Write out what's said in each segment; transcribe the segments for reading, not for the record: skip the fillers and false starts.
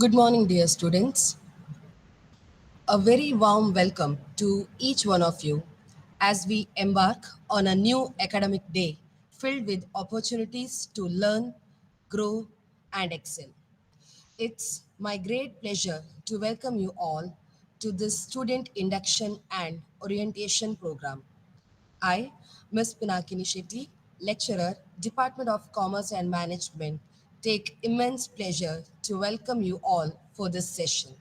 Good morning, dear students. A very warm welcome to each one of you as we embark on a new academic day filled with opportunities to learn, grow, and excel. It's my great pleasure to welcome you all to this student induction and orientation program. I, Ms. Pinakini Shetty, lecturer, Department of Commerce and Management, take immense pleasure to welcome you all for this session.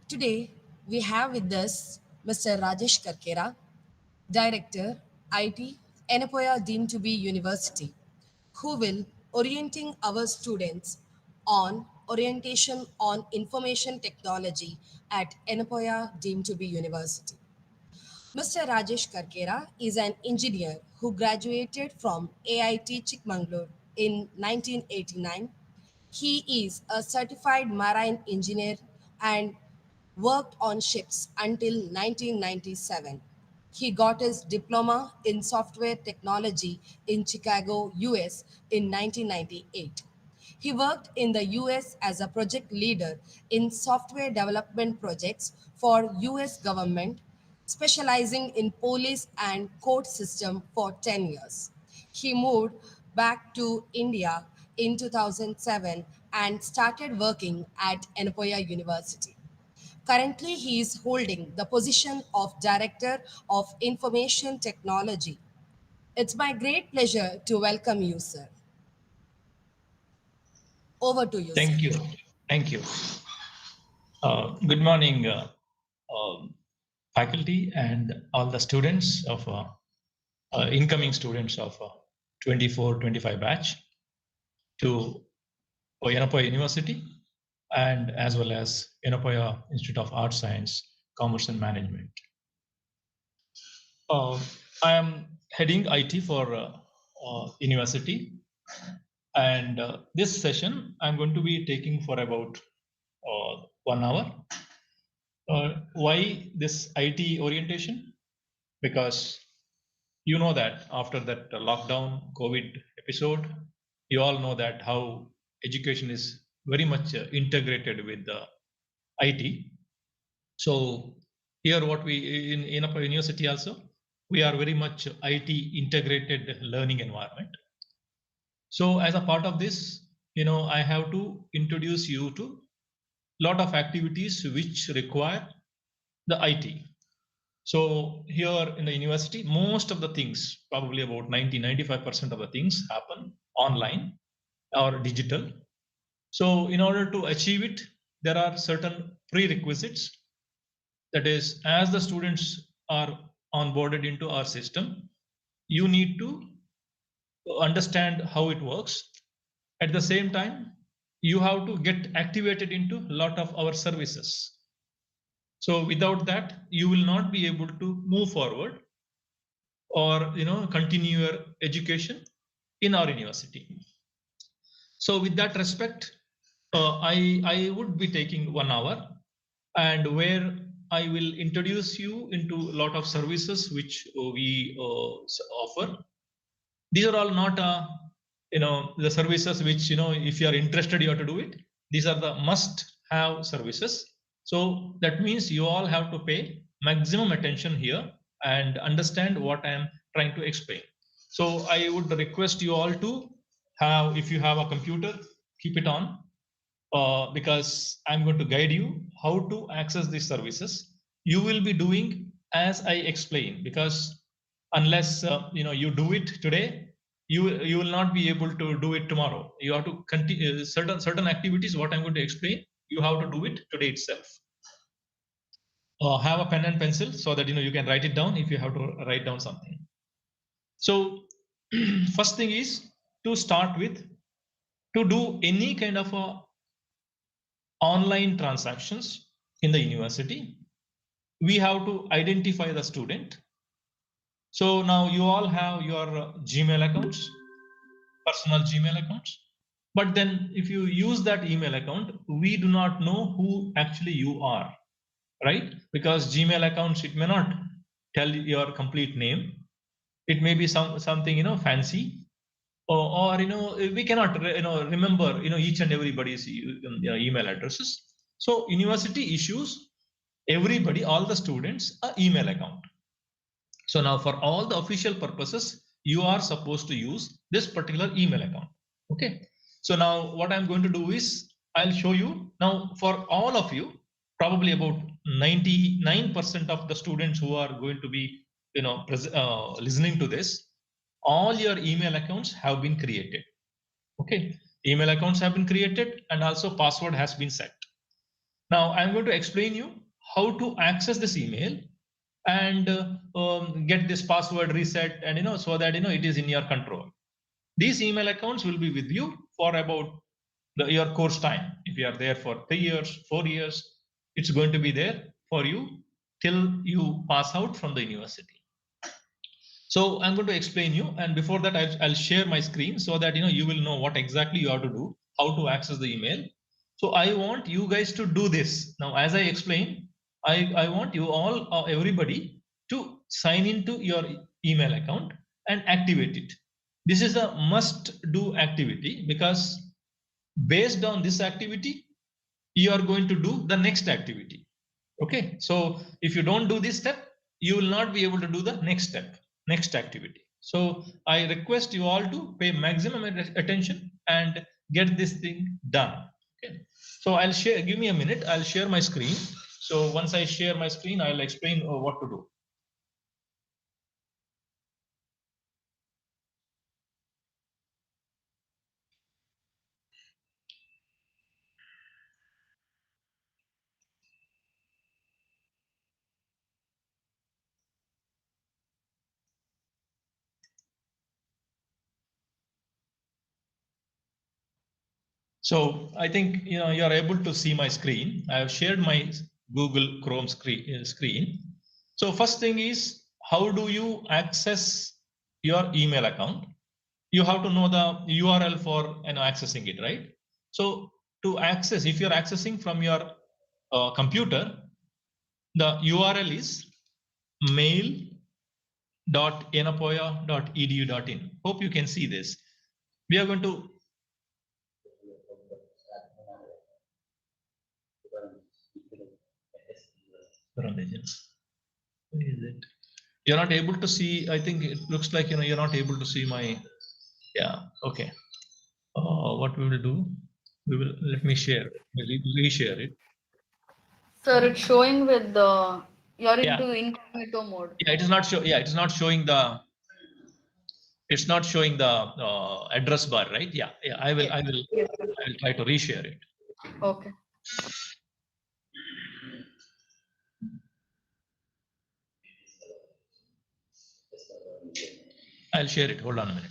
Today, we have with us Mr. Rajesh Karkera, Director, IT, Enepoya deemed to be University, who will orienting our students on orientation on information technology at Enepoya deemed to be University. Mr. Rajesh Karkera is an engineer who graduated from AIT Chikmagalur in 1989. He is a certified marine engineer and worked on ships until 1997. He got his diploma in software technology in Chicago, US in 1998. He worked in the US as a project leader in software development projects for US government, specializing in police and court system for 10 years. He moved back to India in 2007 and started working at Enepoya University. Currently, he is holding the position of Director of Information Technology. It's my great pleasure to welcome you, sir. Over to you, sir. Thank you. Thank you. Good morning, faculty and all the students of incoming students of 24-25 batch to Yenapoya University and as well as Yenapoya Institute of Art Science, Commerce and Management. I am heading IT for university, and this session I'm going to be taking for about 1 hour. Why this IT orientation? Because you know that after that lockdown COVID episode, you all know that how education is very much integrated with the IT. So here what we in a university also, we are very much IT integrated learning environment. So as a part of this, I have to introduce you to lot of activities which require the IT. So here in the university, most of the things, probably about 95% of the things happen online or digital. So in order to achieve it, there are certain prerequisites. That is, as the students are onboarded into our system, you need to understand how it works. At the same time, you have to get activated into a lot of our services. So without that, you will not be able to move forward or continue your education in our university. So with that respect, I would be taking 1 hour, and where I will introduce you into a lot of services which we offer. These are all not the services which if you are interested you have to do it. These are the must have services. So that means you all have to pay maximum attention here and understand what I am trying to explain. So I would request you all to have, if you have a computer, keep it on, because I'm going to guide you how to access these services. You will be doing as I explain, because unless you do it today, you will not be able to do it tomorrow. You have to continue certain activities. What I'm going to explain, you have to do it today itself. Have a pen and pencil so that you can write it down if you have to write down something. So first thing is to start with, to do any kind of online transactions in the university, we have to identify the student. So now you all have your Gmail accounts, personal Gmail accounts. But then if you use that email account, we do not know who actually you are, right? Because Gmail accounts, it may not tell your complete name. It may be something fancy, or we cannot remember each and everybody's email addresses. So university issues everybody, all the students, a email account. So now for all the official purposes, you are supposed to use this particular email account. Okay. So now what I'm going to do is I'll show you now for all of you, probably about 99% of the students who are going to be listening to this, all your email accounts have been created. Okay. Email accounts have been created and also password has been set. Now I'm going to explain you how to access this email and get this password reset, and so that it is in your control. These email accounts will be with you for about your course time. If you are there for 3 years, 4 years, it's going to be there for you till you pass out from the university. So I'm going to explain you, and before that I'll share my screen so that you will know what exactly you have to do, how to access the email. So I want you guys to do this. Now, as I explain, I want you all, everybody, to sign into your email account and activate it. This is a must do activity, because based on this activity, you are going to do the next activity. Okay, so if you don't do this step, you will not be able to do the next step, next activity. So I request you all to pay maximum attention and get this thing done. Okay, so I'll share, give me a minute, I'll share my screen. So once I share my screen, I'll explain what to do. So I think you are able to see my screen. I have shared my Google Chrome screen. So first thing is, how do you access your email account? You have to know the URL for accessing it, right? So to access, if you're accessing from your computer, the URL is mail.enapoya.edu.in. Hope you can see this. We are going to where is it? You're not able to see. I think it looks like you're not able to see my. Yeah. Okay. What we will do? We will let me share. Reshare it. Sir, it's showing with the you're Yeah. into incognito mode. Yeah. It is not show. Yeah. It is not showing the. It's not showing the address bar, right? Yeah. Yeah. I will. Yes. I will. Yes. I will try to reshare it. Okay. I'll share it. Hold on a minute.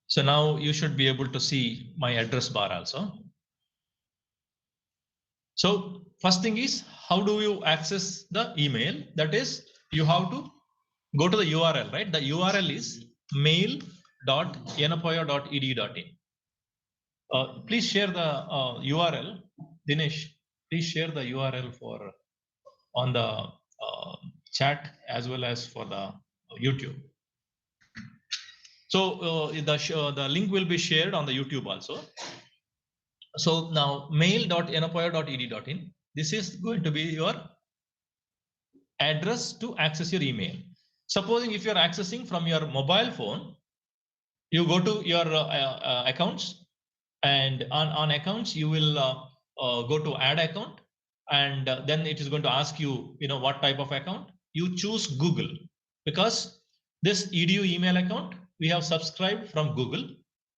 So now you should be able to see my address bar also. So first thing is, how do you access the email? That is, you have to go to the URL, right? The URL is mail.yenapoya.edu.in. Please share the URL. Dinesh, please share the URL for on the chat as well as for the YouTube. So the link will be shared on the YouTube also. So now mail.yenapoya.edu.in. This is going to be your address to access your email. Supposing if you're accessing from your mobile phone, you go to your accounts, and on accounts you will go to add account, and then it is going to ask you what type of account. You choose Google, because this edu email account we have subscribed from Google,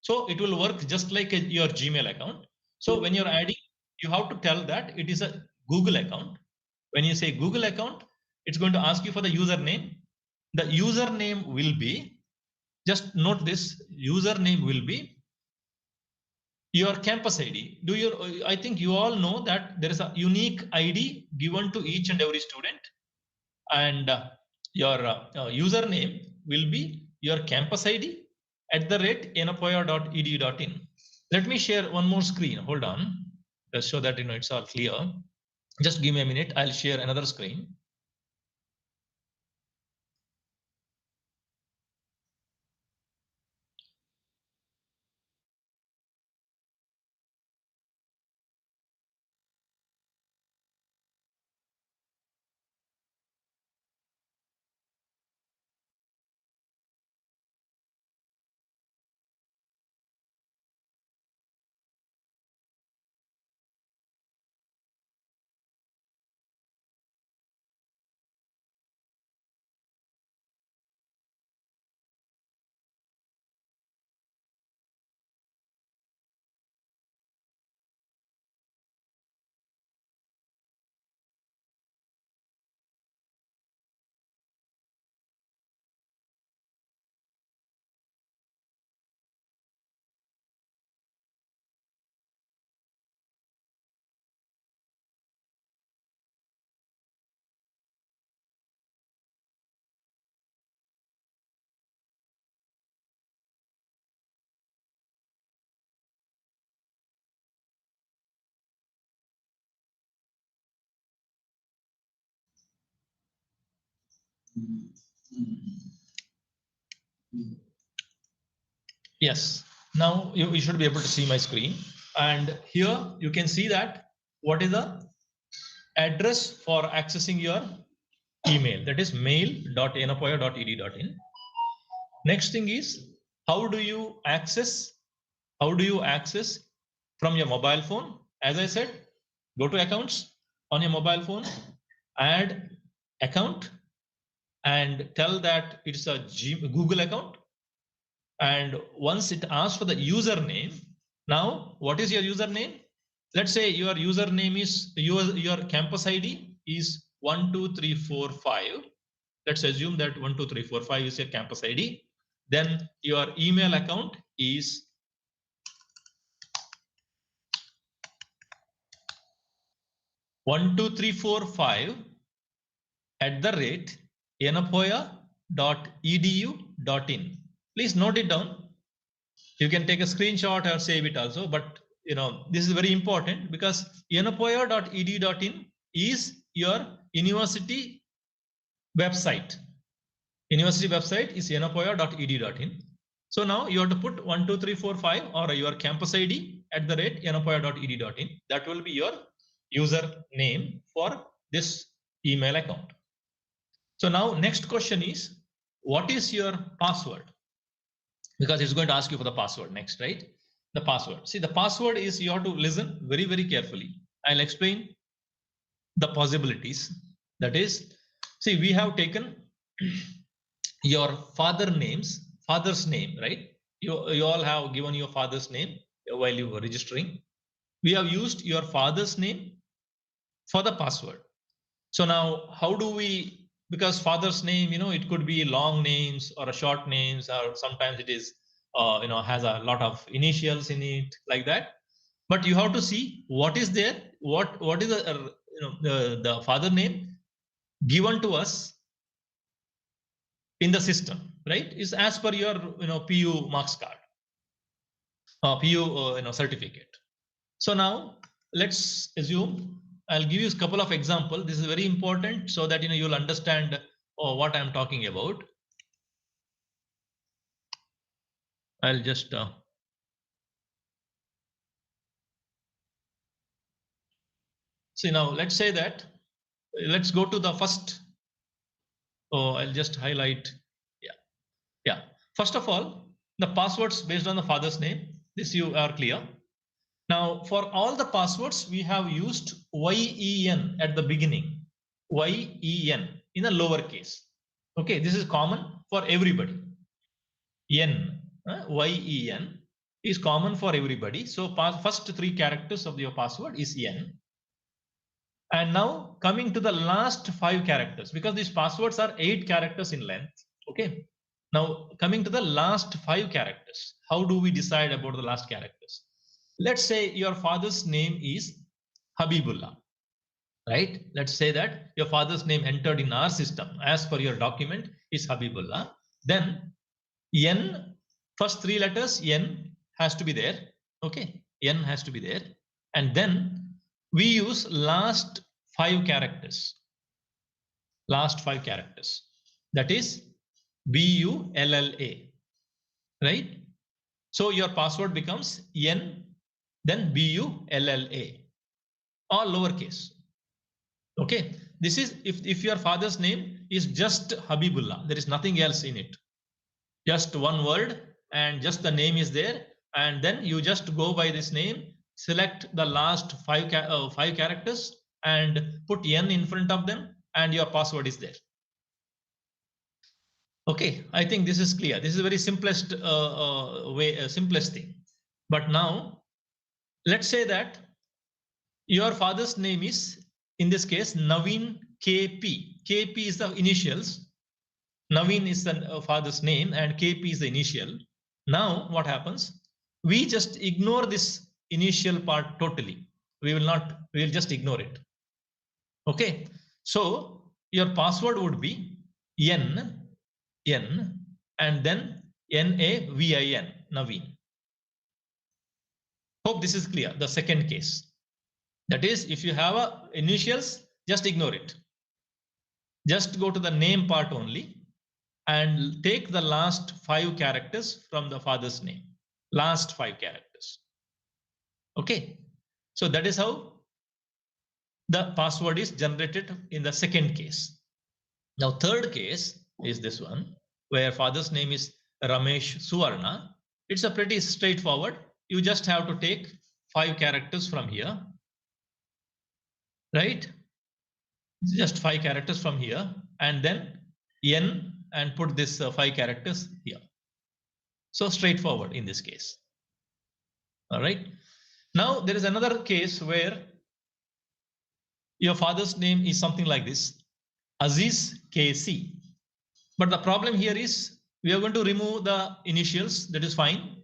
so it will work just like your Gmail account. So when you're adding, you have to tell that it is a Google account. When you say Google account, it's going to ask you for the username. The username will be, just note this, username will be your campus ID. I think you all know that there is a unique ID given to each and every student, and your username will be your campus ID @enapoya.edu.in. Let me share one more screen. Hold on, just so that it's all clear. Just give me a minute. I'll share another screen. Yes, now you should be able to see my screen, and here you can see that what is the address for accessing your email, that is mail.enapoya.edu.in. Next thing is, how do you access from your mobile phone? As I said, go to accounts on your mobile phone, add account, and tell that it's a Google account. And once it asks for the username, now what is your username? Let's say your username is your campus ID is 12345. Let's assume that 12345 is your campus ID. Then your email account is 12345 @enapoya.edu.in. Please note it down. You can take a screenshot or save it also, but this is very important because enapoya.edu.in is your university website. University website is enapoya.edu.in. So now you have to put 12345 or your campus ID @enapoya.edu.in. That will be your username for this email account. So now next question is, what is your password? Because it's going to ask you for the password next, right? The password. See, the password is, you have to listen very, very carefully. I'll explain the possibilities. That is, see, we have taken your father's name, right? You all have given your father's name while you were registering. We have used your father's name for the password. So now how do we, because father's name, it could be long names or a short names, or sometimes it is, has a lot of initials in it, like that. But you have to see what is there, what is the father name given to us in the system, right? Is as per your PU marks card, PU certificate. So now let's assume, I'll give you a couple of examples. This is very important so that you'll understand what I'm talking about. I'll just see now. Let's say that let's go to the first. I'll just highlight. Yeah. First of all, the passwords based on the father's name. This you are clear. Now, for all the passwords, we have used YEN at the beginning. YEN in a lowercase. Okay, this is common for everybody. Yen, YEN is common for everybody. So first three characters of your password is Yen. And now coming to the last 5 characters, because these passwords are 8 characters in length. Okay. Now coming to the last 5 characters, how do we decide about the last characters? Let's say your father's name is Habibullah, right? Let's say that your father's name entered in our system as per your document is Habibullah. Then N, first three letters N has to be there. Okay, N has to be there. And then we use last five characters. Last five characters. That is BULLA, right? So your password becomes N, then BULLA, all lowercase. Okay, this is if your father's name is just Habibullah, there is nothing else in it, just one word and just the name is there, and then you just go by this name, select the last five characters and put N in front of them, and your password is there. Okay, I think this is clear. This is a very simplest simplest thing. But now let's say that your father's name is, in this case, Naveen KP. KP is the initials. Naveen is the father's name and KP is the initial. Now what happens? We just ignore this initial part totally. We will just ignore it. Okay. So your password would be N, and then NAVIN, Naveen. Hope this is clear. The second case. That is, if you have initials, just ignore it. Just go to the name part only and take the last five characters from the father's name. Last five characters. Okay. So that is how the password is generated in the second case. Now, third case is this one, where father's name is Ramesh Suvarna. It's a pretty straightforward. You just have to take five characters from here, right? Just five characters from here, and then N, and put this five characters here. So straightforward in this case. All right. Now there is another case where your father's name is something like this, Aziz KC. But the problem here is we are going to remove the initials, that is fine.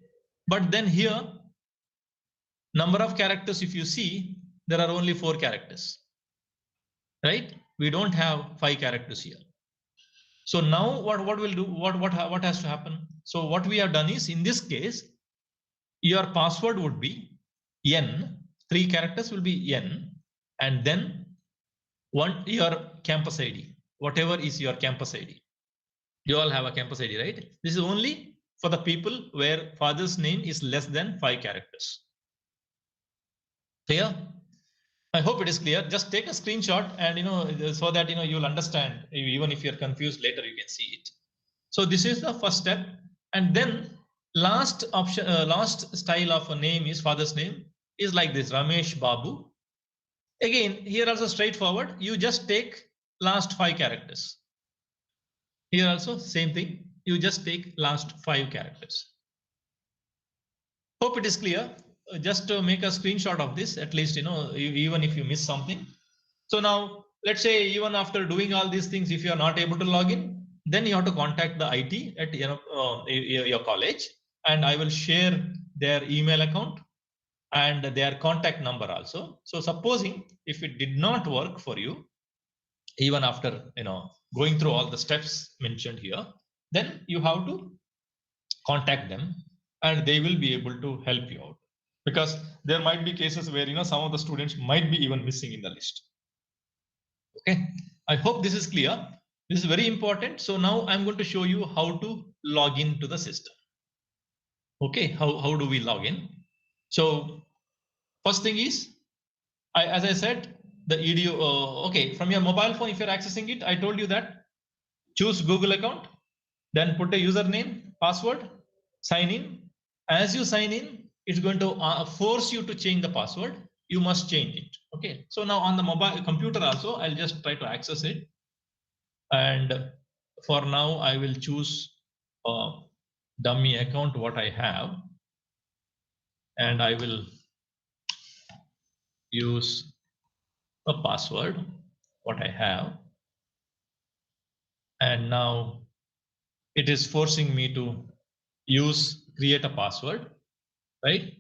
But then here, number of characters, if you see, there are only 4 characters, right? We don't have 5 characters here. So now what we'll do, what has to happen? So what we have done is, in this case, your password would be N, 3 characters will be N, and then your campus ID, whatever is your campus ID. You all have a campus ID, right? This is only for the people where father's name is less than 5 characters. Clear? I hope it is clear. Just take a screenshot and so that you'll understand. Even if you're confused later, you can see it. So this is the first step, and then last option, last style of a name is father's name is like this, Ramesh Babu. Again, here also straightforward. You just take last 5 characters. Here also same thing. You just take last 5 characters. Hope it is clear. Just to make a screenshot of this, at least even if you miss something. So now let's say even after doing all these things, if you are not able to log in, then you have to contact the IT at your college, and I will share their email account and their contact number also. So supposing if it did not work for you, even after going through all the steps mentioned here, then you have to contact them and they will be able to help you out, because there might be cases where some of the students might be even missing in the list. Okay, I hope this is clear. This is very important. So now I'm going to show you how to log into the system. Okay, how do we log in? So first thing is, as I said, the EDU. Okay, from your mobile phone, if you're accessing it, I told you that choose Google account, then put a username, password, sign in. As you sign in, it's going to force you to change the password. You must change it. Okay, so now on the mobile computer also, I'll just try to access it. And for now, I will choose dummy account, what I have, and I will use a password, what I have. And now it is forcing me to create a password, right?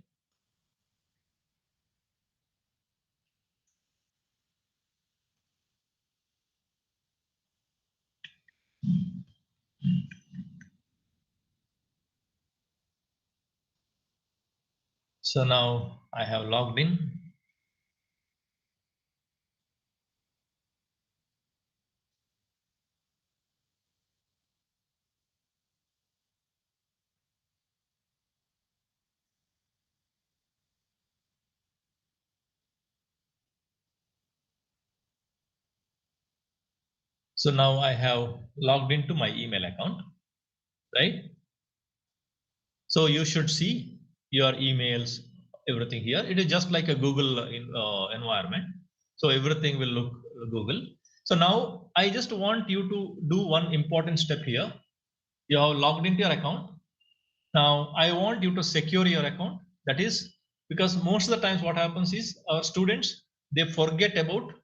So now I have logged in. So now I have logged into my email account, right? So you should see your emails, everything here. It is just like a Google environment. So everything will look Google. So now I just want you to do one important step here. You have logged into your account. Now I want you to secure your account. That is because most of the times what happens is our students, they forget about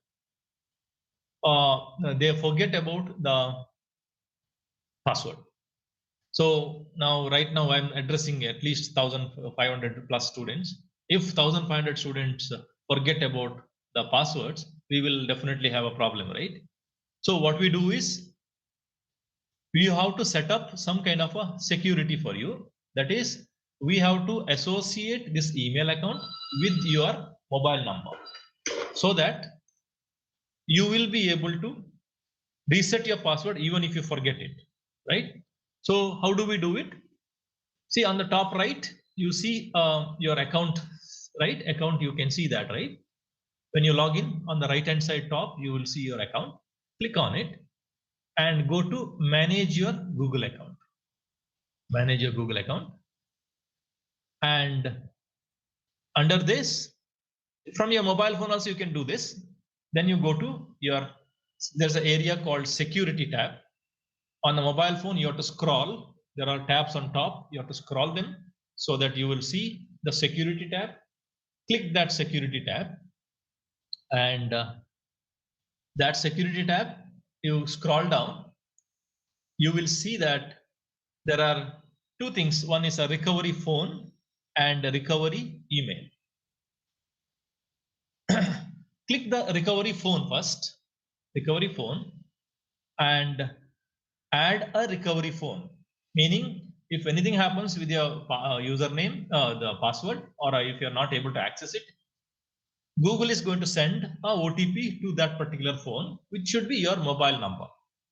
the password. So now, right now, I'm addressing at least 1,500 plus students. If 1,500 students forget about the passwords, we will definitely have a problem, right? So what we do is we have to set up some kind of a security for you. That is, we have to associate this email account with your mobile number so that you will be able to reset your password even if you forget it, right? So how do we do it? See on the top right, you see your account, right? Account, you can see that, right? When you log in on the right hand side top, you will see your account. Click on it and go to manage your Google account. Manage your Google account. And under this, from your mobile phone also you can do this. Then you go to your, there's an area called security tab. On the mobile phone, you have to scroll. There are tabs on top. You have to scroll them so that you will see the security tab. Click that security tab, and that security tab, you scroll down, you will see that there are two things. One is a recovery phone and a recovery email. Click the recovery phone first, recovery phone, and add a recovery phone, meaning if anything happens with your username, the password, or if you're not able to access it, Google is going to send a OTP to that particular phone, which should be your mobile number.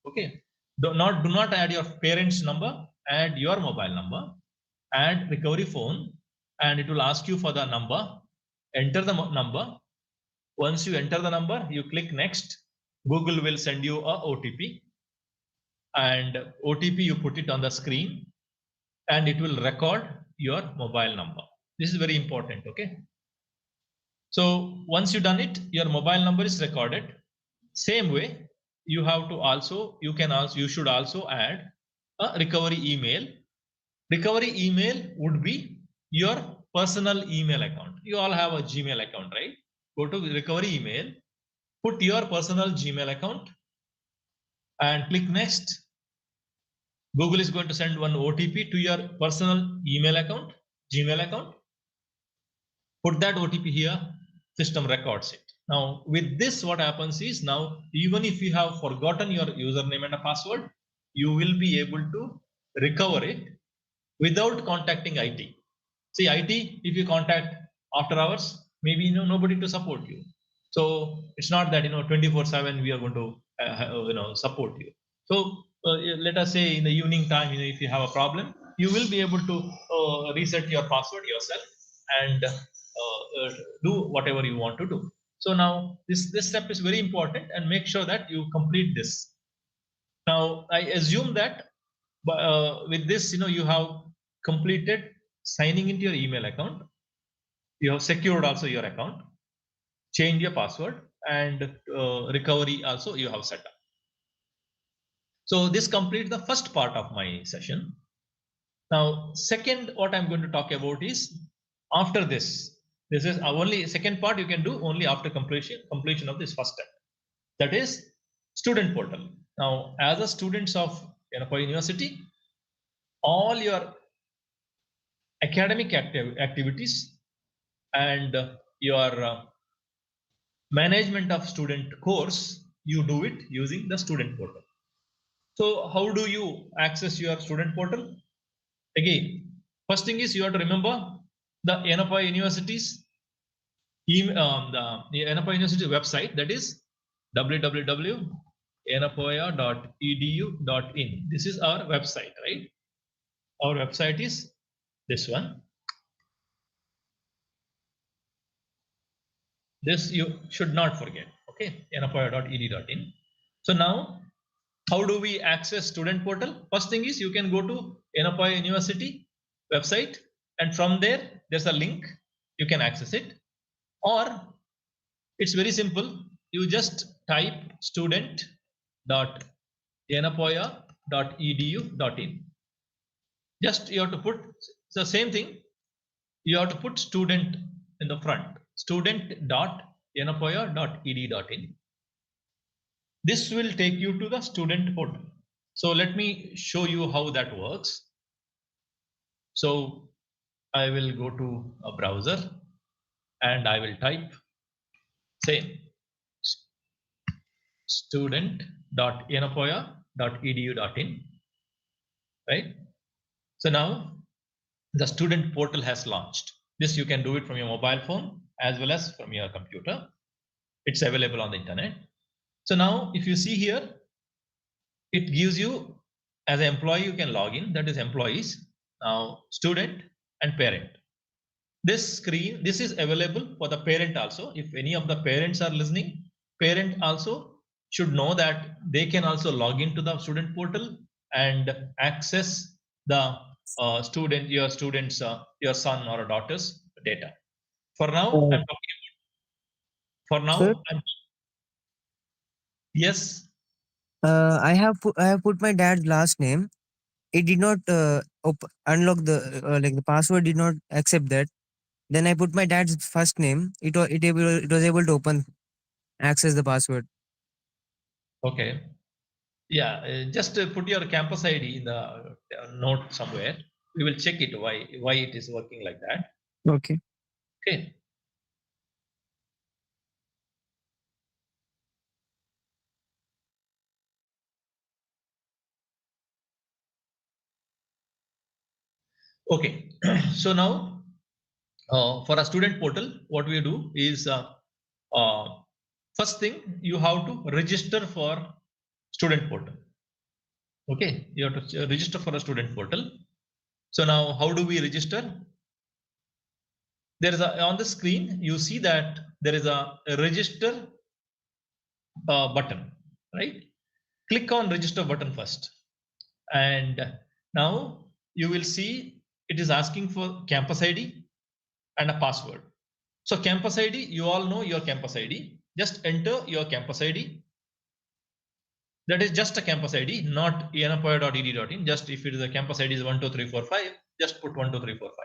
Okay. Do not add your parent's number, add your mobile number, add recovery phone, and it will ask you for the number. Enter the number. Once you enter the number, you click next. Google will send you a OTP, and OTP you put it on the screen, and it will record your mobile number. This is very important. Okay. So once you've done it, your mobile number is recorded. Same way, you have to also, you should also add a recovery email. Recovery email would be your personal email account. You all have a Gmail account, right? Go to recovery email, put your personal Gmail account and click next. Google is going to send one OTP to your personal email account, Gmail account. Put that OTP here, system records it. Now with this, what happens is, now even if you have forgotten your username and a password, you will be able to recover it without contacting IT. See, IT, if you contact after hours, maybe nobody to support you. So it's not that 24/7 we are going to support you. So let us say in the evening time, if you have a problem, you will be able to reset your password yourself and do whatever you want to do. So now this step is very important, and make sure that you complete this. Now I assume that with this, you have completed signing into your email account. You have secured also your account, changed your password, and recovery also you have set up. So this completes the first part of my session. Now, second, what I'm going to talk about is after this. This is only second part you can do only after completion of this first step. That is student portal. Now, as a students of University, all your academic activities and your management of student course, you do it using the student portal. So how do you access your student portal? Again, first thing is you have to remember the Yenapaya University's the Yenapaya University website, that is www.yenapaya.edu.in. This is our website, right? Our website is this one. This you should not forget. Okay, yenapaya.edu.in. So now, how do we access student portal? First thing is you can go to Yenapaya University website, and from there there's a link, you can access it. Or it's very simple, you just type student.yenapaya.edu.in. Just you have to put the same thing, you have to put student in the front, student.yenapaya.edu.in. This will take you to the student portal. So let me show you how that works. So I will go to a browser and I will type same student.yenapaya.edu.in, right? So now the student portal has launched. This you can do it from your mobile phone as well as from your computer. It's available on the internet. So now if you see here, it gives you, as an employee you can log in, that is employees, now student and parent. This screen, this is available for the parent also. If any of the parents are listening, parent also should know that they can also log into the student portal and access the student, your students, your son or a daughter's data. For now, Uh, I'm talking about, for Sir, now, yes, I have put my dad's last name. It did not unlock the like the password did not accept that. Then I put my dad's first name. It was able to open access the password. okay. Yeah, just put your campus ID in the note somewhere. We will check it why it is working like that. Okay. Okay. Okay. So now for a student portal, what we do is first thing you have to register for student portal. Okay, you have to register for a student portal. So now how do we register? There is a, on the screen you see that there is a register button, right? Click on register button first, and now you will see it is asking for campus ID and a password. So campus ID, you all know your campus ID. Just enter your campus ID. That is just a campus ID, not yenapaya.ed.in. Just if it is a campus ID is 12345, just put 12345.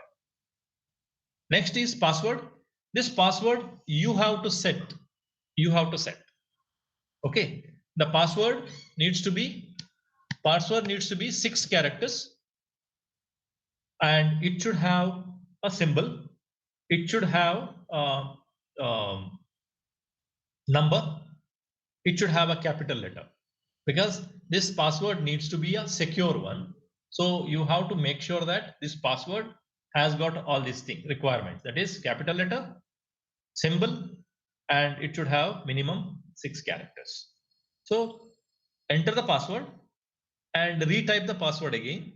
Next is password. This password you have to set. You have to set. Okay. The password needs to be 6 characters, and it should have a symbol. It should have a number. It should have a capital letter, because this password needs to be a secure one. So you have to make sure that this password has got all these things requirements, that is capital letter, symbol, and it should have minimum 6 characters. So enter the password and retype the password again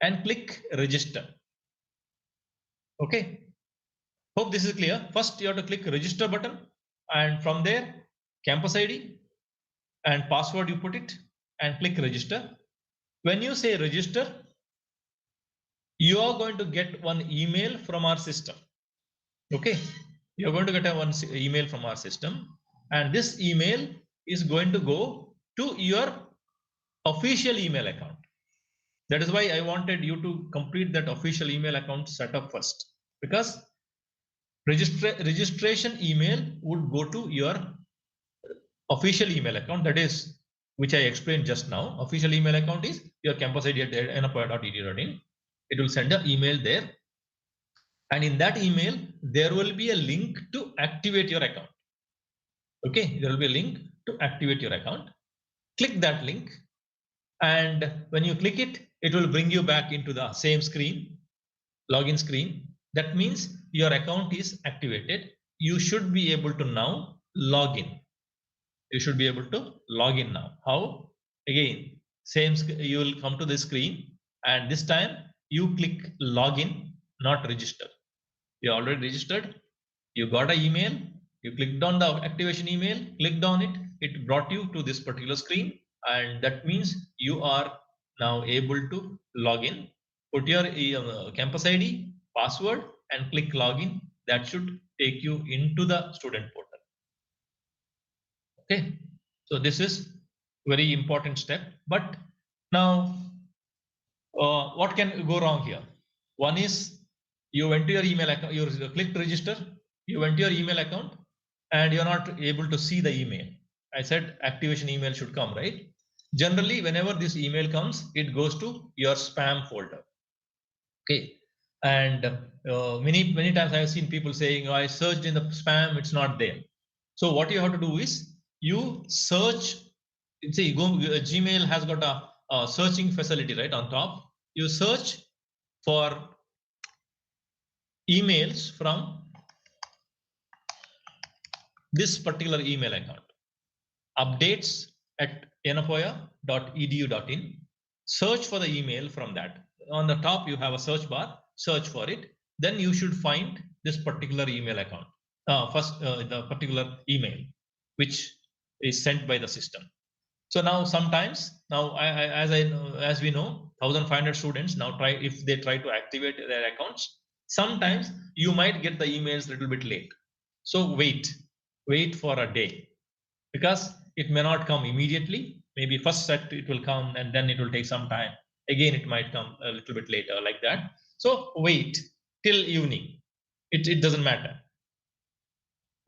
and click register. Okay, hope this is clear. First you have to click register button, and from there campus ID and password you put it and click register. When you say register, you are going to get one email from our system. Okay, you're going to get one email from our system, and this email is going to go to your official email account. That is why I wanted you to complete that official email account setup first, because registration email would go to your official email account, that is which I explained just now. Official email account is your campus ID at yenapaya.edu.in. It will send an email there, and in that email there will be a link to activate your account. Okay, there will be a link to activate your account. Click that link, and when you click it, it will bring you back into the same screen, login screen. That means your account is activated. You should be able to now log in. You should be able to log in now. How? Again, same, you will come to the screen, and this time you click login, not register. You already registered, you got an email, you clicked on the activation email, clicked on it, it brought you to this particular screen, and that means you are now able to log in. Put your campus ID, password, and click login. That should take you into the student portal. Okay, so this is very important step. But now, what can go wrong here? One is you went to your email account, you clicked register, you went to your email account, and you're not able to see the email. I said activation email should come, right? Generally, whenever this email comes, it goes to your spam folder. Okay, and many times I've seen people saying, oh, I searched in the spam, it's not there. So what you have to do is you search. See, Gmail has got a searching facility right on top. You search for emails from this particular email account, updates at yenapoya.edu.in. Search for the email from that. On the top, you have a search bar, search for it. Then you should find this particular email account. First, the particular email, which is sent by the system. So now sometimes, now as we know, 1,500 students now try, if they try to activate their accounts, sometimes you might get the emails a little bit late. So wait for a day, because it may not come immediately. Maybe first set it will come and then it will take some time. Again, it might come a little bit later, like that. So wait till evening. It doesn't matter.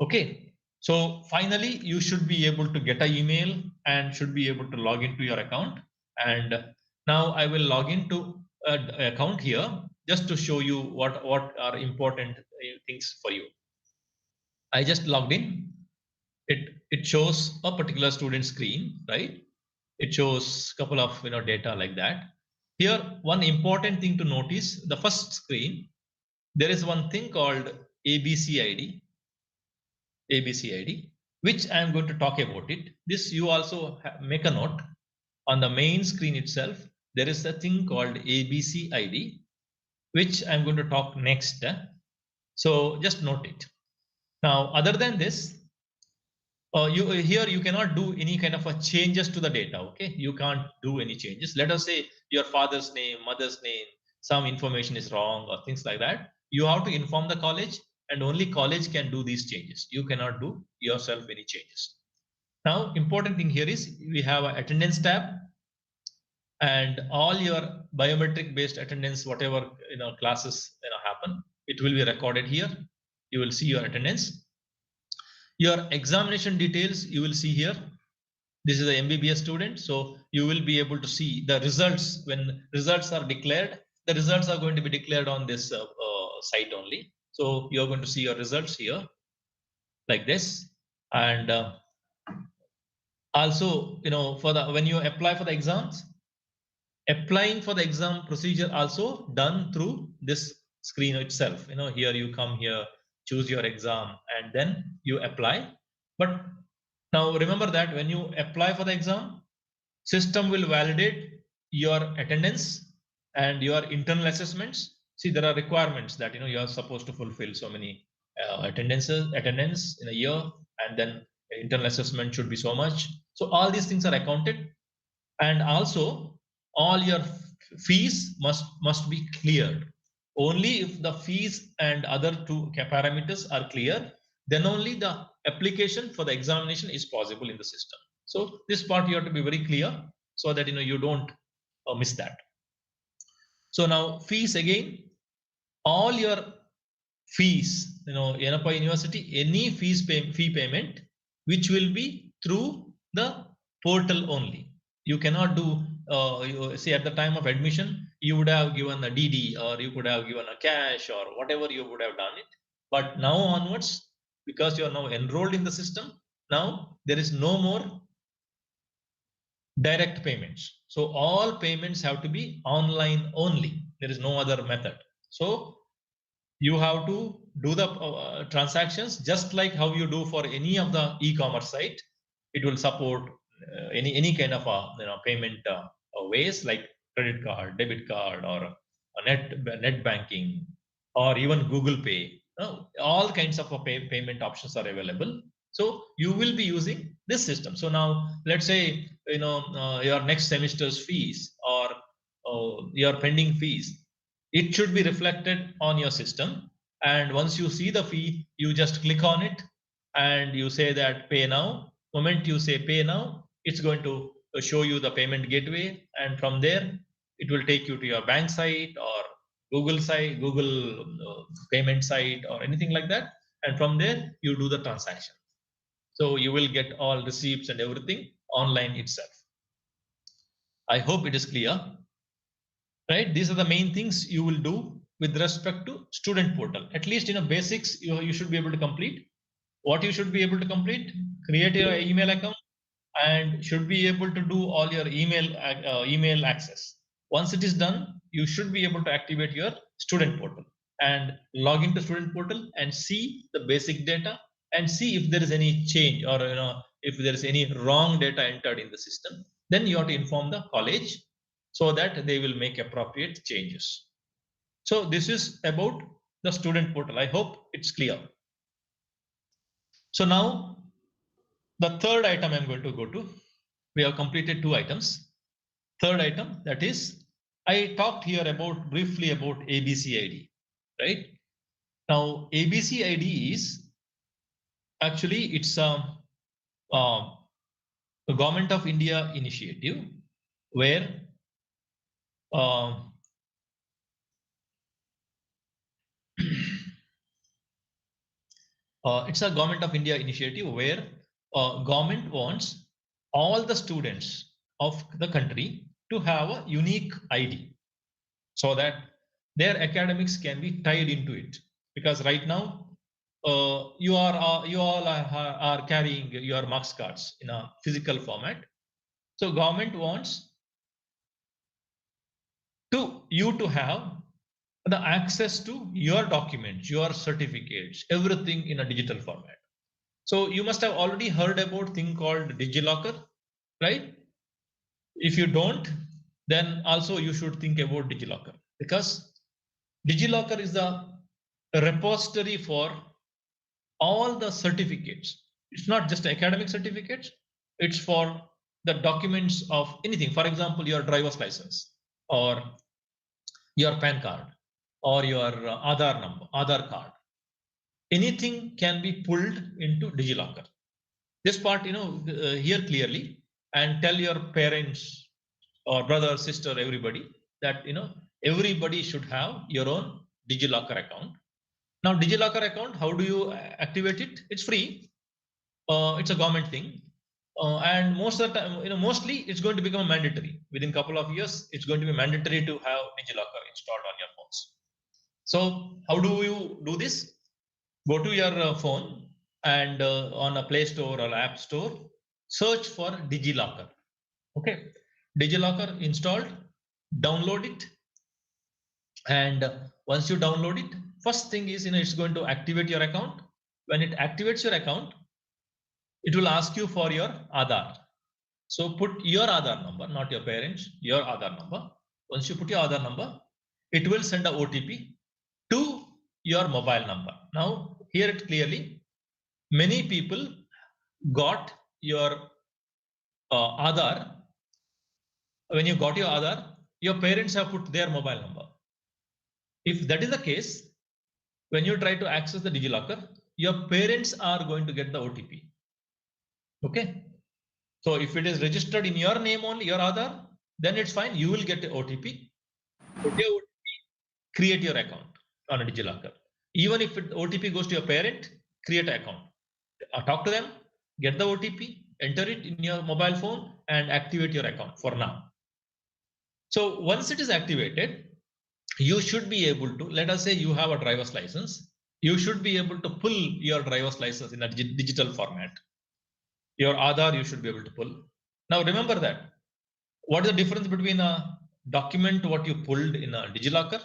Okay. So finally, you should be able to get an email and should be able to log into your account. And now I will log into an account here just to show you what are important things for you. I just logged in. It shows a particular student screen, right? It shows a couple of data like that. Here, one important thing to notice: the first screen, there is one thing called ABC ID, which I am going to talk about it. This you also make a note. On the main screen itself, there is a thing called ABC ID, which I'm going to talk next. So just note it. Now, other than this, here you cannot do any kind of a changes to the data. Okay, you can't do any changes. Let us say your father's name, mother's name, some information is wrong or things like that. You have to inform the college, and only college can do these changes. You cannot do yourself any changes. Now, important thing here is we have an attendance tab, and all your biometric based attendance, whatever classes happen, it will be recorded here. You will see your attendance. Your examination details you will see here. This is an MBBS student, so you will be able to see the results. When results are declared, the results are going to be declared on this site only. So you're going to see your results here like this. And also, for the when you apply for the exams, applying for the exam procedure also done through this screen itself. Here you come here, choose your exam, and then you apply. But now remember that when you apply for the exam, system will validate your attendance and your internal assessments. See, there are requirements that you are supposed to fulfill so many attendance in a year, and then internal assessment should be so much. So all these things are accounted, and also all your fees must be cleared. Only if the fees and other two parameters are clear, then only the application for the examination is possible in the system. So this part you have to be very clear, so that you don't miss that. So now fees again, all your fees, Yenapoya University, any fee payment which will be through the portal only. You cannot do, you see, at the time of admission, you would have given a DD, or you could have given a cash, or whatever you would have done it. But now onwards, because you are now enrolled in the system, now there is no more direct payments. So all payments have to be online only. There is no other method. So you have to do the transactions just like how you do for any of the e-commerce site. It will support any kind of payment ways like credit card, debit card, or net banking, or even Google Pay. All kinds of payment options are available. So you will be using this system. So now let's say your next semester's fees or your pending fees, it should be reflected on your system. And once you see the fee, you just click on it and you say that pay now. Moment you say pay now, it's going to show you the payment gateway, and from there it will take you to your bank site or Google site, Google payment site, or anything like that. And from there you do the transaction. So you will get all receipts and everything online itself. I hope it is clear. Right? These are the main things you will do with respect to student portal. At least basics you should be able to complete. What you should be able to complete: create your email account and should be able to do all your email access. Once it is done, you should be able to activate your student portal and log into student portal and see the basic data and see if there is any change, or if there is any wrong data entered in the system. Then you have to inform the college so that they will make appropriate changes. So this is about the student portal. I hope it's clear. So now the third item I'm going to go to. We have completed 2 items. Third item, that is, I talked here briefly about ABCID, right? Now ABCID is actually it's a Government of India initiative where it's a Government of India initiative where government wants all the students of the country to have a unique ID so that their academics can be tied into it. Because right now you all are carrying your marks cards in a physical format. So government wants you to have the access to your documents, your certificates, everything in a digital format. So you must have already heard about thing called Digilocker, right? If you don't, then also you should think about Digilocker, because Digilocker is the repository for all the certificates. It's not just academic certificates, it's for the documents of anything. For example, your driver's license or your PAN card or your Aadhaar card. Anything can be pulled into Digilocker. This part, hear clearly and tell your parents or brother, sister, everybody that, everybody should have your own Digilocker account. Now, Digilocker account, how do you activate it? It's free. It's a government thing. And most of the time, mostly it's going to become mandatory. Within a couple of years, it's going to be mandatory to have Digilocker installed on your phones. So how do you do this? Go to your phone and on a Play Store or App Store, search for Digilocker. Okay, Digilocker installed, download it, and once you download it, first thing is it's going to activate your account. When it activates your account, it will ask you for your Aadhaar. So put your Aadhaar number, not your parents, your Aadhaar number. Once you put your Aadhaar number, it will send a OTP to your mobile number. Now, hear it clearly. Many people got your Aadhaar. When you got your Aadhaar, your parents have put their mobile number. If that is the case, when you try to access the Digilocker, your parents are going to get the OTP. Okay. So if it is registered in your name only, your Aadhaar, then it's fine. You will get the OTP. Create your account on a Digilocker. Even if OTP goes to your parent, create an account. Talk to them, get the OTP, enter it in your mobile phone, and activate your account for now. So once it is activated, you should be able to, let us say you have a driver's license, you should be able to pull your driver's license in a digital format. Your Aadhaar you should be able to pull. Now remember that. What is the difference between a document what you pulled in a Digilocker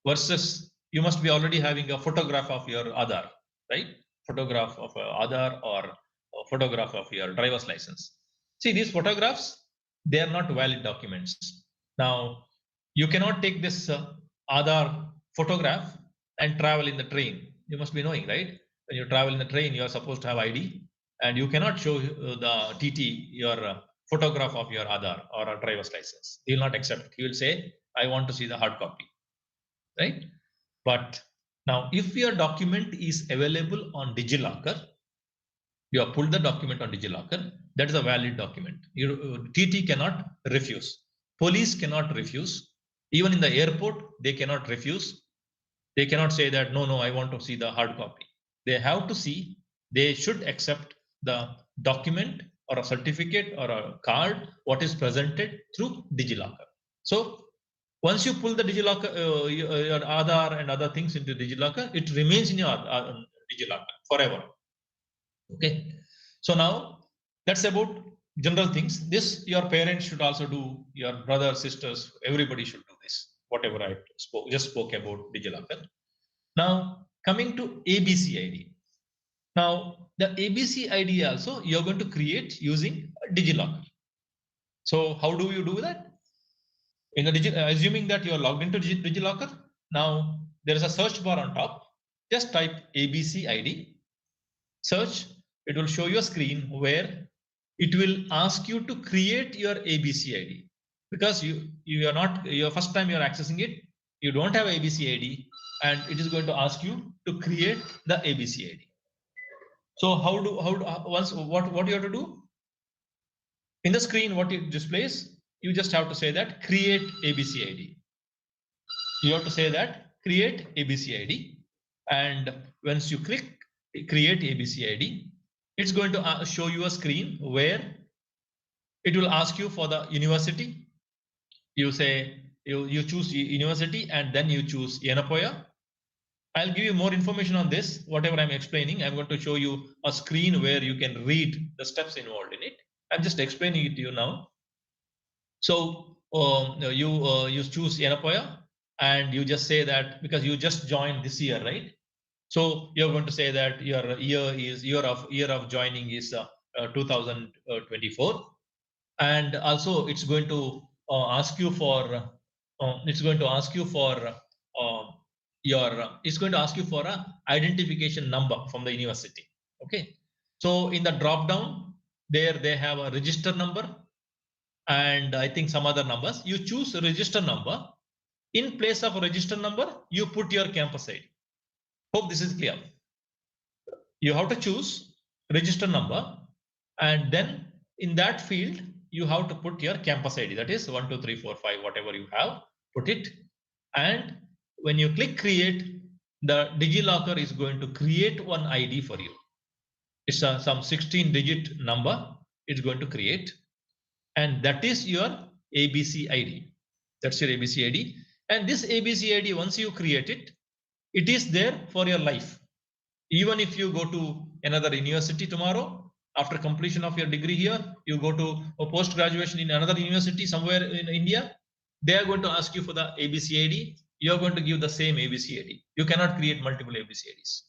versus you must be already having a photograph of your Aadhaar, right? Photograph of Aadhaar or a photograph of your driver's license. See, these photographs, they are not valid documents. Now, you cannot take this Aadhaar photograph and travel in the train. You must be knowing, right? When you travel in the train, you are supposed to have ID, and you cannot show the TT your photograph of your Aadhaar or a driver's license. He will not accept. He will say, I want to see the hard copy, right? But now, if your document is available on DigiLocker, you have pulled the document on DigiLocker, that is a valid document. TT cannot refuse. Police cannot refuse. Even in the airport, they cannot refuse. They cannot say that, no, I want to see the hard copy. They have to see, they should accept the document or a certificate or a card, what is presented through DigiLocker. So once you pull the DigiLocker, your Aadhaar and other things into DigiLocker, it remains in your DigiLocker forever. Okay. So now that's about general things. This your parents should also do, your brothers, sisters, everybody should do this. Whatever I just spoke about DigiLocker. Now coming to ABC ID. Now the ABC ID also you're going to create using DigiLocker. So how do you do that? In the assuming that you are logged into DigiLocker, now there is a search bar on top. Just type ABC ID, search. It will show you a screen where it will ask you to create your ABC ID, because you are not, your first time you are accessing it, you don't have ABC ID, and it is going to ask you to create the ABC ID. So what you have to do in the screen, what it displays, you just have to say that create ABC ID. You have to say that create ABC ID, and once you click create ABC ID, it's going to show you a screen where it will ask you for the university. You say you choose university, and then you choose Yenapoya. I'll give you more information on this. Whatever I'm explaining, I'm going to show you a screen where you can read the steps involved in it. I'm just explaining it to you now. So you choose Yenapoya, and you just say that because you just joined this year, right? So you're going to say that your year of joining is 2024, and also it's going to ask you for a identification number from the university. Okay, so in the drop down there they have a register number, and I think some other numbers. You choose a register number. In place of a register number, you put your campus ID. Hope this is clear. You have to choose register number, and then in that field you have to put your campus ID, that is 1 2 3 4 5, whatever you have, put it. And when you click create, the DigiLocker is going to create one ID for you. It's some 16-digit number it's going to create, and that is your ABC ID. That's your ABC ID. And this ABC ID, once you create it, it is there for your life. Even if you go to another university tomorrow, after completion of your degree here, you go to a post-graduation in another university somewhere in India, they are going to ask you for the ABC ID. You are going to give the same ABC ID. You cannot create multiple ABC IDs.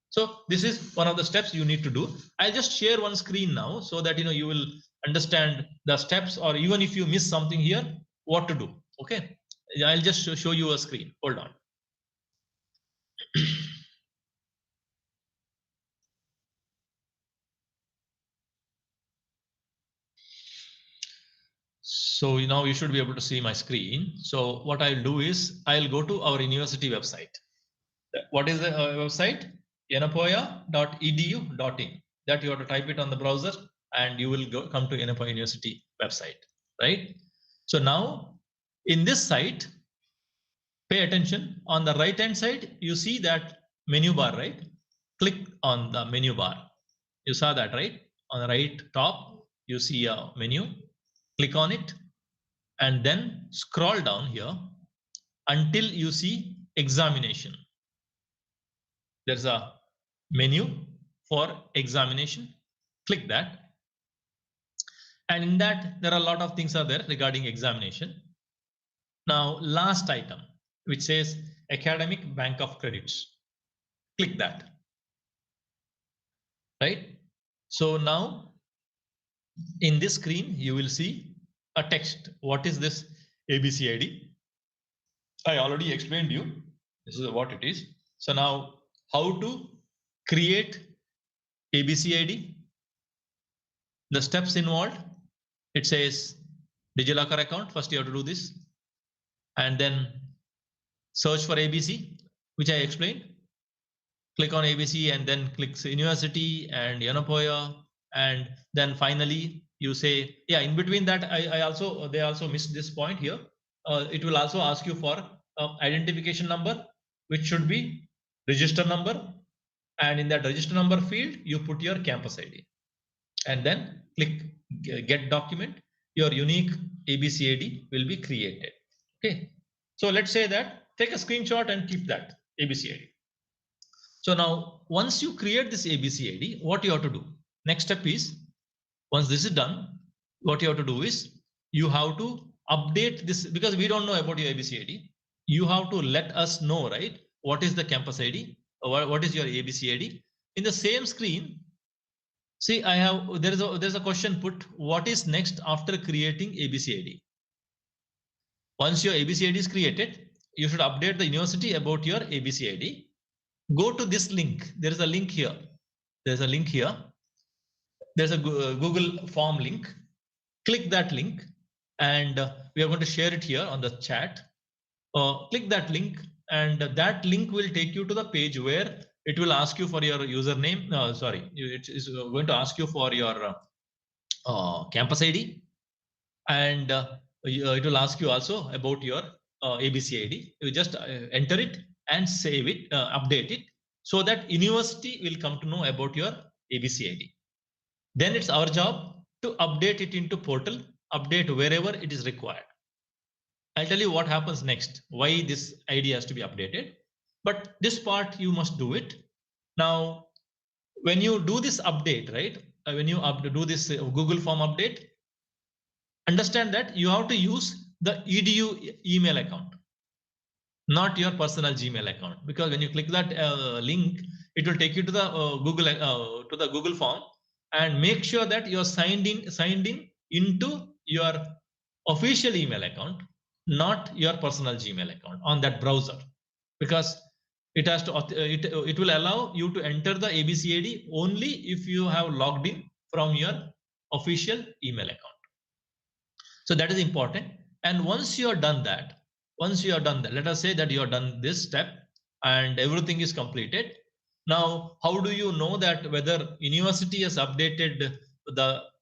So this is one of the steps you need to do. I'll just share one screen now so that you will understand the steps, or even if you miss something here, what to do. Okay, I'll just show you a screen. Hold on. So now you should be able to see my screen. So what I'll do is I'll go to our university website. What is the website? yenapoya.edu.in. That you have to type it on the browser, and you will come to Yenapoya University website, right? So now in this site, pay attention. On the right hand side, you see that menu bar, right? Click on the menu bar. You saw that, right? On the right top, you see a menu. Click on it, and then scroll down here until you see examination. There's a menu for examination. Click that, and in that there are a lot of things are there regarding examination. Now last item, which says Academic Bank of Credits. Click that. Right? So now in this screen, you will see a text. What is this ABCID? I already explained you. This is what it is. So now how to create ABCID? The steps involved, it says Digilocker account. First you have to do this and then search for ABC, which I explained. Click on ABC and then click university and Yanapoya, and then finally you say, yeah, in between that they also missed this point here. It will also ask you for identification number, which should be register number, and in that register number field you put your campus ID and then click get document. Your unique ABCID will be created. Okay, so let's say that take a screenshot and keep that ABCID. So now once you create this ABCID, what you have to do? Next step is, once this is done, what you have to do is you have to update this, because we don't know about your ABCID. You have to let us know, right? What is the campus ID? What is your ABCID? In the same screen, see, there's a question put, what is next after creating ABCID? Once your ABCID is created, you should update the university about your ABCID. Go to this link. There is a link here. There's a link here. There's a Google form link. Click that link, and we are going to share it here on the chat. Click that link, and that link will take you to the page where it will ask you for your username. It is going to ask you for your campus ID, and it will ask you also about your ABCID. You just enter it and save it, update it, so that university will come to know about your ABCID. Then it's our job to update it into portal, update wherever it is required. I'll tell you what happens next, why this ID has to be updated. But this part you must do it. Now, when you do this update, right? When you do this Google form update, understand that you have to use the EDU email account, not your personal Gmail account, because when you click that link, it will take you to the Google form, and make sure that you're signed in into your official email account, not your personal Gmail account on that browser, because it has to it will allow you to enter the ABCID only if you have logged in from your official email account. So that is important. And once you are done that, let us say that you have done this step and everything is completed. Now, how do you know that whether university has updated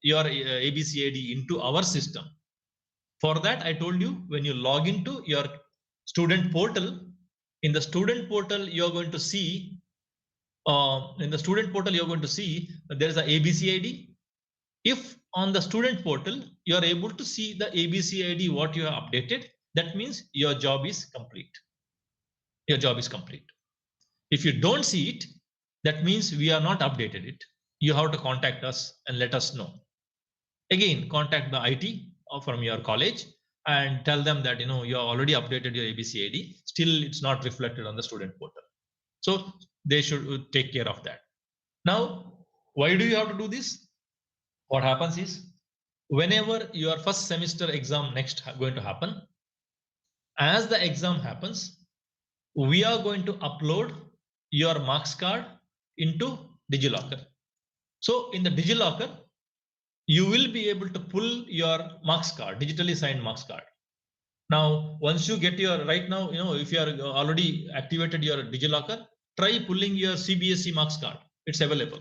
your ABCID into our system? For that, I told you, when you log into your student portal, in the student portal, you're going to see there is a ABCID. If on the student portal, you are able to see the ABCID, what you have updated, that means your job is complete. Your job is complete. If you don't see it, that means we are not updated it. You have to contact us and let us know. Again, contact the IT from your college and tell them that you have already updated your ABCID. Still, it's not reflected on the student portal. So they should take care of that. Now, why do you have to do this? What happens is, whenever your first semester exam next going to happen, as the exam happens, we are going to upload your marks card into Digilocker. So in the Digilocker, you will be able to pull your marks card, digitally signed marks card. Now, once you get your, right now, if you are already activated your Digilocker, try pulling your CBSE marks card. It's available.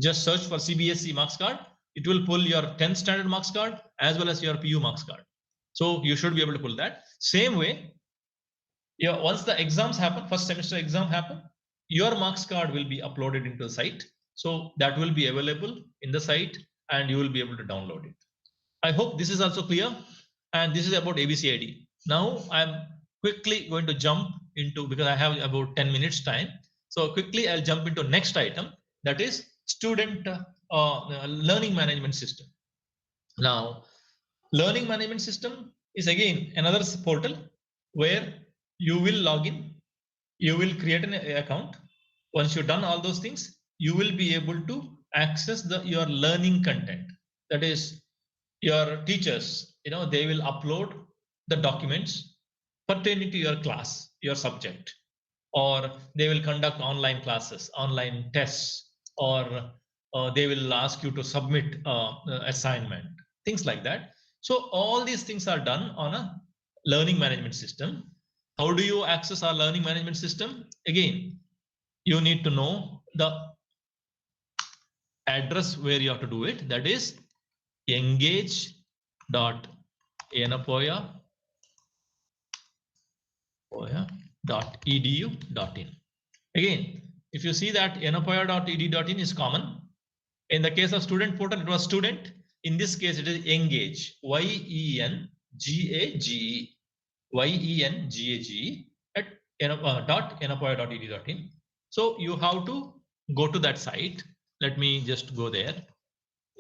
Just search for CBSE marks card. It will pull your 10th standard marks card as well as your PU marks card. So you should be able to pull that. Same way, once the exams happen, first semester exam happen, your marks card will be uploaded into the site. So that will be available in the site and you will be able to download it. I hope this is also clear. And this is about ABCID. Now I'm quickly going to jump into, because I have about 10 minutes time. So quickly I'll jump into next item, that is student learning management system. Now, learning management system is again another portal where you will log in, you will create an account. Once you've done all those things, you will be able to access your learning content. That is, your teachers, they will upload the documents pertaining to your class, your subject, or they will conduct online classes, online tests, or they will ask you to submit assignment, things like that. So all these things are done on a learning management system. How do you access our learning management system? Again, you need to know the address where you have to do it. That is engage.anapoya.edu.in. Again, if you see that anapoya.edu.in is common. In the case of student portal, it was student. In this case, it is engage, YENGAGE, YENGAGE at anapoya.edu.in. So you have to go to that site. Let me just go there.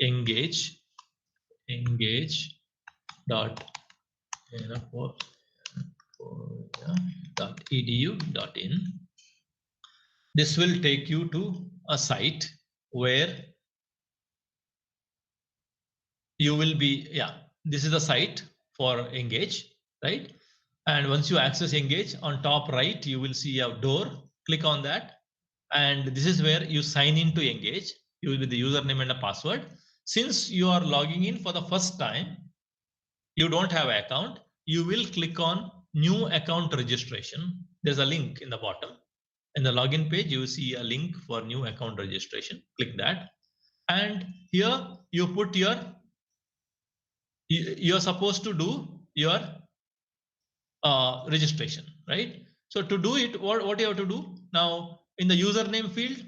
engage.anapoya.edu.in. This will take you to a site where you will be, this is the site for Engage, right? And once you access Engage, on top right, you will see a door. Click on that. And this is where you sign in to Engage. You will be the username and a password. Since you are logging in for the first time, you don't have an account, you will click on new account registration. There's a link in the bottom. In the login page, you see a link for new account registration. Click that. And here you put you're supposed to do your registration, right? So to do it, what you have to do? Now, in the username field,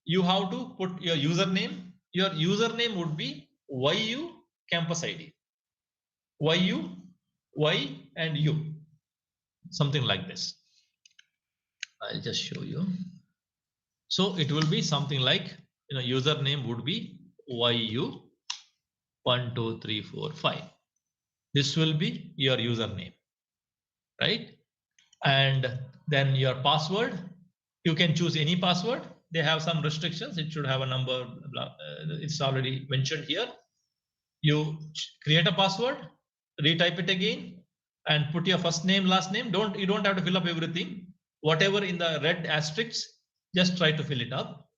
you have to put your username. Your username would be YU campus ID. YU, Y and U. Something like this. I'll just show you. So it will be something like, username would be YU 1 2 3 4 5. This will be your username, right? And then your password, you can choose any password. They have some restrictions. It should have a number. It's already mentioned here. You create a password, retype it again, and put your first name, last name. You don't have to fill up everything. Whatever in the red asterisks, just try to fill it up.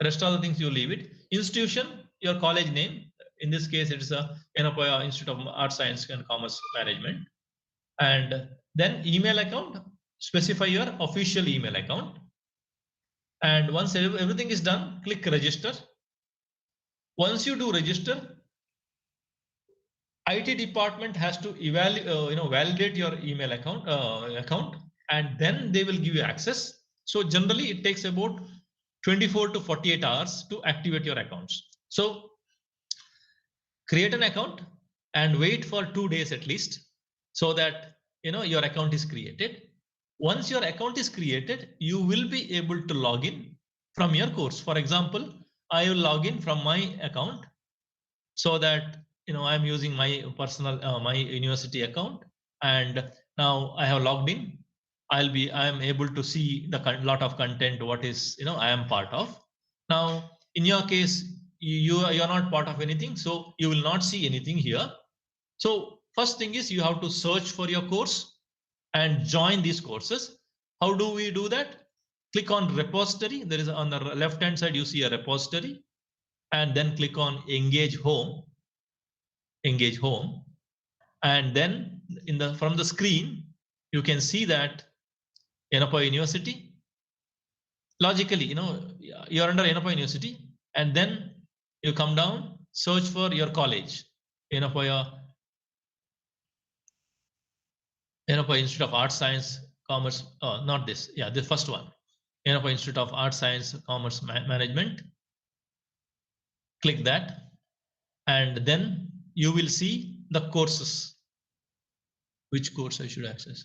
Rest of the things you leave it. Institution, your college name. In this case, it is a Anapoya Institute of Arts, Science and Commerce Management. And then email account, specify your official email account. And once everything is done, click register. Once you do register, IT department has to validate your email account, and then they will give you access. So generally, it takes about 24 to 48 hours to activate your accounts. So create an account and wait for 2 days at least, so that your account is created. Once your account is created, you will be able to log in from your course. For example, I will log in from my account, so that I'm using my personal my university account, and now I have logged in. I am able to see the lot of content what is I am part of. Now in your case, you're not part of anything, so you will not see anything here. So first thing is you have to search for your course and join these courses. How do we do that? Click on repository. There is on the left hand side, you see a repository, and then click on engage home, and then from the screen you can see that Anapoya University. Logically, you're under Anapoya University, and then you come down, search for your college, Anapoya Institute of Arts, Science, Commerce. Not this, the first one, Anapoya Institute of Arts, Science, Commerce Management. Click that, and then you will see the courses. Which course I should access?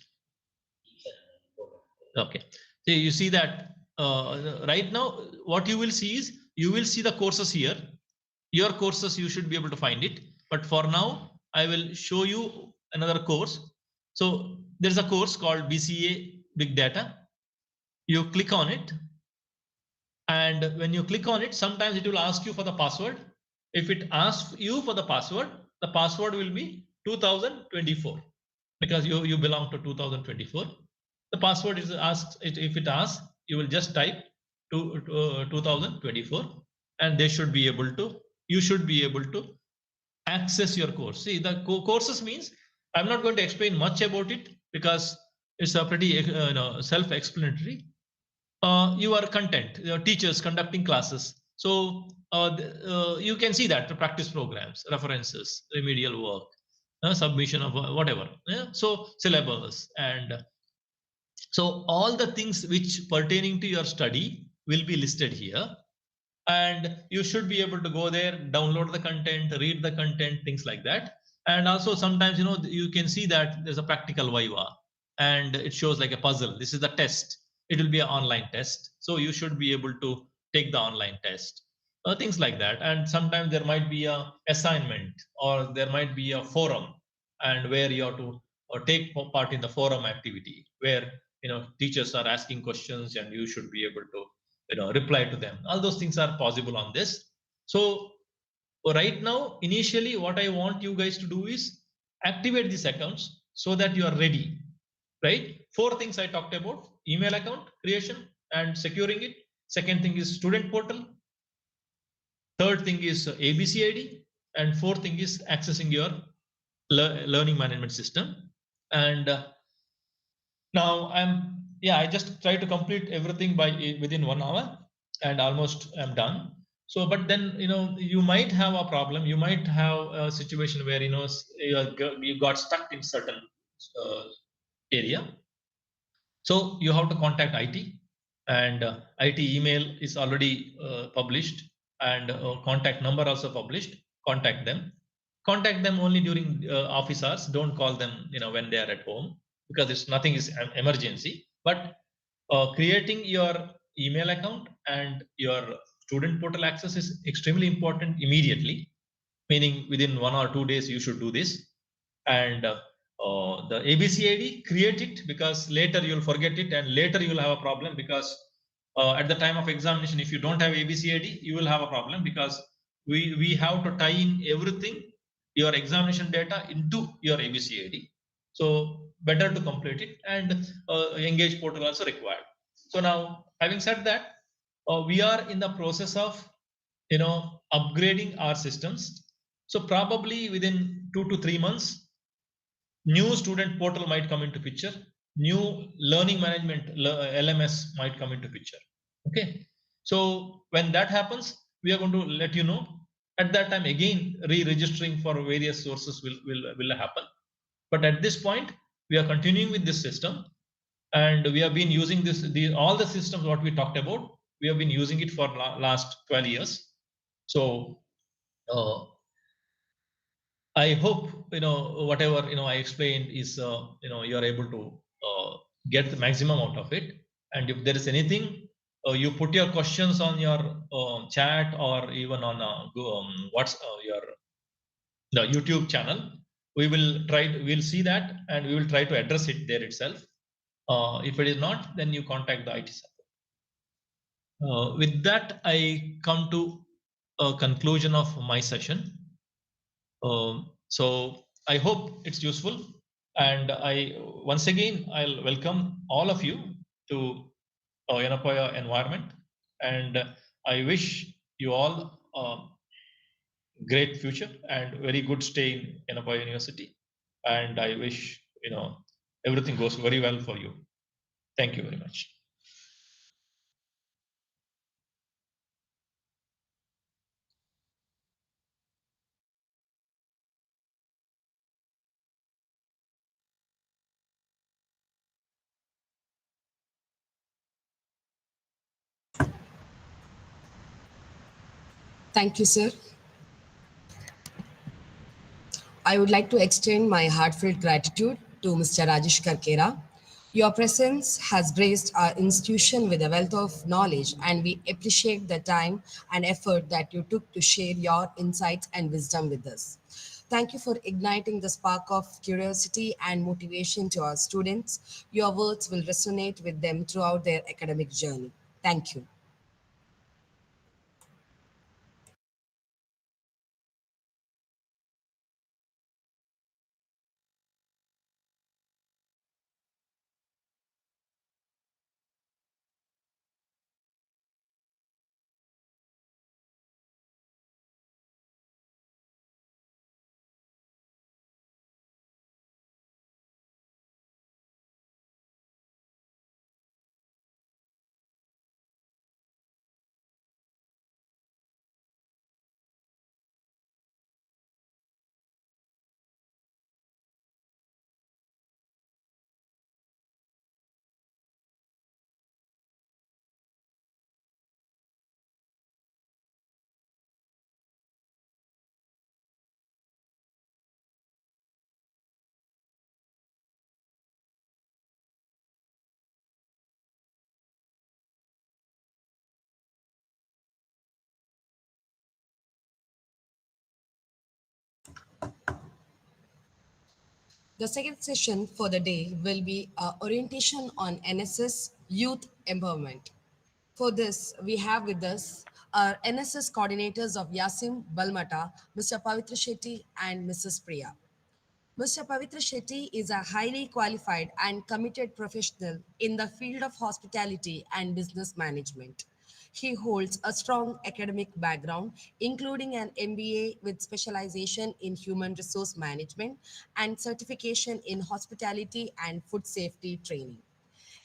Okay, so you see that right now what you will see is you will see the courses here. Your courses, you should be able to find it, but for now I will show you another course. So there's a course called BCA Big Data. You click on it, and when you click on it, sometimes it will ask you for the password. If it asks you for the password will be 2024, because you belong to 2024. The password is asked. If it asks, you will just type 2024, and they should be able to. You should be able to access your course. See, the courses means I'm not going to explain much about it because it's a pretty self-explanatory. Your content, your teachers conducting classes. So you can see that the practice programs, references, remedial work, submission of whatever. Yeah? So syllabus, and so all the things which pertaining to your study will be listed here. And you should be able to go there, download the content, read the content, things like that. And also sometimes, you can see that there's a practical viva and it shows like a puzzle. This is the test. It will be an online test. So you should be able to take the online test, things like that. And sometimes there might be a assignment, or there might be a forum, and where you have to take part in the forum activity, where teachers are asking questions and you should be able to reply to them. All those things are possible on this. So right now, initially, what I want you guys to do is activate these accounts so that you are ready, right? 4 things I talked about: email account creation and securing it. Second thing is student portal. Third thing is ABCID. And fourth thing is accessing your learning management system. And now I just try to complete everything within 1 hour, and almost I'm done. So, but then you might have a problem. You might have a situation where you got stuck in certain area. So you have to contact IT, and IT email is already published, and contact number also published. Contact them. Contact them only during office hours. Don't call them when they are at home, because it's nothing is an emergency. But creating your email account and your student portal access is extremely important immediately, meaning within 1 or 2 days you should do this. And the ABCID, create it, because later you'll forget it, and later you'll have a problem, because at the time of examination, if you don't have ABCID, you will have a problem, because we have to tie in everything, your examination data, into your ABCID. So better to complete it, and engage portal also required. So now, having said that, we are in the process of upgrading our systems. So probably within 2 to 3 months, new student portal might come into picture, new learning management LMS might come into picture. Okay, so when that happens, we are going to let you know. At that time, again, re-registering for various sources will happen. But at this point, we are continuing with this system, and we have been using all the systems what we talked about. We have been using it for last 12 years. So I hope whatever I explained is you are able to get the maximum out of it. And if there is anything, you put your questions on your chat, or even on what's your the YouTube channel. We'll see that, and we will try to address it there itself. If it is not, then you contact the IT support. With that, I come to a conclusion of my session. So I hope it's useful, and once again I'll welcome all of you to Yenapoya environment, and I wish you all a great future and very good stay in Yenapoya University, and I wish everything goes very well for you. Thank you very much. Thank you, sir. I would like to extend my heartfelt gratitude to Mr. Rajesh Karkera. Your presence has graced our institution with a wealth of knowledge, and we appreciate the time and effort that you took to share your insights and wisdom with us. Thank you for igniting the spark of curiosity and motivation to our students. Your words will resonate with them throughout their academic journey. Thank you. The second session for the day will be orientation on NSS youth empowerment. For this, we have with us our NSS coordinators of Yiascm Balmata, Mr. Pavitra Shetty and Mrs. Priya. Mr. Pavitra Shetty is a highly qualified and committed professional in the field of hospitality and business management. He holds a strong academic background, including an MBA with specialization in human resource management and certification in hospitality and food safety training.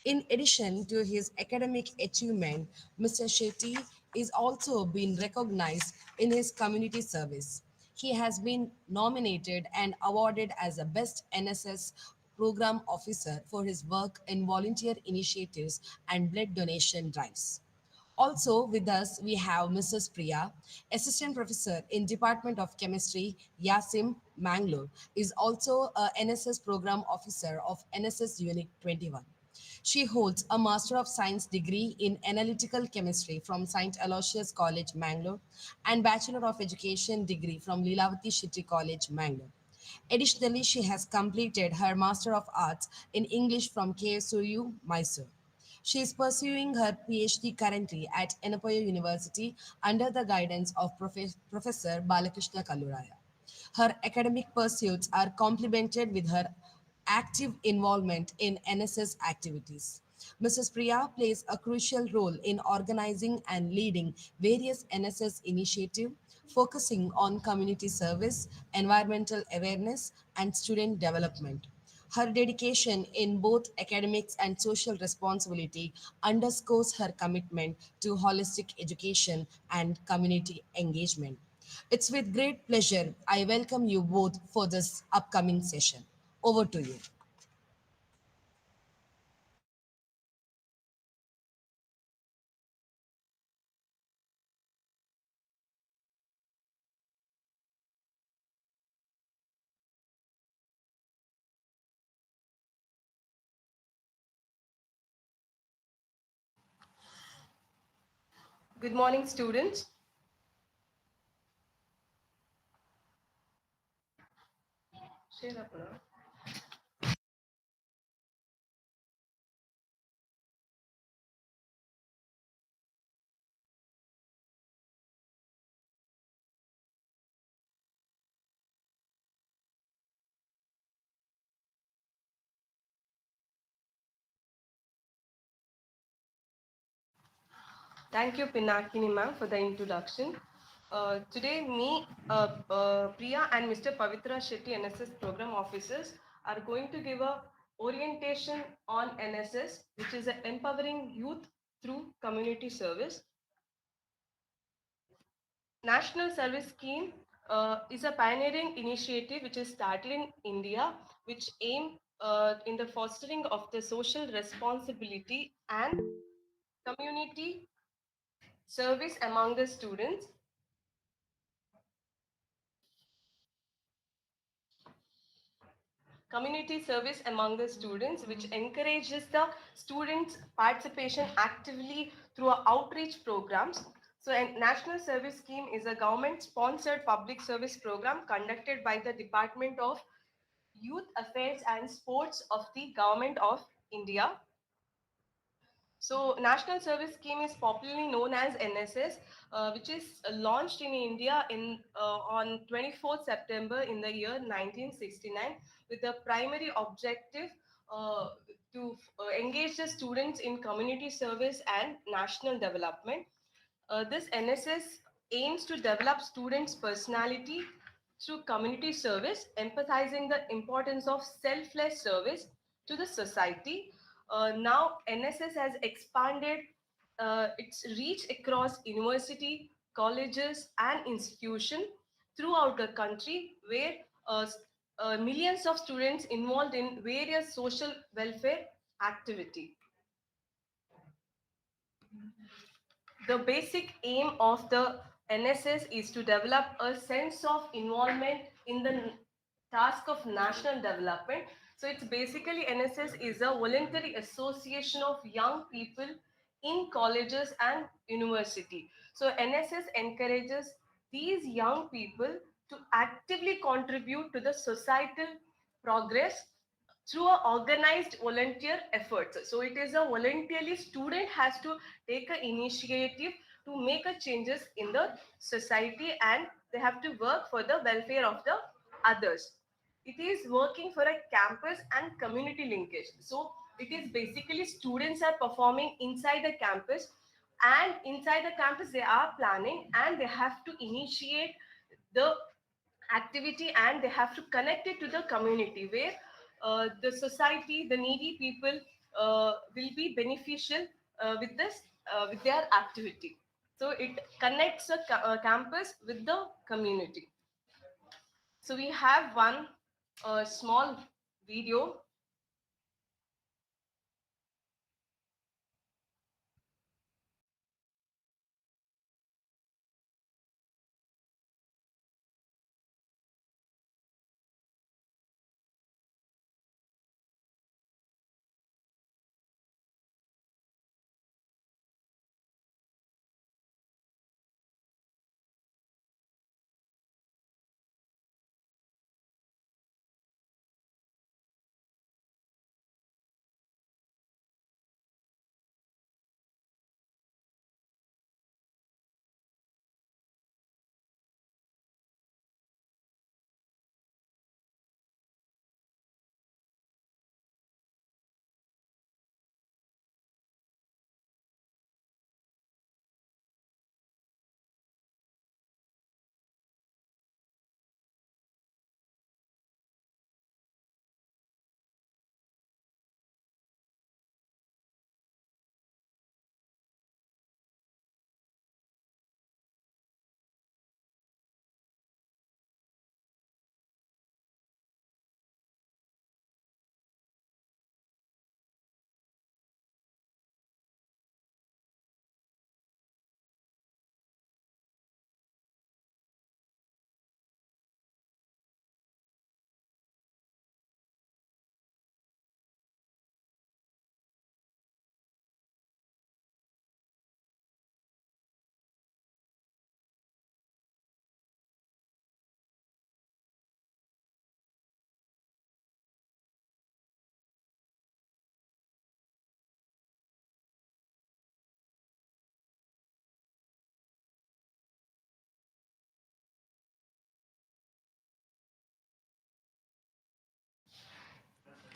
In addition to his academic achievement, Mr. Shetty is also been recognized in his community service. He has been nominated and awarded as a Best NSS Program Officer for his work in volunteer initiatives and blood donation drives. Also with us, we have Mrs. Priya, Assistant Professor in Department of Chemistry, Yiascm, Mangalore, is also a NSS Program Officer of NSS Unit 21. She holds a Master of Science degree in Analytical Chemistry from St. Aloysius College, Mangalore, and Bachelor of Education degree from Leelavati Shetty College, Mangalore. Additionally, she has completed her Master of Arts in English from KSOU, Mysore. She is pursuing her PhD currently at Enapoya University under the guidance of Professor Balakrishna Kalluraya. Her academic pursuits are complemented with her active involvement in NSS activities. Mrs. Priya plays a crucial role in organizing and leading various NSS initiatives focusing on community service, environmental awareness, and student development. Her dedication in both academics and social responsibility underscores her commitment to holistic education and community engagement. It's with great pleasure I welcome you both for this upcoming session. Over to you. Good morning, students. Thank you, Pinakini ma'am, for the introduction. Today, Priya and Mr. Pavitra Shetty, NSS program officers, are going to give a orientation on NSS, which is an empowering youth through community service. National Service Scheme is a pioneering initiative which is started in India, which aim in the fostering of the social responsibility and community service among the students. Community service among the students, which encourages the students' participation actively through outreach programs, So a national service scheme is a government sponsored public service program conducted by the Department of Youth Affairs and Sports of the Government of India. So National Service Scheme is popularly known as NSS, which is launched in India on 24th September in the year 1969 with the primary objective uh, to engage the students in community service and national development. This NSS aims to develop students' personality through community service, emphasizing the importance of selfless service to the society. Now, NSS has expanded its reach across university, colleges, and institutions throughout the country, where millions of students involved in various social welfare activity. The basic aim of the NSS is to develop a sense of involvement in the task of national development. So it's basically NSS is a voluntary association of young people in colleges and university. So NSS encourages these young people to actively contribute to the societal progress through a organized volunteer efforts. So it is a voluntarily student has to take an initiative to make a changes in the society, and they have to work for the welfare of the others. It is working for a campus and community linkage. So it is basically students are performing inside the campus, and inside the campus they are planning and they have to initiate the activity, and they have to connect it to the community where the society, the needy people will be beneficial with this, with their activity. So it connects the campus with the community. So we have one small video.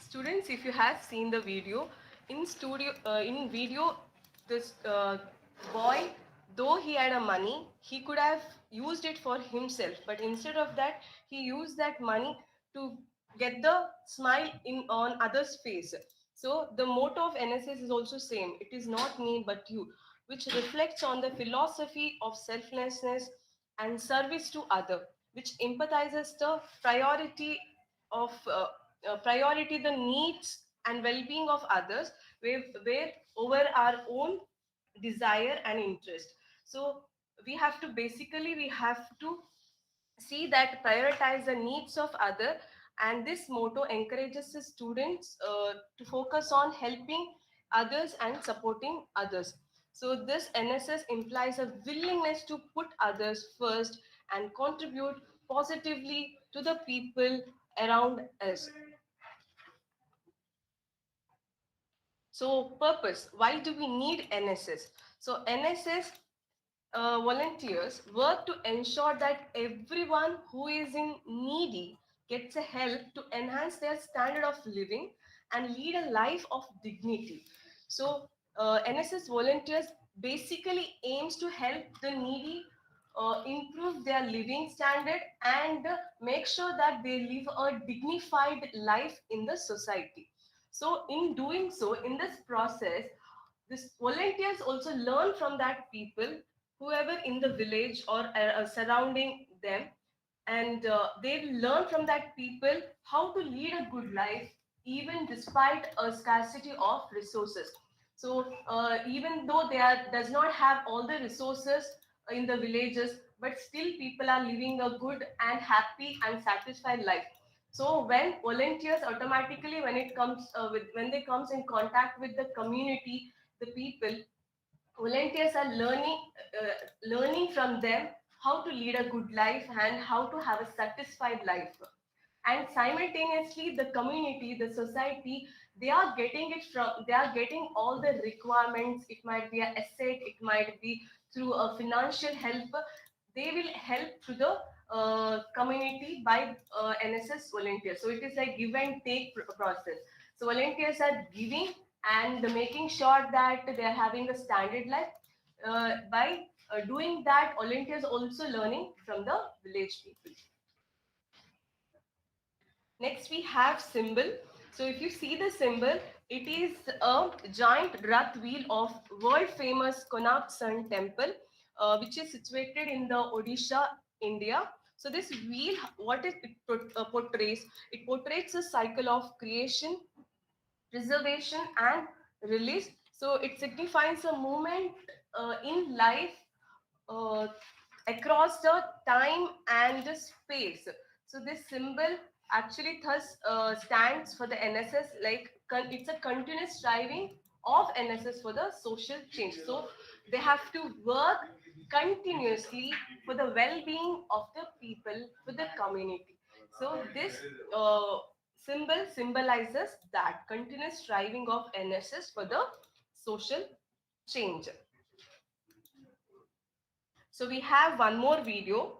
Students, if you have seen the video, in video, this boy, though he had a money, he could have used it for himself, but instead of that, he used that money to get the smile in on others' face. So the motto of NSS is also same. It is not me but you, which reflects on the philosophy of selflessness and service to other, which empathizes the priority the needs and well-being of others, where over our own desire and interest. So we have to see that prioritize the needs of other, and this motto encourages the students to focus on helping others and supporting others. So this NSS implies a willingness to put others first and contribute positively to the people around us. So purpose, why do we need NSS? So NSS volunteers work to ensure that everyone who is in needy gets a help to enhance their standard of living and lead a life of dignity. So NSS volunteers basically aims to help the needy improve their living standard and make sure that they live a dignified life in the society. So in doing so, in this process, this volunteers also learn from that people, whoever in the village or surrounding them, and they learn from that people how to lead a good life even despite a scarcity of resources. So even though they are does not have all the resources in the villages, but still people are living a good and happy and satisfied life. So when volunteers automatically, when it comes when they comes in contact with the community, the people, volunteers are learning from them how to lead a good life and how to have a satisfied life. And simultaneously the community, the society, they are getting all the requirements. It might be an asset, it might be through a financial help. They will help to the community by NSS volunteers. So it is like give and take process. So volunteers are giving and making sure that they are having a standard life. By doing that, volunteers also learning from the village people. Next, we have symbol. So if you see the symbol, it is a giant rath wheel of world famous Konark Sun temple, which is situated in the Odisha, India. So this wheel, what portrays? It portrays a cycle of creation, preservation, and release. So it signifies a movement in life uh, across the time and the space. So this symbol actually thus stands for the NSS, like it's a continuous striving of NSS for the social change. So they have to work continuously for the well-being of the people, for the community. So this symbol symbolizes that continuous striving of NSS for the social change. So we have one more video.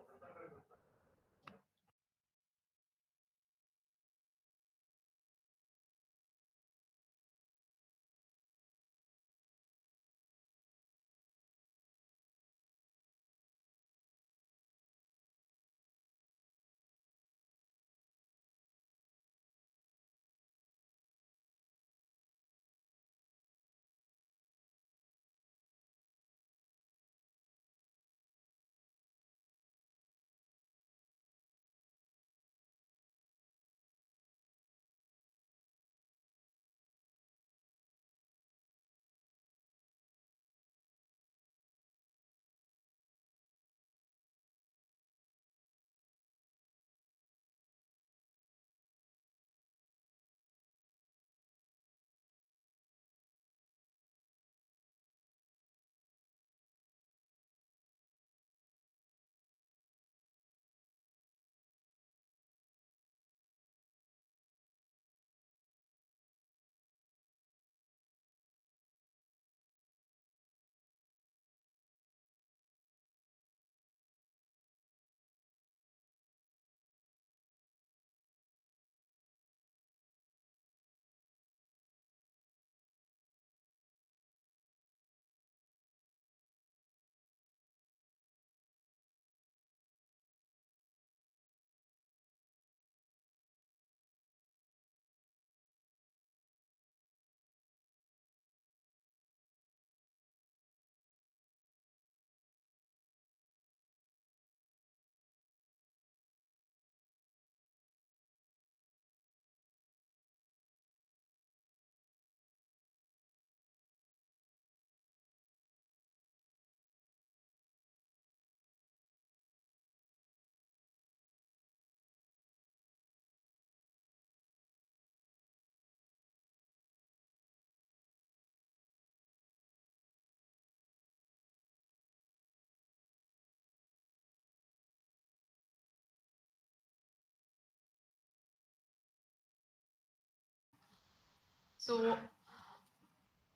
So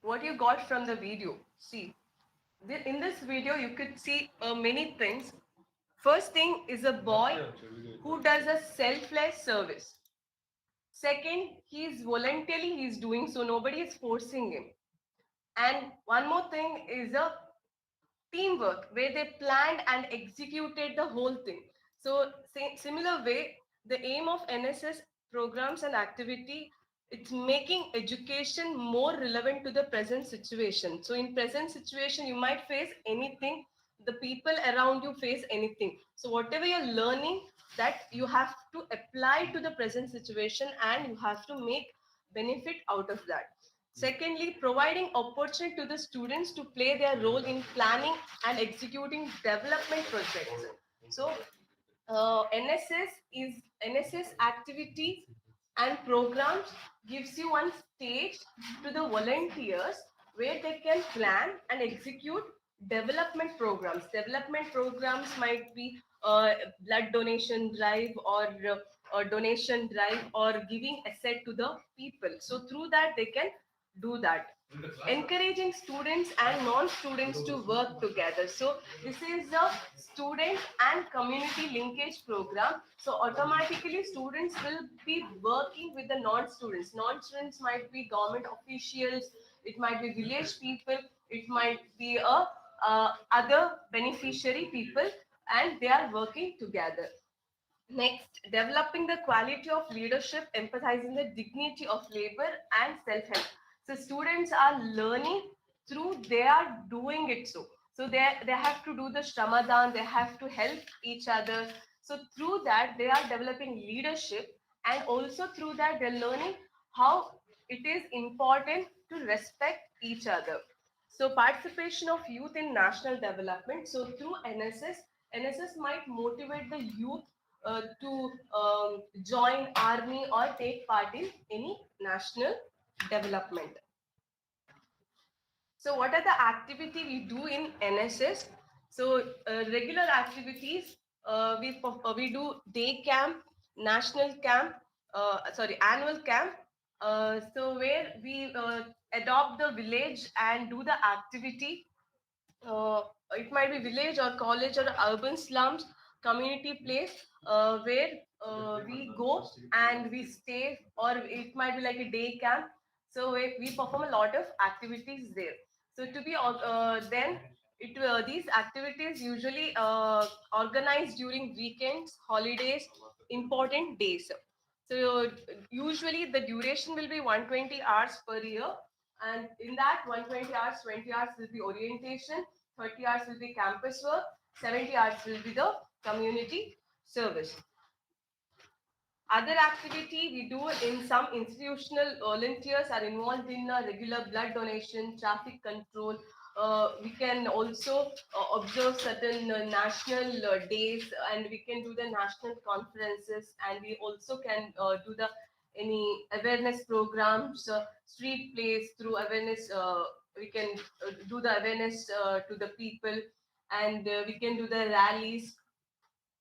what you got from the video? See, in this video you could see many things. First thing is a boy who does a selfless service. Second, he is voluntarily he is doing so, nobody is forcing him. And one more thing is a teamwork where they planned and executed the whole thing. So similar way, the aim of NSS programs and activity, it's making education more relevant to the present situation. So in present situation you might face anything, the people around you face anything. So whatever you're learning, that you have to apply to the present situation and you have to make benefit out of that. Secondly, providing opportunity to the students to play their role in planning and executing development projects. So NSS activity and programs gives you one stage to the volunteers where they can plan and execute development programs. Development programs might be blood donation drive or donation drive or giving asset to the people. So through that they can do that. Encouraging students and non-students to work together. So this is a student and community linkage program. So automatically students will be working with the non-students. Non-students might be government officials, it might be village people, it might be other beneficiary people, and they are working together. Next, developing the quality of leadership, emphasizing the dignity of labor and self-help. So students are learning through they are doing it so they have to do the Shramadhan, they have to help each other. So through that they are developing leadership, and also through that they're learning how it is important to respect each other. So participation of youth in national development. So through NSS might motivate the youth to join army or take part in any national development. So what are the activity we do in NSS? So regular activities, we do day camp, national camp, annual camp. So where we adopt the village and do the activity. uh, it might be village or college or urban slums, community place where we go and we stay, or it might be like a day camp. So we perform a lot of activities there. So to be then it these activities usually organized during weekends, holidays, important days. So usually the duration will be 120 hours per year, and in that 120 hours, 20 hours will be orientation, 30 hours will be campus work, 70 hours will be the community service. Other activity we do in some institutional volunteers are involved in regular blood donation, traffic control. We can also observe certain national days, and we can do the national conferences, and we also can do the any awareness programs, street plays through awareness. We can do the awareness to the people, and we can do the rallies.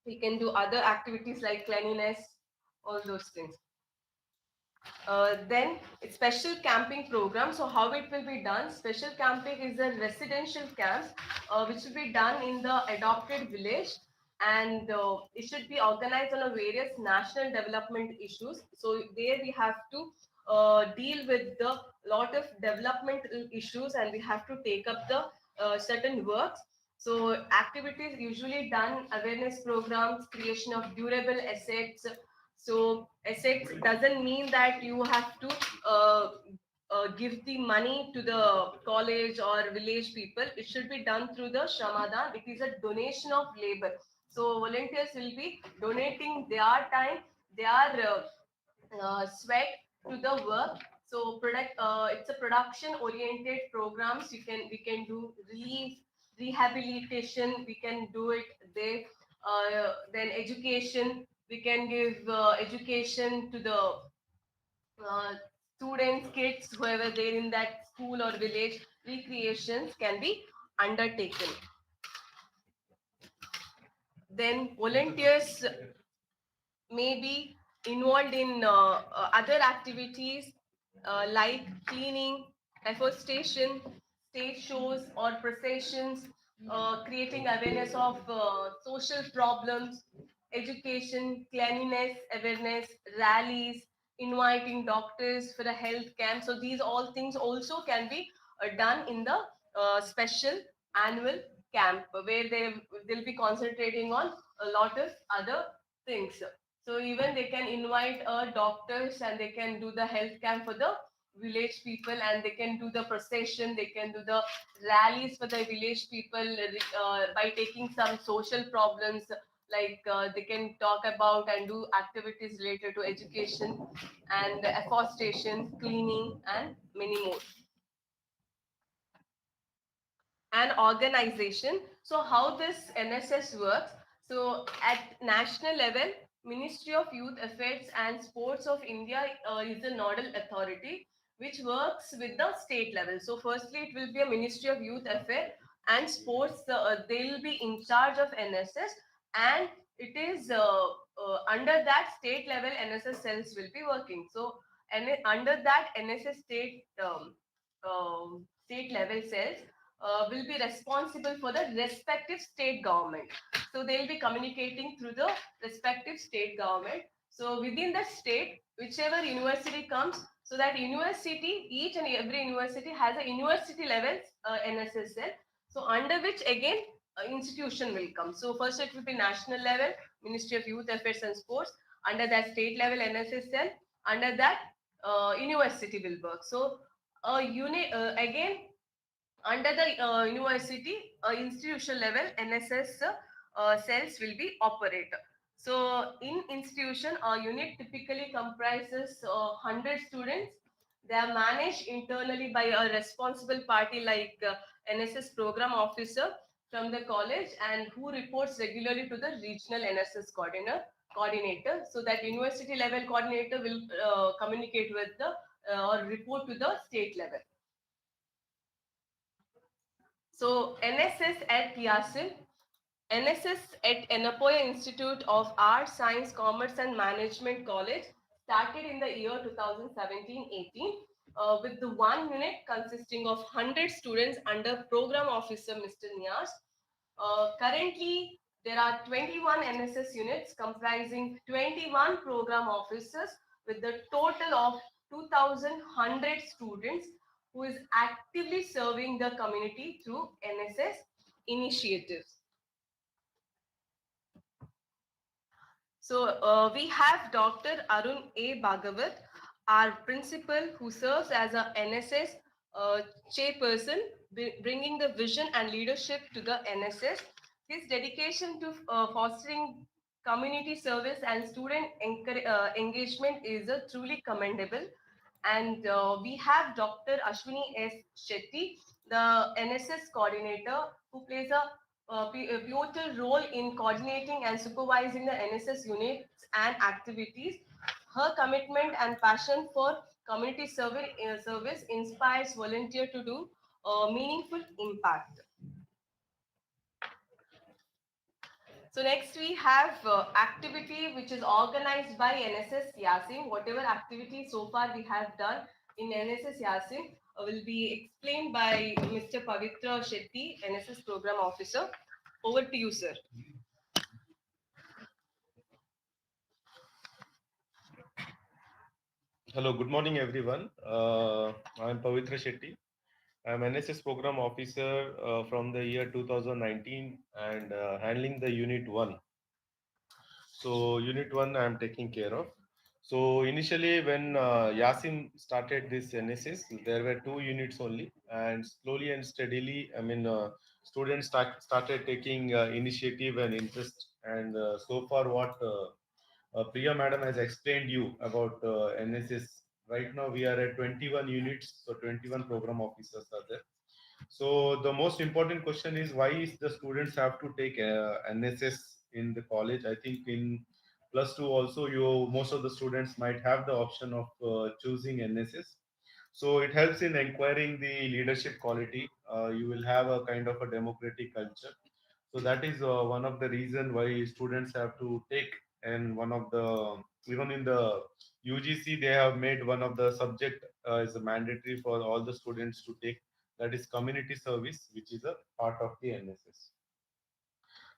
We can do other activities like cleanliness, all those things. Then it's special camping program. So how it will be done? Special camping is a residential camp which will be done in the adopted village, and it should be organized on a various national development issues. So there we have to deal with the lot of developmental issues, and we have to take up the certain works. So activities usually done, awareness programs, creation of durable assets. So assets doesn't mean that you have to give the money to the college or village people. It should be done through the Shramadhan. It is a donation of labor. So volunteers will be donating their time, their sweat to the work. So it's a production oriented programs. We can do relief, rehabilitation. We can do it there. Then education. We can give education to the students, kids, whoever they're in that school or village. Recreations can be undertaken. Then volunteers may be involved in other activities like cleaning, deforestation, stage shows or processions, creating awareness of social problems, education, cleanliness, awareness, rallies, inviting doctors for a health camp. So these all things also can be done in the special annual camp where they'll be concentrating on a lot of other things. So even they can invite doctors and they can do the health camp for the village people, and they can do the procession, they can do the rallies for the village people by taking some social problems, like they can talk about and do activities related to education and afforestation, cleaning, and many more. And organization. So how this NSS works? So at national level, Ministry of Youth Affairs and Sports of India is the nodal authority which works with the state level. So firstly, it will be a Ministry of Youth Affairs and Sports. They will be in charge of NSS, and it is under that state level NSS cells will be working. So and under that NSS state level cells will be responsible for the respective state government. So they'll be communicating through the respective state government. So within the state, whichever university comes, so that university, each and every university has a university level NSSL. So under which again institution will come. So first it will be national level, Ministry of Youth Affairs and Sports. Under that state level NSSL. Under that university will work. So again under the university institution level NSS cells will be operated. So in institution, a unit typically comprises 100 students. They are managed internally by a responsible party like NSS program officer from the college, and who reports regularly to the regional NSS coordinator. So that university level coordinator will communicate with the or report to the state level. So NSS at Yiascm, NSS at Enapoya Institute of Arts, Science, Commerce and Management College started in the year 2017-18 with the one unit consisting of 100 students under Program Officer Mr. Nias. Currently, there are 21 NSS units comprising 21 program officers with the total of 2,100 students who is actively serving the community through NSS initiatives. So we have Dr. Arun A. Bhagavat, our principal, who serves as a NSS uh, chairperson, bringing the vision and leadership to the NSS. His dedication to fostering community service and student engagement is truly commendable. And we have Dr. Ashwini S. Shetty, the NSS coordinator, who plays a pivotal role in coordinating and supervising the NSS units and activities. Her commitment and passion for community service inspires volunteers to do meaningful impact. So next we have activity which is organized by NSS Yiascm. Whatever activity so far we have done in NSS Yiascm will be explained by Mr. Pavitra Shetty, NSS Program Officer. Over to you, sir. Hello, good morning, everyone. I'm Pavitra Shetty. I'm NSS Program Officer from the year 2019 and handling the Unit 1. So, Unit 1 I'm taking care of. So, initially, when Yasim started this NSS, there were two units only, and slowly and steadily, students started taking initiative and interest. And so far, what Priya madam has explained you about NSS. Right now we are at 21 units, so 21 program officers are there. So the most important question is why is the students have to take NSS in the college? I think in plus two also you most of the students might have the option of choosing NSS. So it helps in acquiring the leadership quality. You will have a kind of a democratic culture. So that is one of the reason why students have to take, and one of the even in the UGC, they have made one of the subject is mandatory for all the students to take, that is community service, which is a part of the NSS.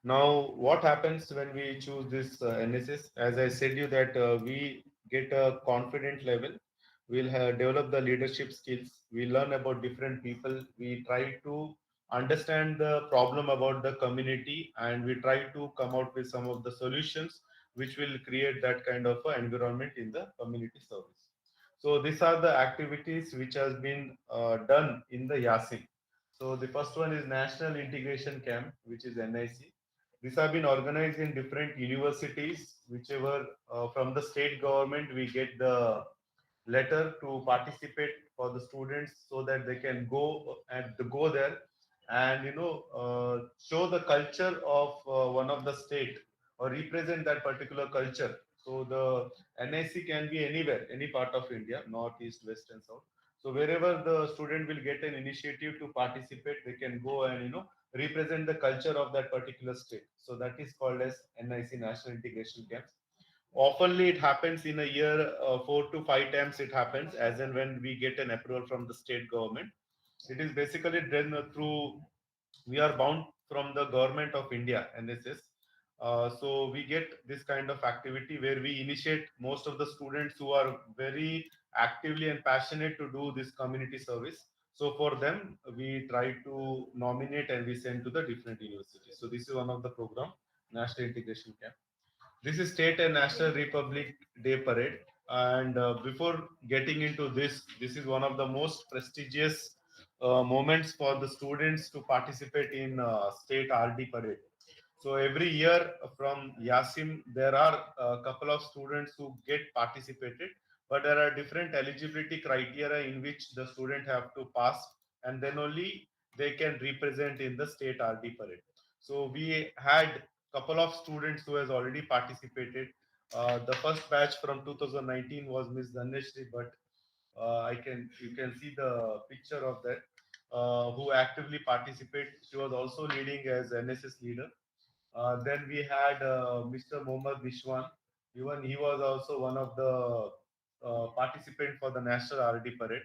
Now, what happens when we choose this NSS? As I said you that we get a confident level. We'll develop the leadership skills. We learn about different people. We try to understand the problem about the community, and we try to come out with some of the solutions which will create that kind of environment in the community service. So these are the activities which has been done in the Yiascm. So the first one is National Integration Camp, which is NIC. These have been organized in different universities, whichever from the state government we get the letter to participate for the students so that they can go and go there and show the culture of one of the state or represent that particular culture. So the NIC can be anywhere, any part of India, north, east, west, and south. So wherever the student will get an initiative to participate, they can go and represent the culture of that particular state. So that is called as NIC, National Integration Camps. Oftenly it happens in a year, 4 to 5 times it happens, as and when we get an approval from the state government. It is basically done through, we are bound from the government of India, NSS. So we get this kind of activity where we initiate most of the students who are very actively and passionate to do this community service. So for them, we try to nominate and we send to the different universities. So this is one of the program, National Integration Camp. This is State and National Republic Day Parade. And before getting into this, this is one of the most prestigious moments for the students to participate in State RD Parade. So every year from Yiascm, there are a couple of students who get participated, but there are different eligibility criteria in which the student have to pass, and then only they can represent in the State RD Parade. So we had couple of students who has already participated. The first batch from 2019 was Miss Dhaneshri, but you can see the picture of that, who actively participate. She was also leading as NSS leader. Then we had Mr. Mohammad Nishwan. Even he was also one of the participant for the National RD Parade.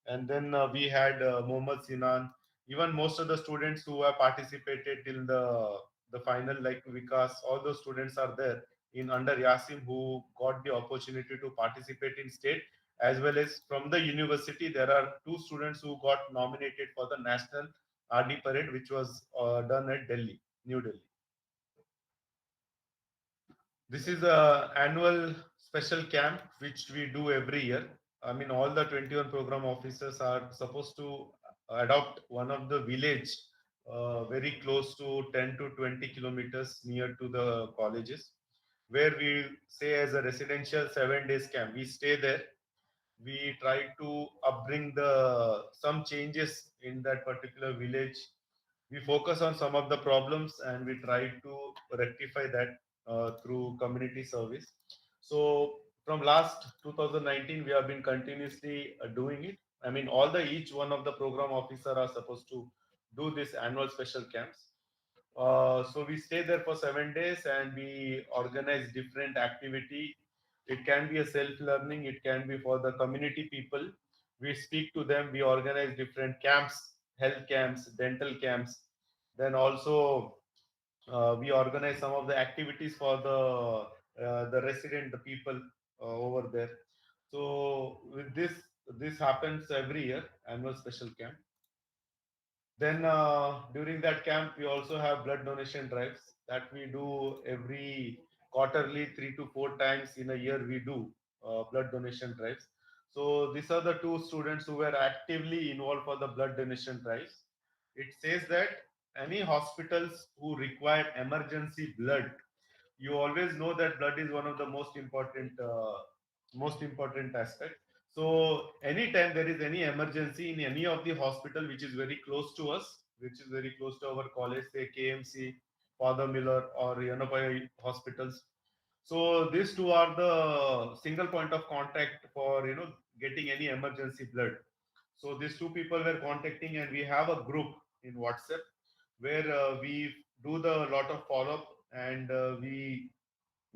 And then we had Mohammad Sinan. Even most of the students who have participated till the final, like Vikas, all those students are there in under Yiascm who got the opportunity to participate in state as well as from the university. There are two students who got nominated for the National RD Parade, which was done at Delhi, New Delhi. This is a annual special camp which we do every year. I mean, all the 21 program officers are supposed to adopt one of the village very close to 10 to 20 kilometers near to the colleges, where we say as a residential 7 days camp. We stay there. We try to upbring the some changes in that particular village. We focus on some of the problems and we try to rectify that through community service. So from last 2019 we have been continuously doing it. I mean, all the each one of the program officer are supposed to do this annual special camps. So we stay there for 7 days and we organize different activity. It can be a self-learning, it can be for the community people. We speak to them, we organize different camps, health camps, dental camps. Then also we organize some of the activities for the resident, the people over there. So with this happens every year, annual special camp. Then during that camp, we also have blood donation drives that we do every quarterly, 3 to 4 times in a year. We do blood donation drives. So these are the two students who were actively involved for the blood donation drives. It says that any hospitals who require emergency blood, you always know that blood is one of the most important aspect. So anytime there is any emergency in any of the hospital which is very close to us, which is very close to our college, say KMC, Father Miller, or Yanapai hospitals. So these two are the single point of contact for getting any emergency blood. So these two people were contacting, and we have a group in WhatsApp where we do the lot of follow up, and we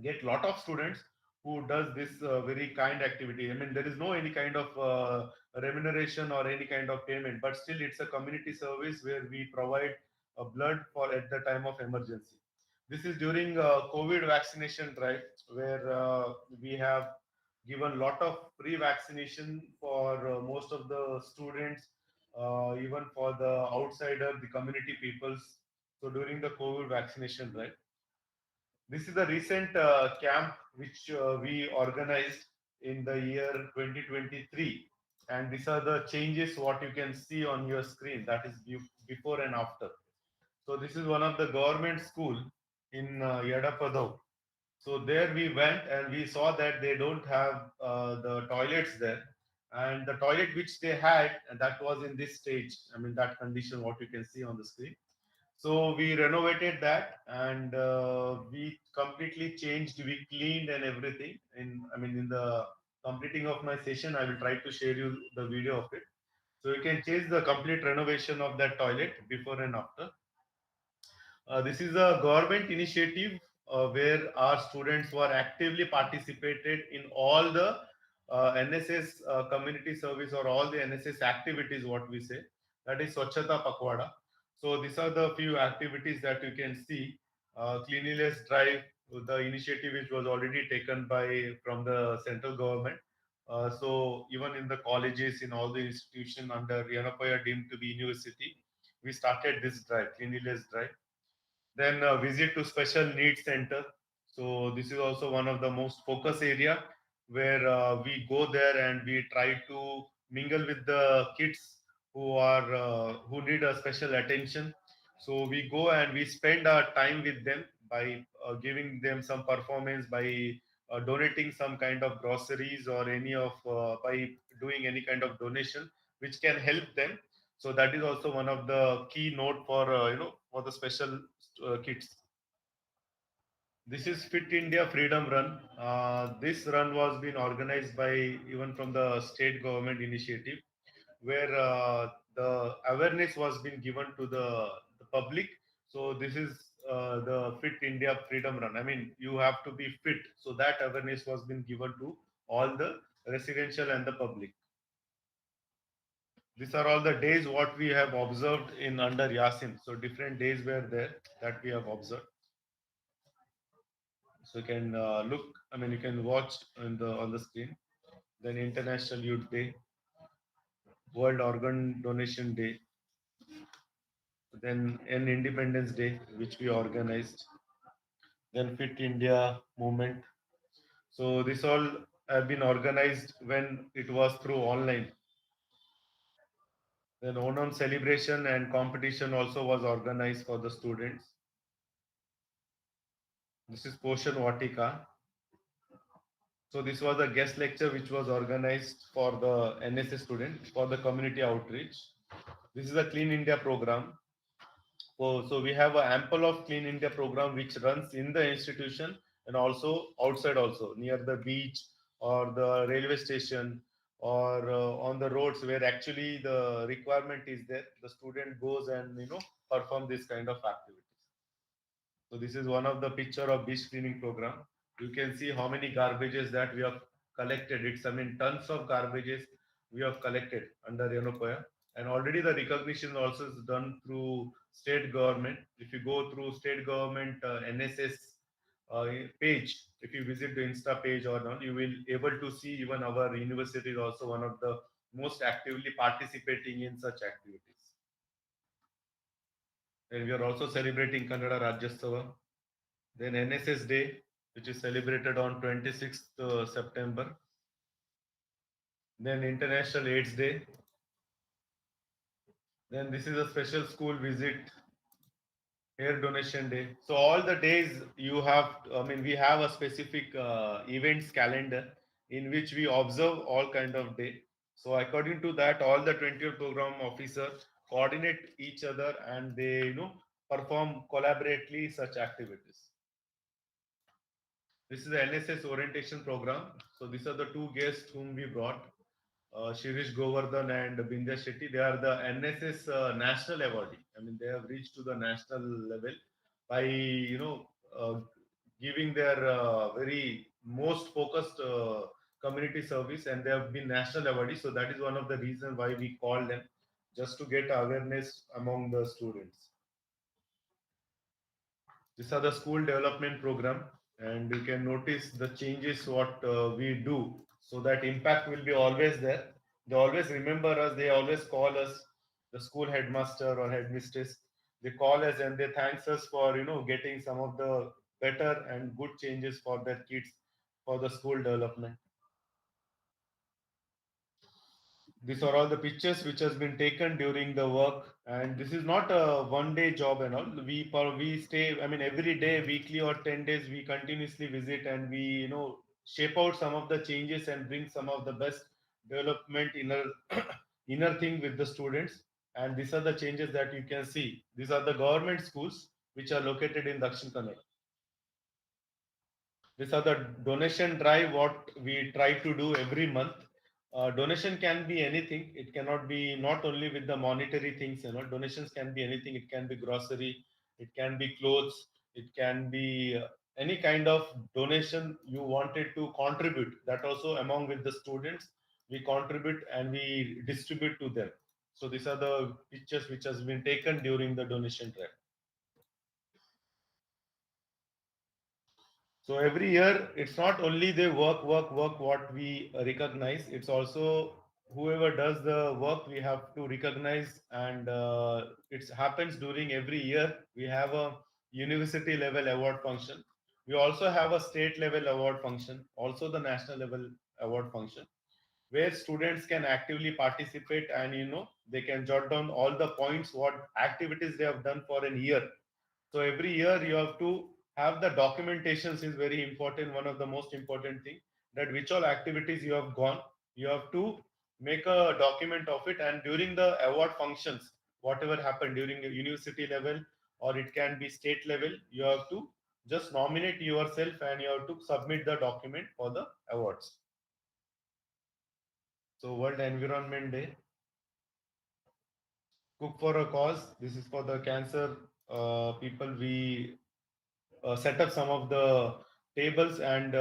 get lot of students who does this very kind activity. I mean, there is no any kind of remuneration or any kind of payment, but still it's a community service where we provide blood for at the time of emergency. This is during COVID vaccination drive, where we have given lot of free vaccination for most of the students, even for the outsider, the community peoples. So during the COVID vaccination drive, this is the recent camp which we organized in the year 2023, and these are the changes what you can see on your screen. That is before and after. So this is one of the government school in Yadapadov. So there we went and we saw that they don't have the toilets there, and the toilet which they had, and that was in this stage. I mean that condition what you can see on the screen. So we renovated that, and we completely changed. We cleaned and everything. In the completing of my session, I will try to share you the video of it. So you can change the complete renovation of that toilet before and after. This is a government initiative where our students were actively participated in all the NSS community service or all the NSS activities, what we say, that is Swachhata Pakwada. So these are the few activities that you can see. Cleanliness drive, the initiative which was already taken by from the central government. So even in the colleges, in all the institutions under Yanapaya deemed to be university, we started this drive, cleanliness drive. Then visit to special needs center. So this is also one of the most focus area where we go there and we try to mingle with the kids who need a special attention. So we go and we spend our time with them by giving them some performance, by donating some kind of groceries or any of by doing any kind of donation which can help them. So that is also one of the key note for for the special kids. This is Fit India Freedom Run. This run was being organized by even from the state government initiative, where the awareness was being given to the public. So this is the Fit India Freedom Run. I mean, you have to be fit. So that awareness was being given to all the residential and the public. These are all the days what we have observed in under Yiascm. So different days were there that we have observed. So you can look. I mean, you can watch on the screen. Then International Youth Day, World Organ Donation Day, then an Independence Day, which we organized. Then Fit India movement. So this all have been organized when it was through online. Then Onam celebration and competition also was organized for the students. This is Poshan Vatika. So this was a guest lecture which was organized for the NSS student for the community outreach. This is a Clean India program. So we have an ample of Clean India program which runs in the institution and also outside also near the beach or the railway station or on the roads where actually the requirement is there. The student goes and perform this kind of activities. So this is one of the picture of beach cleaning program. You can see how many garbages that we have collected. It's, I mean, tons of garbages we have collected under Yenopoya. And already the recognition also is done through state government. If you go through state government NSS page, if you visit the Insta page or not, you will able to see even our university is also one of the most actively participating in such activities. And we are also celebrating Kannada Rajyotsava. Then NSS Day, which is celebrated on 26th September. Then International AIDS Day. Then this is a special school visit, hair donation day. So all the days you have, I mean, we have a specific events calendar in which we observe all kind of day. So according to that, all the 20 program officers coordinate each other and they, perform collaboratively such activities. This is the NSS orientation program. So these are the two guests whom we brought, Shirish Govardhan and Bindya Shetty. They are the NSS national awardee. I mean, they have reached to the national level by, uh, giving their very most focused community service, and they have been national awardees. So that is one of the reasons why we call them, just to get awareness among the students. These are the school development program, and you can notice the changes what we do, so that impact will be always there. They always remember us. They always call us, the school headmaster or headmistress. They call us and they thanks us for getting some of the better and good changes for their kids, for the school development. These are all the pictures which has been taken during the work, and this is not a one day job and all. We stay, I mean, every day, weekly or 10 days, we continuously visit, and we shape out some of the changes and bring some of the best development inner inner thing with the students. And these are the changes that you can see. These are the government schools which are located in Dakshin Kannada. These are the donation drive what we try to do every month. Donation can be anything. It cannot be not only with the monetary things. Donations can be anything. It can be grocery. It can be clothes. It can be any kind of donation you wanted to contribute. That also among with the students we contribute and we distribute to them. So these are the pictures which has been taken during the donation drive. So every year, it's not only the work what we recognize. It's also whoever does the work we have to recognize, and it happens during every year. We have a university level award function. We also have a state level award function, also the national level award function, where students can actively participate, and they can jot down all the points what activities they have done for an year. So every year you have to have the documentations is very important. One of the most important thing, that which all activities you have gone, you have to make a document of it. And during the award functions, whatever happened during the university level or it can be state level, you have to just nominate yourself and you have to submit the document for the awards. So World Environment Day, cook for a cause. This is for the cancer people. We set up some of the tables, and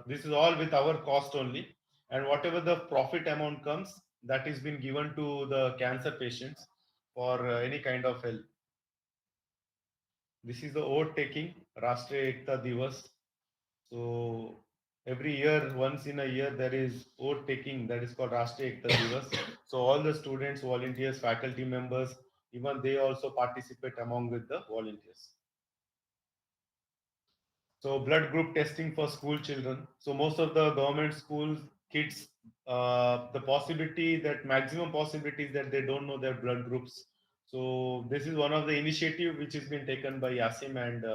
this is all with our cost only. And whatever the profit amount comes, that is been given to the cancer patients for any kind of help. This is the oath taking, Rashtriya Ekta Divas. So every year, once in a year, there is oath taking, that is called Rashtriya Ekta Divas. So all the students, volunteers, faculty members, even they also participate among with the volunteers. So blood group testing for school children. So most of the government schools kids, the possibility that maximum possibilities that they don't know their blood groups. So this is one of the initiative which has been taken by Yiascm, and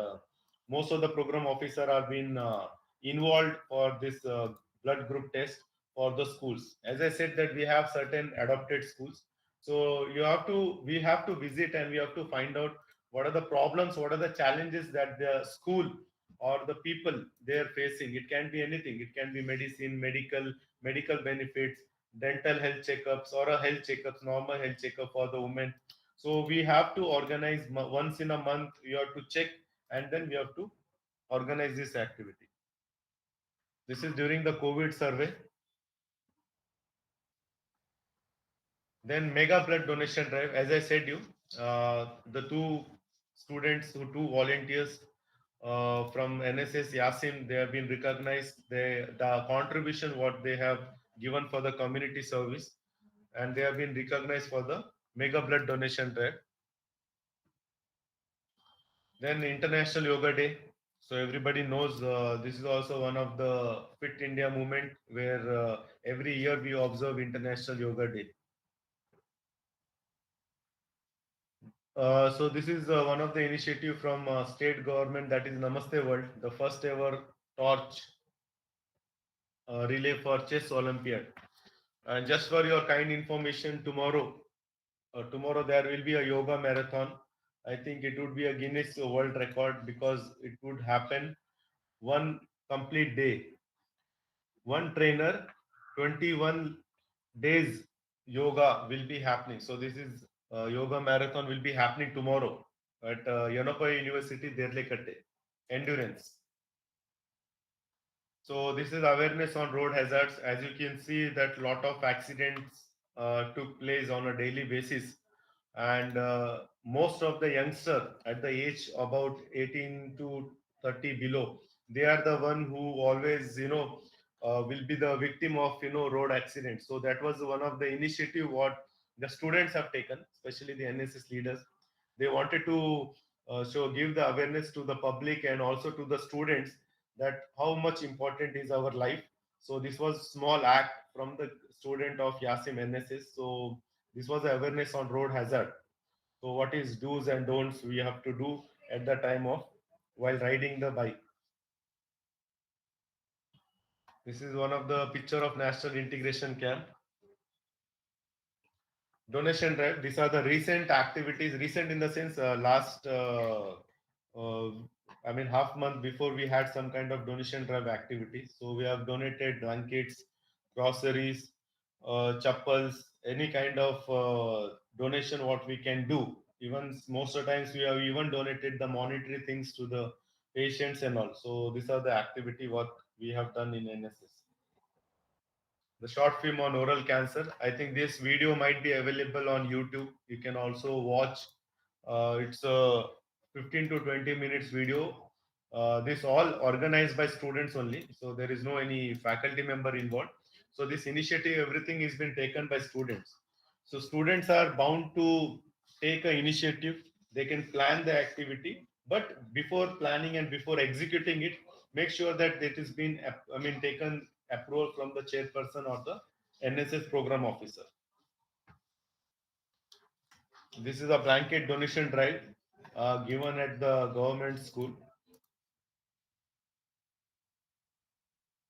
most of the program officer are been involved for this blood group test for the schools. As I said that we have certain adopted schools. So we have to visit and we have to find out what are the problems, what are the challenges that the school or the people they are facing. It can be anything. It can be medicine, medical benefits, dental health checkups, or a health checkups, normal health checkup for the women. So we have to organize once in a month. We have to check, and then we have to organize this activity. This is during the COVID survey. Then mega blood donation drive. As I said, the two students, two volunteers from NSS Yiascm, they have been recognized. The contribution what they have given for the community service, and they have been recognized for the mega blood donation drive. Then International Yoga Day. So everybody knows this is also one of the Fit India movement, where every year we observe International Yoga Day. So this is one of the initiative from state government, that is Namaste World, the first ever torch relay for chess Olympiad. And just for your kind information, tomorrow there will be a yoga marathon. I think it would be a Guinness World Record, because it would happen one complete day. One trainer, 21 days yoga will be happening. So this is yoga marathon will be happening tomorrow at Yanapai University, Derlekatte. Endurance. So this is awareness on road hazards. As you can see that lot of accidents took place on a daily basis, and most of the youngster at the age about 18 to 30 below, they are the one who always will be the victim of road accidents. So that was one of the initiative what the students have taken, especially the NSS leaders. They wanted to give the awareness to the public and also to the students that how much important is our life. So this was small act from the student of Yiascm NSS. So this was awareness on road hazard. So what is do's and don'ts we have to do at the time of while riding the bike. This is one of the picture of National Integration Camp. Donation drive. These are the recent activities. Recent in the sense last uh, I mean half month before we had some kind of donation drive activities. So we have donated blankets, groceries, chappals, any kind of donation what we can do. Even most of the times we have even donated the monetary things to the patients and all. So these are the activity what we have done in NSS. The short film on oral cancer. I think this video might be available on YouTube. You can also watch. It's a 15 to 20 minutes video. This all organized by students only. So there is no any faculty member involved. So this initiative, everything is been taken by students. So students are bound to take an initiative. They can plan the activity, but before planning and before executing it, make sure that it has been taken approval from the chairperson or the NSS program officer. This is a blanket donation drive given at the government school.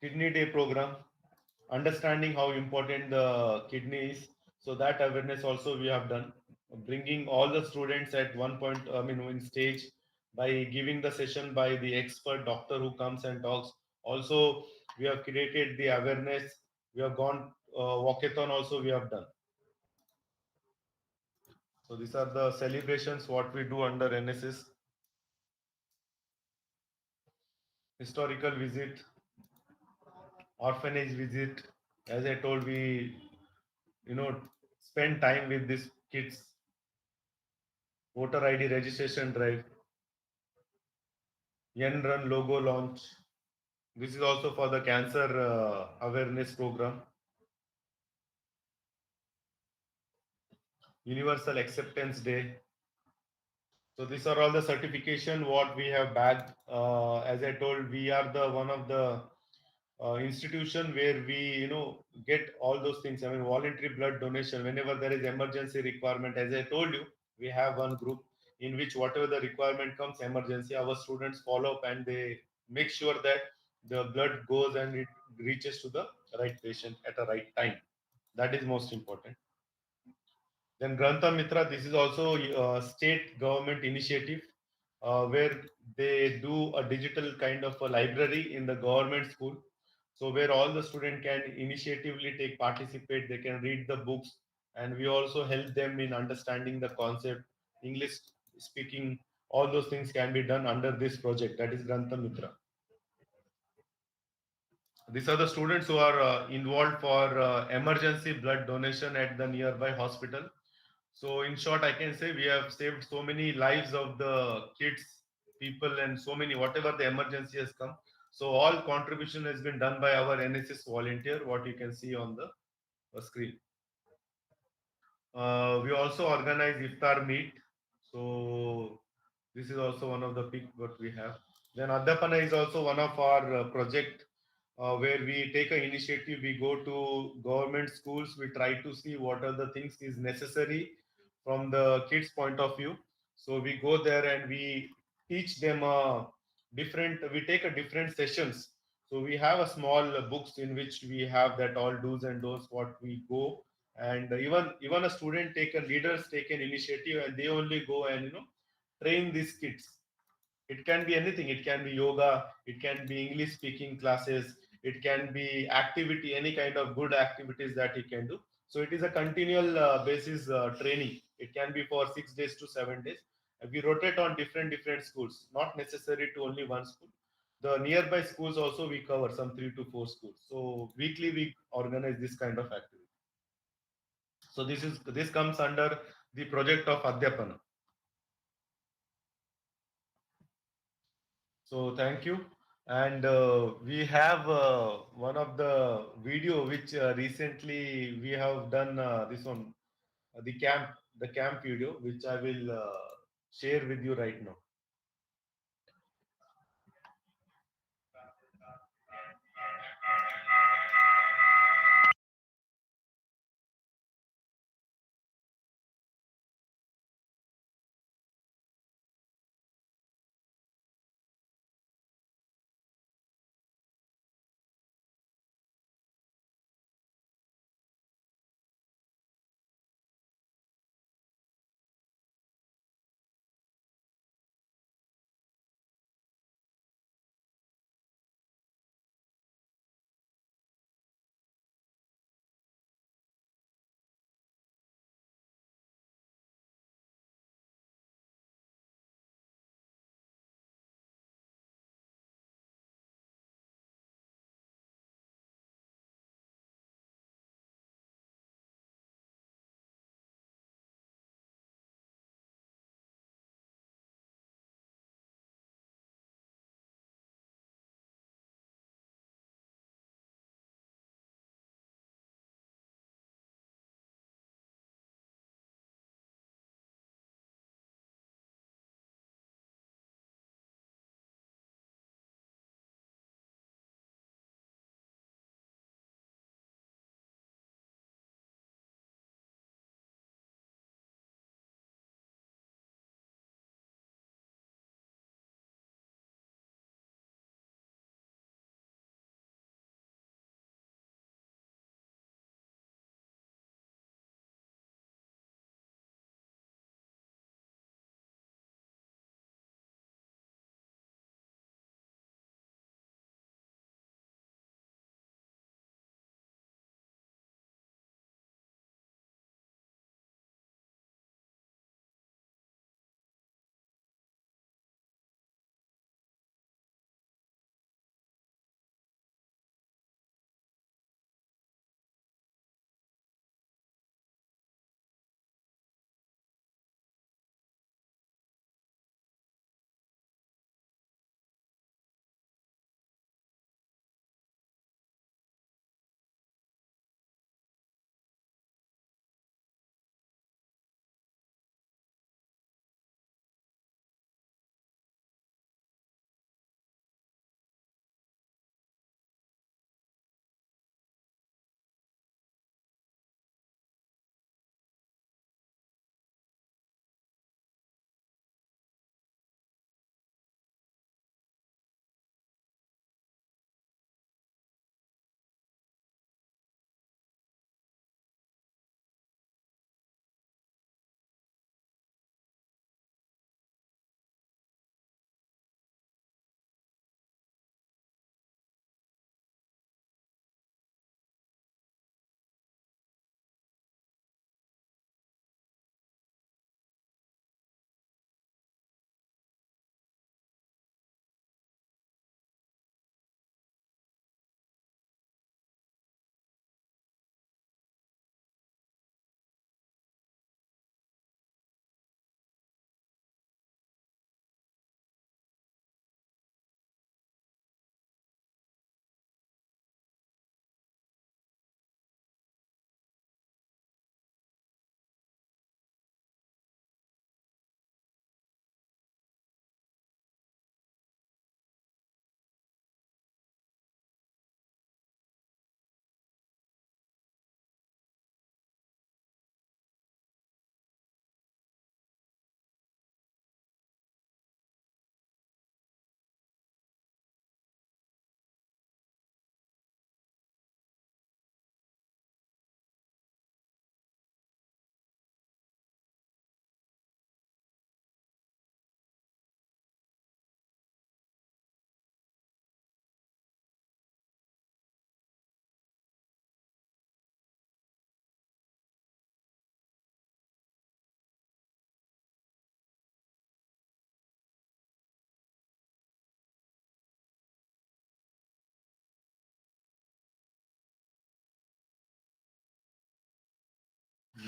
Kidney day program, understanding how important the kidney is. So that awareness also we have done, bringing all the students at one point in stage by giving the session by the expert doctor who comes and talks. Also we have created the awareness. We have gone walkathon also we have done. So these are the celebrations what we do under NSS. Historical visit, orphanage visit. As I told, we spend time with these kids. Voter ID registration drive, Yen Run logo launch. This is also for the cancer awareness program. Universal Acceptance Day. So these are all the certification what we have bagged. As I told, we are the one of the institution where we get all those things. I mean, voluntary blood donation whenever there is emergency requirement. As I told you, we have one group in which whatever the requirement comes emergency, our students follow up and they make sure that the blood goes and it reaches to the right patient at the right time. That is most important. Then Grantha Mitra, this is also a state government initiative where they do a digital kind of a library in the government school. So where all the student can initiatively take participate, they can read the books, and we also help them in understanding the concept, English speaking, all those things can be done under this project. That is Grantha Mitra. These are the students who are involved for emergency blood donation at the nearby hospital. So in short, I can say we have saved so many lives of the kids, people, and so many, whatever the emergency has come. So all contribution has been done by our NSS volunteer, what you can see on the screen. We also organize iftar meet. So this is also one of the big what we have. Then Adhyapana is also one of our project where we take an initiative. We go to government schools. We try to see what are the things is necessary from the kids' point of view. So we go there and we teach them different. We take a different sessions. So we have a small books in which we have that all do's and don'ts what we go, and even a student take a leaders take an initiative and they only go and train these kids. It can be anything. It can be yoga, it can be English speaking classes, it can be activity, any kind of good activities that he can do. So it is a continual basis training. It can be for 6 days to 7 days. We rotate on different schools, not necessary to only one school. The nearby schools also we cover some 3 to 4 schools. So weekly we organize this kind of activity. So this comes under the project of Adhyapana. So thank you. And we have one of the video which recently we have done this one, the camp video, which I will share with you right now.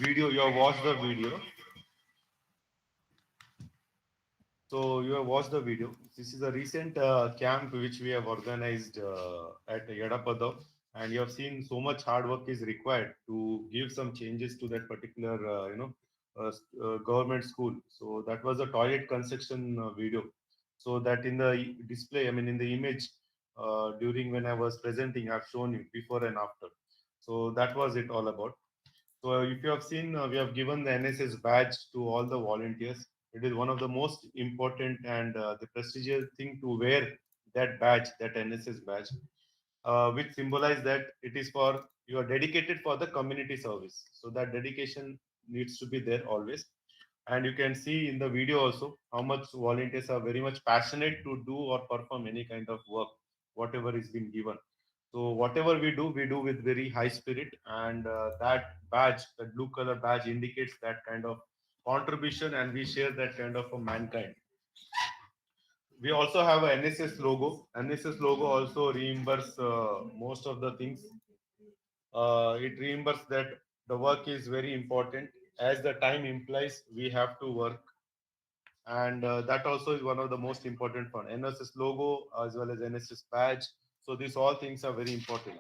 video, you have watched the video. So you have watched the video. This is a recent camp which we have organized at Yadapada, and you have seen so much hard work is required to give some changes to that particular, government school. So that was a toilet construction video. So that in the display, I mean in the image, during when I was presenting, I've shown you before and after. So that was it all about. So if you have seen, we have given the NSS badge to all the volunteers. It is one of the most important and the prestigious thing to wear that badge, that NSS badge, which symbolize that it is for you are dedicated for the community service. So that dedication needs to be there always. And you can see in the video also how much volunteers are very much passionate to do or perform any kind of work, whatever is being given. So whatever we do with very high spirit, and that badge, that blue color badge, indicates that kind of contribution, and we share that kind of a mankind. We also have a NSS logo. NSS logo also reimburse most of the things. It reimburses that the work is very important. As the time implies, we have to work, and that also is one of the most important one. NSS logo as well as NSS badge. So these all things are very important.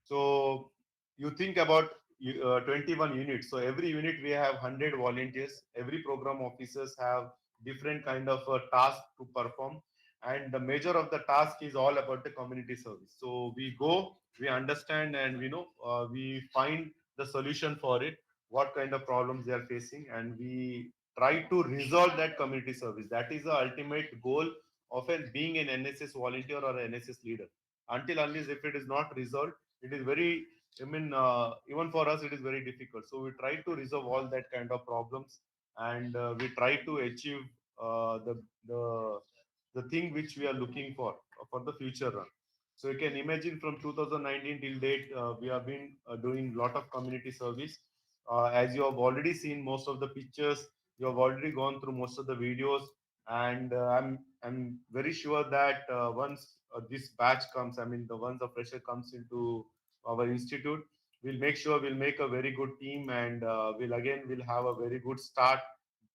So you think about 21 units. So every unit we have 100 volunteers. Every program officers have different kind of task to perform, and the major of the task is all about the community service. So we go, we understand, and we know we find the solution for it. What kind of problems they are facing, and we try to resolve that community service. That is the ultimate goal of being an NSS volunteer or an NSS leader. Until unless if it is not resolved, it is very, I mean, even for us, it is very difficult. So we try to resolve all that kind of problems, and we try to achieve uh, the, the, the thing which we are looking for the future run. So you can imagine from 2019 till date, we have been doing a lot of community service. As you have already seen most of the pictures, you have already gone through most of the videos, and I'm very sure that once this batch comes, I mean the once the fresher comes into our institute, we'll make a very good team, and we'll have a very good start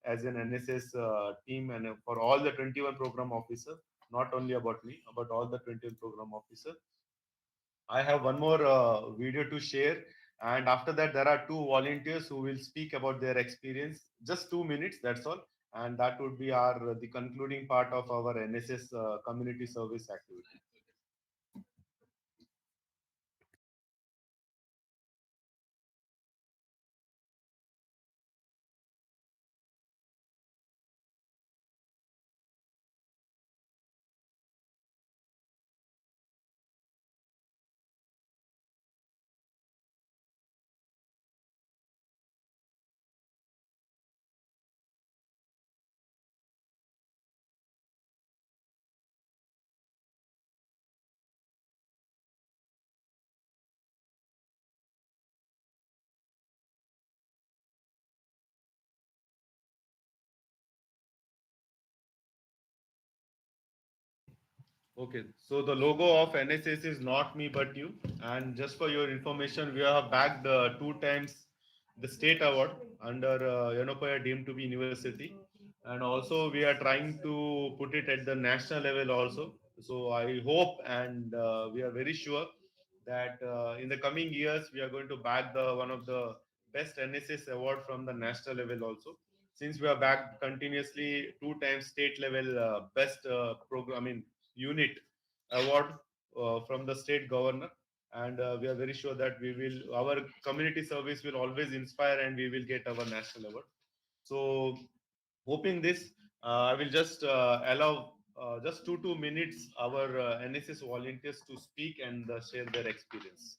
as an NSS team, and for all the 21 program officer, not only about me, about all the 21 program officer. I have one more video to share, and after that, there are two volunteers who will speak about their experience. Just 2 minutes, that's all, and that would be our the concluding part of our NSS community service activity. Okay, so the logo of NSS is not me but you. And just for your information, we have bagged two times the state award under Yanopoya deemed to be university. And also we are trying to put it at the national level also. So I hope, and we are very sure that in the coming years we are going to bag the one of the best NSS award from the national level also. Since we are bagged continuously two times state level best program, I mean unit award from the state governor, and we are very sure that we will our community service will always inspire, and we will get our national award. So hoping this, I will just allow just 2 minutes our NSS volunteers to speak and share their experience.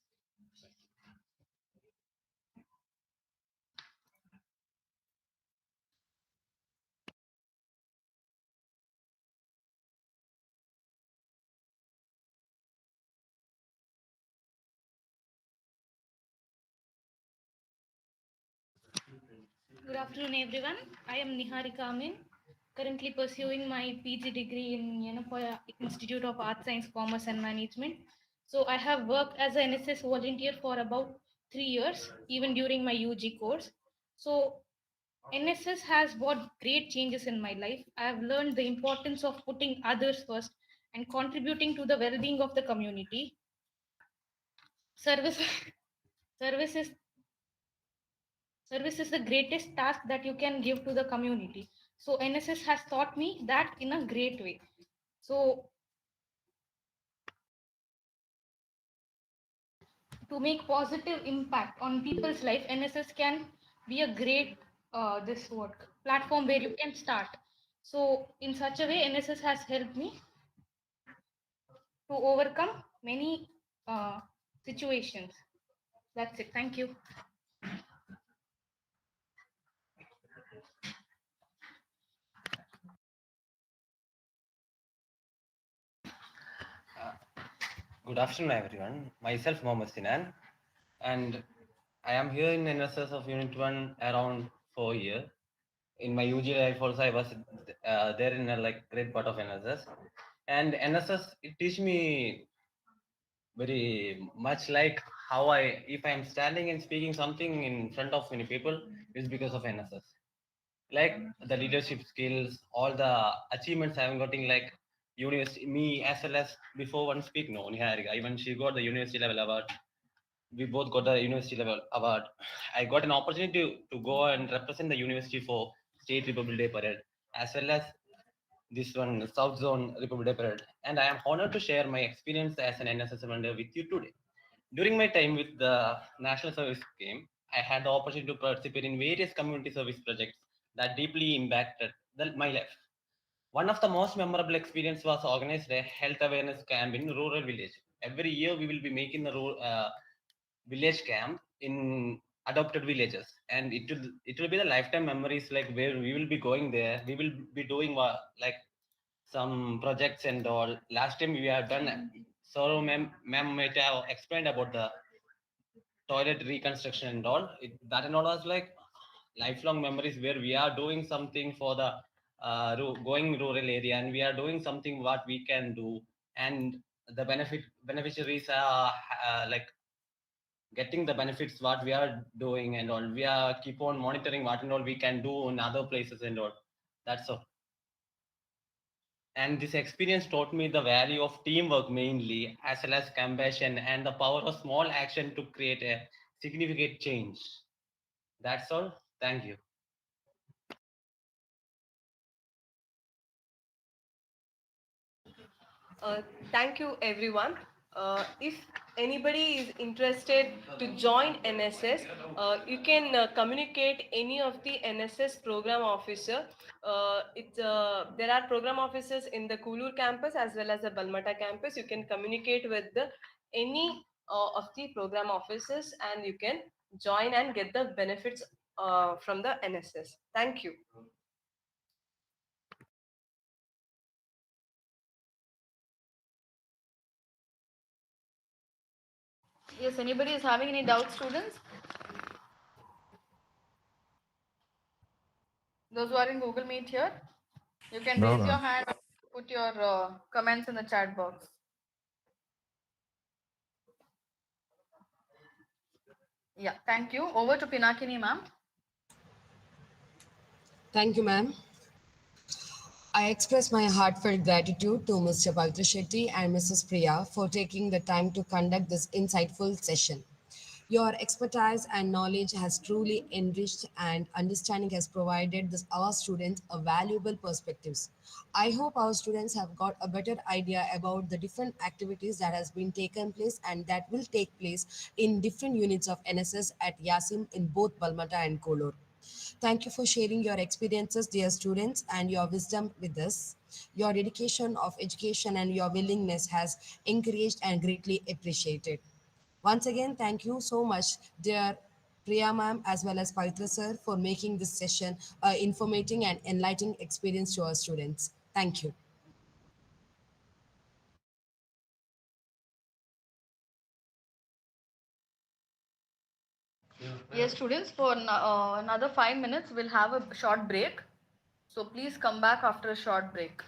Good afternoon, everyone. I am Niharika Amin, currently pursuing my PG degree in Yanapoya Institute of Arts, Science, Commerce, and Management. So I have worked as an NSS volunteer for about 3 years, even during my UG course. So NSS has brought great changes in my life. I have learned the importance of putting others first and contributing to the well-being of the community. Service, service is service is the greatest task that you can give to the community. So NSS has taught me that in a great way. So to make positive impact on people's life, NSS can be a great this what platform where you can start. So in such a way, NSS has helped me to overcome many situations. That's it. Thank you. Good afternoon, everyone. Myself, Mohammed Sinan, and I am here in NSS of Unit 1 around 4 years. In my UG life also, I was there in a like great part of NSS. And NSS, it teach me very much like how if I am standing and speaking something in front of many people, is because of NSS. Like the leadership skills, all the achievements I'm getting, like university, me as well as before one speak, no, Niharika, even she got the university level award. We both got the university level award. I got an opportunity to go and represent the university for State Republic Day Parade, as well as this one South Zone Republic Day Parade. And I am honored to share my experience as an NSS member with you today. During my time with the National Service Scheme, I had the opportunity to participate in various community service projects that deeply impacted my life. One of the most memorable experience was organized a health awareness camp in rural village. Every year we will be making a village camp in adopted villages, and it will be the lifetime memories, like where we will be going there. We will be doing like some projects and all. Last time we have done, so ma'am might have explained about the toilet reconstruction and all. That and all was like lifelong memories where we are doing something for the going rural area, and we are doing something what we can do, and the beneficiaries are like getting the benefits what we are doing and all. We are keep on monitoring what and all we can do in other places and all. That's all. And this experience taught me the value of teamwork mainly, as well as compassion and the power of small action to create a significant change. That's all. Thank you. Uh, Thank you, everyone. If anybody is interested to join NSS, you can communicate any of the NSS program officer. There are program officers in the Kulur campus as well as the Balmata campus. You can communicate with any of the program officers, and you can join and get the benefits from the NSS. Thank you. Yes, anybody is having any doubts, students? Those who are in Google Meet here, you can No, raise your ma'am. hand, put your comments in the chat box. Yeah, thank you. Over to Pinakini, ma'am. Thank you, ma'am. I express my heartfelt gratitude to Mr. Pavitra Shetty and Mrs. Priya for taking the time to conduct this insightful session. Your expertise and knowledge has truly enriched, and understanding has provided our students a valuable perspectives. I hope our students have got a better idea about the different activities that has been taken place and that will take place in different units of NSS at Yiascm in both Balmata and Kolor. Thank you for sharing your experiences, dear students, and your wisdom with us. Your dedication of education and your willingness has encouraged and greatly appreciated. Once again, thank you so much, dear Priya ma'am, as well as Pavitra sir, for making this session informating and enlightening experience to our students. Thank you. Yes, students, for another 5 minutes, we'll have a short break. So please come back after a short break.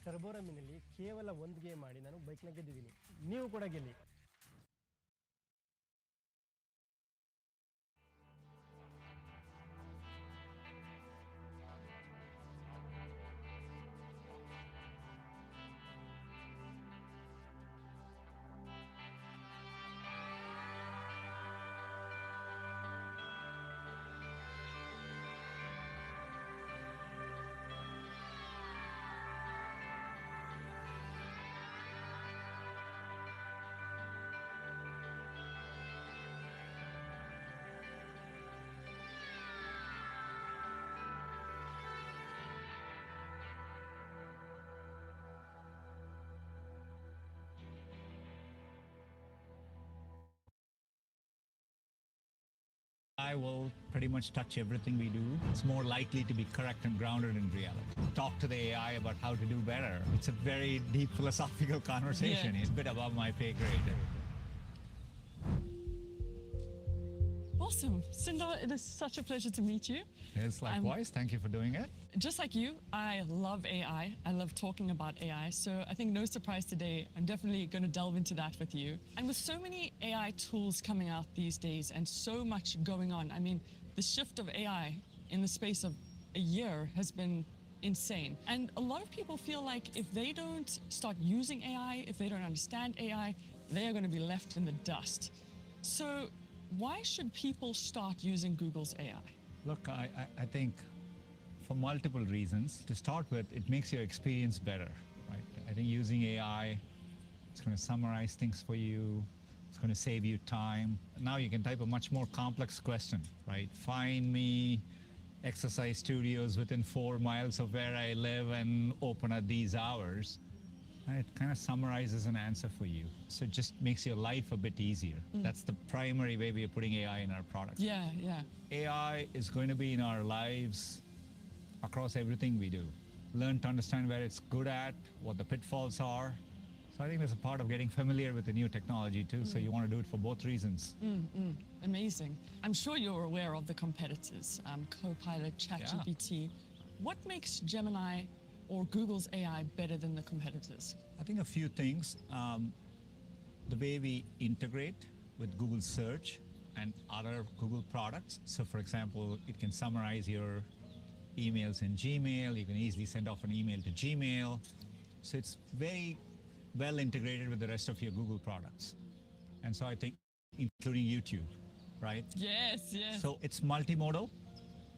ಟರ್ಬೋರಮಿನಲ್ಲಿ ಕೇವಲ ಒಂದು game ಆಡಿ ನಾನು ಬೈಕ್ನ ಗೆದ್ದಿದ್ದೀನಿ. ನೀವು ಕೂಡ ಗೆಲ್ಲಿ. AI will pretty much touch everything we do. It's more likely to be correct and grounded in reality. Talk to the AI about how to do better. It's a very deep philosophical conversation. Yeah. It's a bit above my pay grade. Awesome. Sundar, it is such a pleasure to meet you. Yes, likewise. Thank you for doing it. Just like you, I love AI. I love talking about AI. So I think no surprise today, I'm definitely going to delve into that with you. And with so many AI tools coming out these days and so much going on, I mean, the shift of AI in the space of a year has been insane. And a lot of people feel like if they don't start using AI, if they don't understand AI, they are going to be left in the dust. So why should people start using Google's AI? Look, I think for multiple reasons. To start with, it makes your experience better, right? I think using AI, it's going to summarize things for you. It's going to save you time. Now you can type a much more complex question, right? Find me exercise studios within 4 miles of where I live and open at these hours. And it kind of summarizes an answer for you. So it just makes your life a bit easier. That's the primary way we are putting AI in our product. Yeah. AI is going to be in our lives across everything we do. Learn to understand where it's good at, what the pitfalls are. So I think there's a part of getting familiar with the new technology too. So you want to do it for both reasons. Amazing. I'm sure you're aware of the competitors, Copilot, ChatGPT. What makes Gemini or Google's AI better than the competitors? I think a few things. The way we integrate with Google Search and other Google products. So for example, it can summarize your emails in Gmail. You can easily send off an email to Gmail. So it's very well integrated with the rest of your Google products. And so I think including YouTube, right? Yes. So it's multimodal.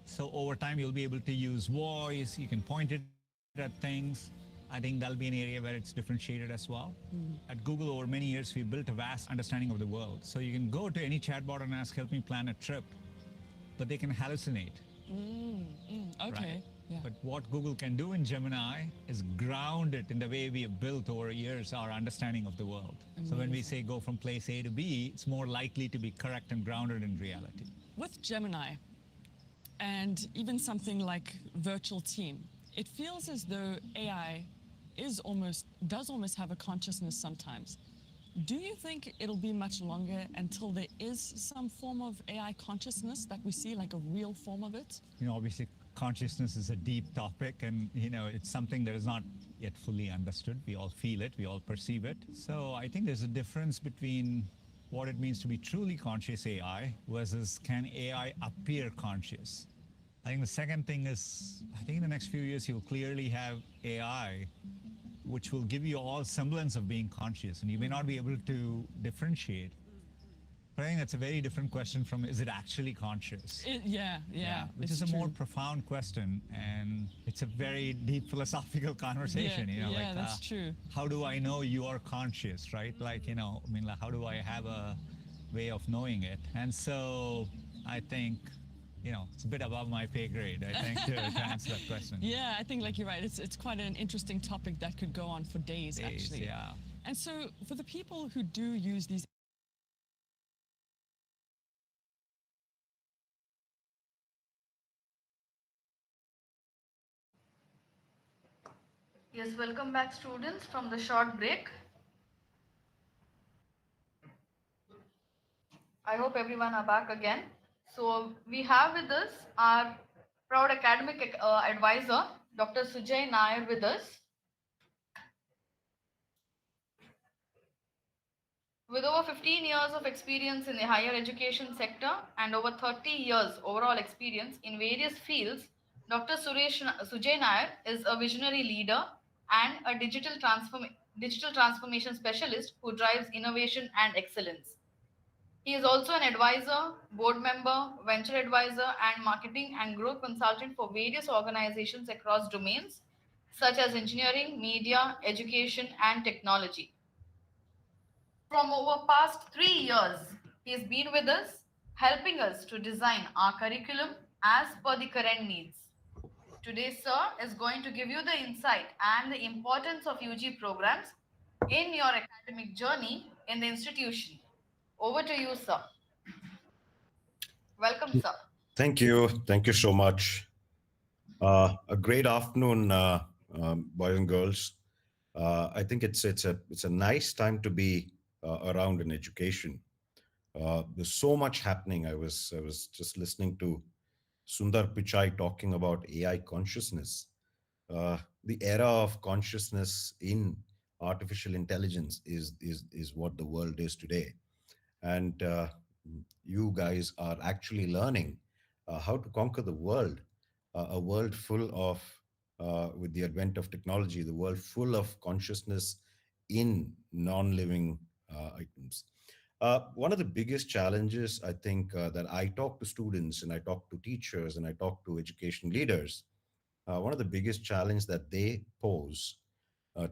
So over time, you'll be able to use voice. You can point it at things. I think that'll be an area where it's differentiated as well. At Google, over many years, we built a vast understanding of the world. So you can go to any chatbot and ask, help me plan a trip, but they can hallucinate. Okay. Right? Yeah. But what Google can do in Gemini is ground it in the way we have built over years our understanding of the world. So when we say go from place A to B, it's more likely to be correct and grounded in reality. With Gemini and even something like Virtual Team, it feels as though AI does almost have a consciousness sometimes. Do you think it'll be much longer until there is some form of AI consciousness that we see, like a real form of it? Obviously, consciousness is a deep topic, and it's something that is not yet fully understood. We all feel it, we all perceive it. So I think there's a difference between what it means to be truly conscious AI versus can AI appear conscious. I think the second thing is, I think in the next few years, you'll clearly have AI which will give you all semblance of being conscious, and you may not be able to differentiate. But I think that's a very different question from, is it actually conscious? Yeah. Which is a more profound question, and it's a very deep philosophical conversation. That's true. How do I know you are conscious, right? How do I have a way of knowing it? And so I think, it's a bit above my pay grade, I think, to answer that question. Yeah, I think, like, you're right. It's quite an interesting topic that could go on for days, actually. Yeah. And so for the people who do use these Yes, welcome back, students, from the short break. I hope everyone are back again. So we have with us our proud academic advisor, Dr. Sujay Nair, with us. With over 15 years of experience in the higher education sector and over 30 years overall experience in various fields, Dr. Sujay Nair is a visionary leader and a digital transformation specialist who drives innovation and excellence. He is also an advisor, board member, venture advisor, and marketing and growth consultant for various organizations across domains such as engineering, media, education, and technology. From over past 3 years, he has been with us, helping us to design our curriculum as per the current needs. Today, sir is going to give you the insight and the importance of UG programs in your academic journey in the institution. Over to you, sir. Welcome, sir. Thank you. Thank you so much. A great afternoon, boys and girls. I think it's a nice time to be around in education. There's so much happening. I was just listening to Sundar Pichai talking about AI consciousness. The era of consciousness in artificial intelligence is what the world is today, and you guys are actually learning how to conquer the world, a world full of, with the advent of technology, the world full of consciousness in non-living items. One of the biggest challenges, I think, that I talk to students and I talk to teachers and I talk to education leaders, one of the biggest challenge that they pose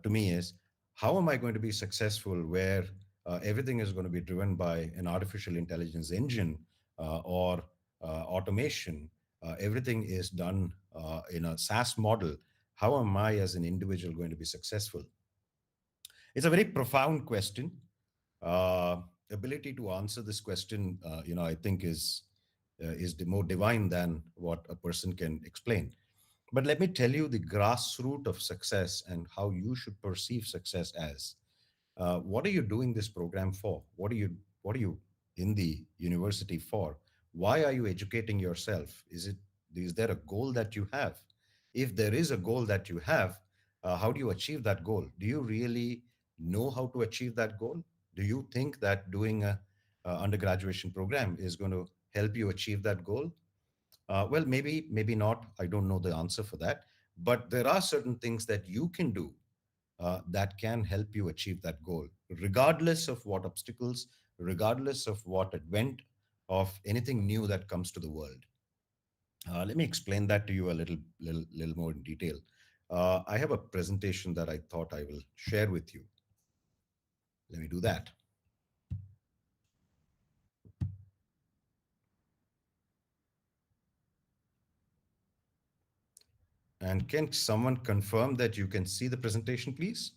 to me is, how am I going to be successful where everything is going to be driven by an artificial intelligence engine or automation? Everything is done in a SaaS model. How am I as an individual going to be successful? It's a very profound question. Uh, Ability to answer this question, I think is more divine than what a person can explain. But let me tell you the grassroots of success and how you should perceive success as. What are you doing this program for? What are you in the university for? Why are you educating yourself? Is there a goal that you have? If there is a goal that you have, how do you achieve that goal? Do you really know how to achieve that goal? Do you think that doing a undergraduation program is going to help you achieve that goal? Well, maybe not. I don't know the answer for that. But there are certain things that you can do that can help you achieve that goal, regardless of what obstacles, regardless of what advent of anything new that comes to the world. Let me explain that to you a little more in detail. I have a presentation that I thought I will share with you. Let me do that. And can someone confirm that you can see the presentation, please?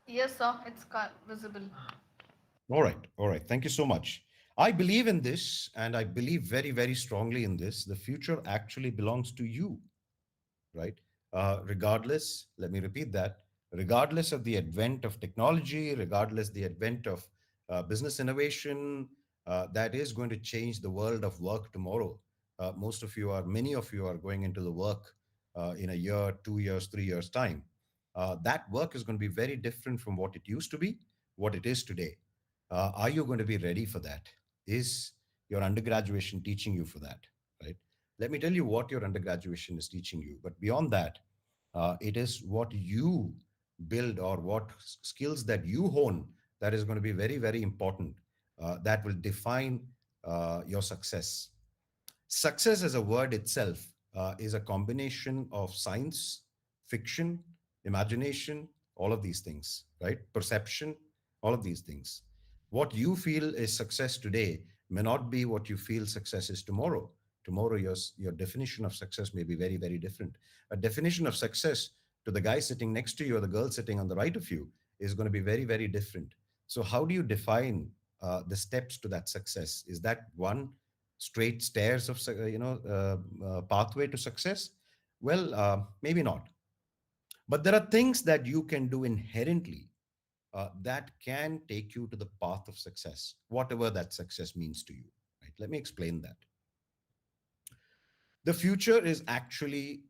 Yes, sir, it's visible. All right. Thank you so much. I believe in this, and I believe very, very strongly in this. The future actually belongs to you, right? Regardless, let me repeat that, regardless of the advent of technology, regardless the advent of business innovation, that is going to change the world of work tomorrow. Many of you are going into the work in a year, 2 years, 3 years time. That work is going to be very different from what it used to be, what it is today. Are you going to be ready for that? Is your undergraduation teaching you for that, right? Let me tell you what your undergraduation is teaching you. But beyond that, it is what you build or what skills that you hone that is going to be very, very important. That will define your success. Success as a word itself is a combination of science, fiction, imagination, all of these things, right? Perception, all of these things. What you feel is success today may not be what you feel success is tomorrow. Tomorrow, your definition of success may be very, very different. A definition of success to the guy sitting next to you or the girl sitting on the right of you is going to be very, very different. So, how do you define the steps to that success? Is that one straight stairs of pathway to success? Well, maybe not. But there are things that you can do inherently that can take you to the path of success, whatever that success means to you. Right? Let me explain that. The future is actually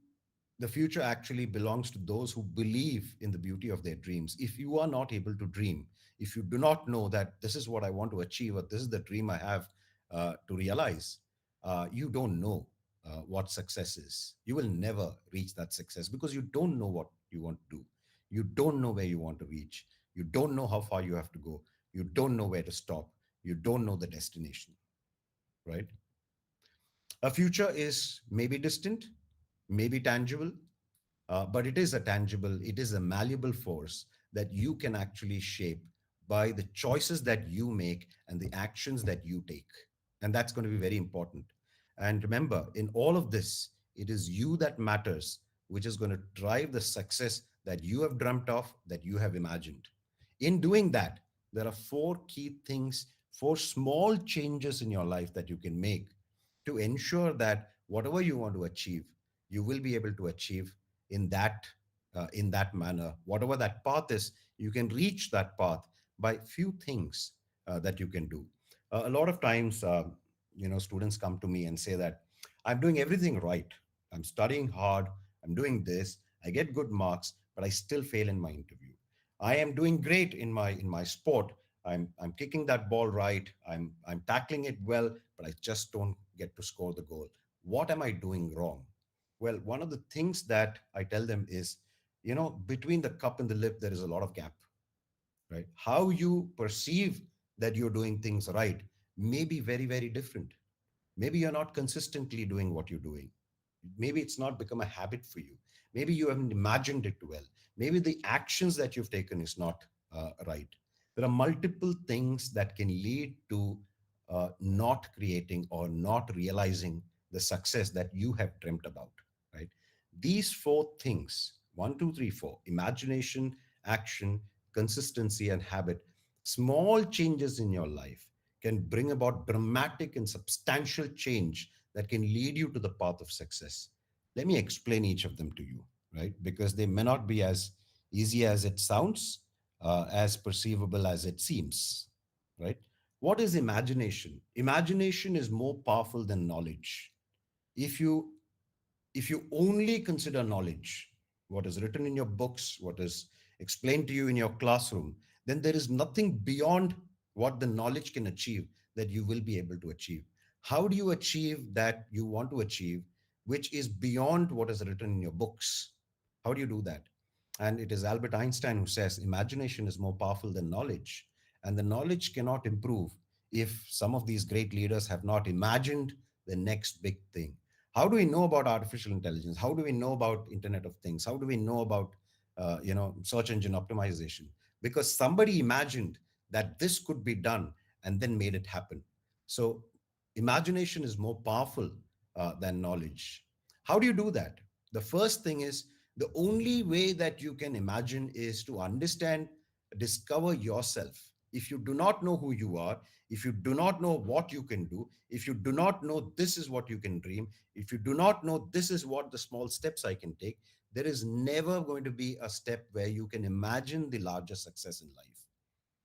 The future actually belongs to those who believe in the beauty of their dreams. If you are not able to dream, if you do not know that this is what I want to achieve, or this is the dream I have to realize, you don't know what success is. You will never reach that success because you don't know what you want to do. You don't know where you want to reach. You don't know how far you have to go. You don't know where to stop. You don't know the destination, right? A future is maybe distant, maybe tangible, but it is a tangible, it is a malleable force that you can actually shape by the choices that you make and the actions that you take. And that's going to be very important. And remember, in all of this, it is you that matters, which is going to drive the success that you have dreamt of, that you have imagined. In doing that, there are four key things, four small changes in your life that you can make to ensure that whatever you want to achieve, you will be able to achieve in that manner. Whatever that path is, you can reach that path by few things that you can do. A lot of times, students come to me and say that I'm doing everything right. I'm studying hard. I'm doing this. I get good marks, but I still fail in my interview. I am doing great in my sport. I'm kicking that ball right. I'm tackling it well, but I just don't get to score the goal. What am I doing wrong? Well, one of the things that I tell them is, between the cup and the lip, there is a lot of gap, right? How you perceive that you're doing things right may be very, very different. Maybe you're not consistently doing what you're doing. Maybe it's not become a habit for you. Maybe you haven't imagined it well. Maybe the actions that you've taken is not right. There are multiple things that can lead to not creating or not realizing the success that you have dreamt about, right? These four things, one, two, three, four: imagination, action, consistency, and habit. Small changes in your life can bring about dramatic and substantial change that can lead you to the path of success. Let me explain each of them to you, right? Because they may not be as easy as it sounds, as perceivable as it seems, right? What is imagination? Imagination is more powerful than knowledge. If you if you only consider knowledge, what is written in your books, what is explained to you in your classroom, then there is nothing beyond what the knowledge can achieve that you will be able to achieve. How do you achieve that you want to achieve, which is beyond what is written in your books? How do you do that? And it is Albert Einstein who says imagination is more powerful than knowledge. And the knowledge cannot improve if some of these great leaders have not imagined the next big thing. How do we know about artificial intelligence? How do we know about Internet of Things? How do we know about search engine optimization? Because somebody imagined that this could be done and then made it happen. So imagination is more powerful than knowledge. How do you do that? The first thing is, the only way that you can imagine is to understand, discover yourself. If you do not know who you are, if you do not know what you can do, if you do not know this is what you can dream, if you do not know this is what the small steps I can take, there is never going to be a step where you can imagine the larger success in life,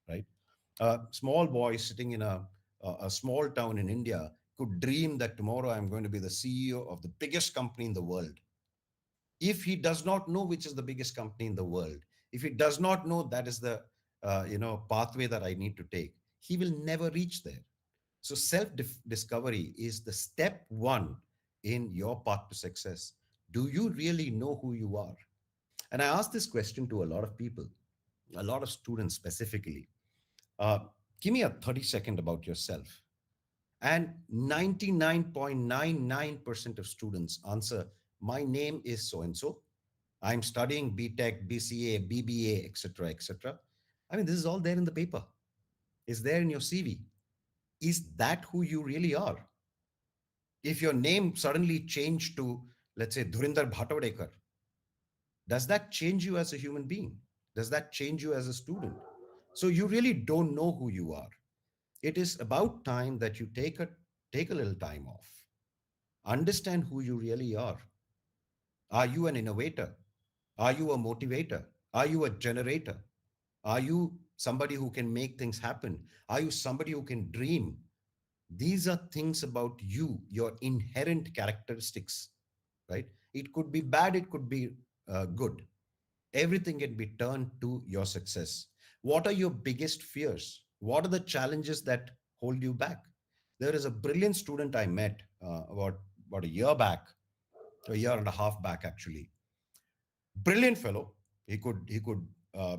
right? A small boy sitting in a small town in India could dream that tomorrow I'm going to be the CEO of the biggest company in the world. If he does not know which is the biggest company in the world, if he does not know that is the pathway that I need to take, he will never reach there. So self discovery is the step one in your path to success. Do you really know who you are? And I ask this question to a lot of people, a lot of students specifically. uh, Give me a 30-second about yourself. And 99.99% of students answer, my name is so and so. I'm studying BTech, BCA, BBA, etc., etc. I mean, this is all there in the paper. It's there in your CV. Is that who you really are? If your name suddenly changed to, let's say, Dhurinder Bhatavadekar, does that change you as a human being? Does that change you as a student? So you really don't know who you are. It is about time that you take a little time off. Understand who you really are. Are you an innovator? Are you a motivator? Are you a generator? Are you somebody who can make things happen? Are you somebody who can dream? These are things about you, your inherent characteristics, right? It could be bad, it could be good. Everything can be turned to your success. What are your biggest fears? What are the challenges that hold you back? There is a brilliant student I met about a year back, a year and a half back actually. Brilliant fellow. He could uh,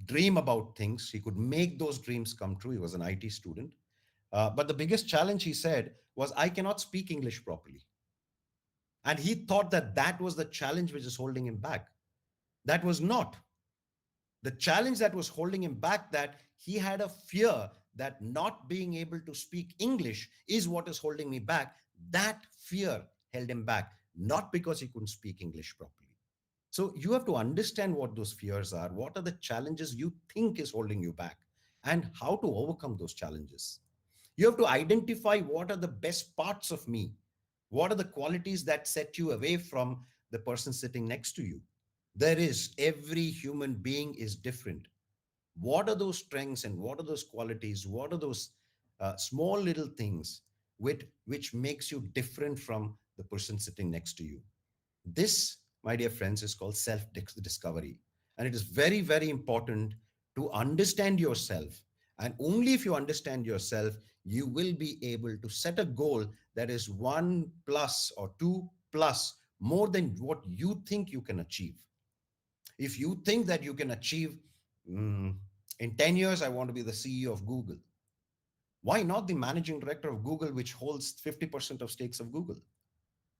dream about things. He could make those dreams come true. He was an IT student. But the biggest challenge, he said, was I cannot speak English properly. And he thought that that was the challenge which is holding him back. That was not. The challenge that was holding him back, that he had a fear that not being able to speak English is what is holding me back. That fear held him back, not because he couldn't speak English properly. So you have to understand what those fears are, what are the challenges you think is holding you back, and how to overcome those challenges. You have to identify what are the best parts of me, what are the qualities that set you away from the person sitting next to you. There is, every human being is different. What are those strengths and what are those qualities? What are those small little things which makes you different from the person sitting next to you? This, my dear friends, is called self discovery. And it is very, very important to understand yourself. And only if you understand yourself, you will be able to set a goal that is 1 plus or 2 plus more than what you think you can achieve. If you think that you can achieve, in 10 years, I want to be the CEO of Google, why not the managing director of Google, which holds 50% of stakes of Google?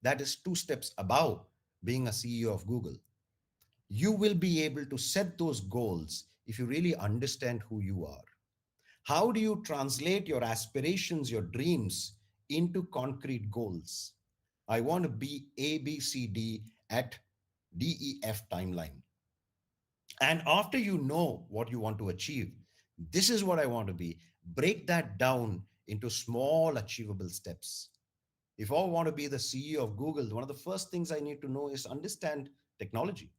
That is 2 steps above being a CEO of Google. You will be able to set those goals if you really understand who you are. How do you translate your aspirations, your dreams into concrete goals? I want to be A, B, C, D at DEF timeline. And after you know what you want to achieve, this is what I want to be, break that down into small achievable steps. If I want to be the CEO of Google, one of the first things I need to know is understand technology.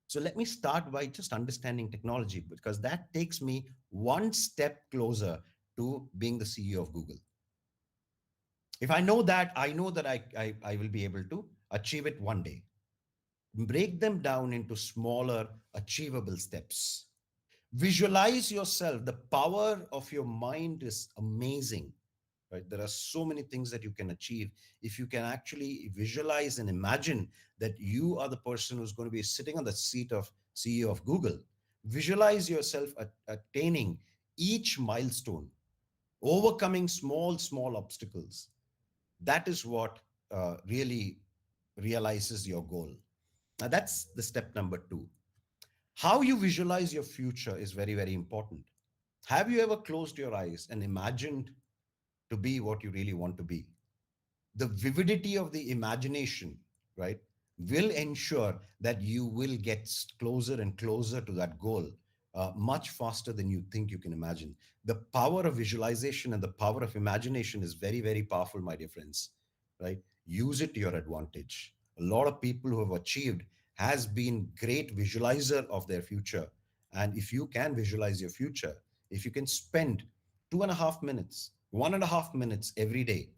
So let me start by just understanding technology, because that takes me 1 step closer to being the CEO of Google. If I know that, I know that I will be able to achieve it one day. Break them down into smaller, achievable steps. Visualize yourself. The power of your mind is amazing, right? There are so many things that you can achieve if you can actually visualize and imagine that you are the person who's going to be sitting on the seat of CEO of Google. Visualize yourself attaining each milestone, overcoming small obstacles. That is what really realizes your goal. Now, that's the step number 2. How you visualize your future is very, very important. Have you ever closed your eyes and imagined to be what you really want to be? The vividity of the imagination, right, will ensure that you will get closer and closer to that goal much faster than you think you can imagine. The power of visualization and the power of imagination is very, very powerful, my dear friends, right? Use it to your advantage. A lot of people who have achieved has been great visualizer of their future. And if you can visualize your future, if you can spend 2.5 minutes, 1.5 minutes every day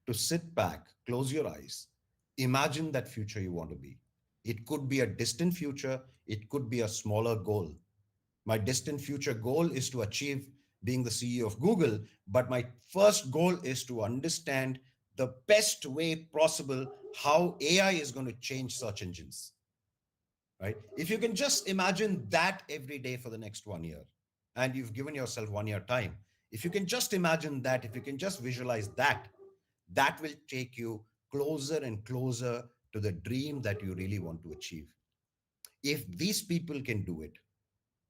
to sit back, close your eyes, imagine that future you want to be. It could be a distant future, it could be a smaller goal. My distant future goal is to achieve being the CEO of Google, but my first goal is to understand the best way possible how AI is going to change search engines. Right? If you can just imagine that every day for the next 1 year, and you've given yourself 1 year time, if you can just imagine that, if you can just visualize that, that will take you closer and closer to the dream that you really want to achieve. If these people can do it,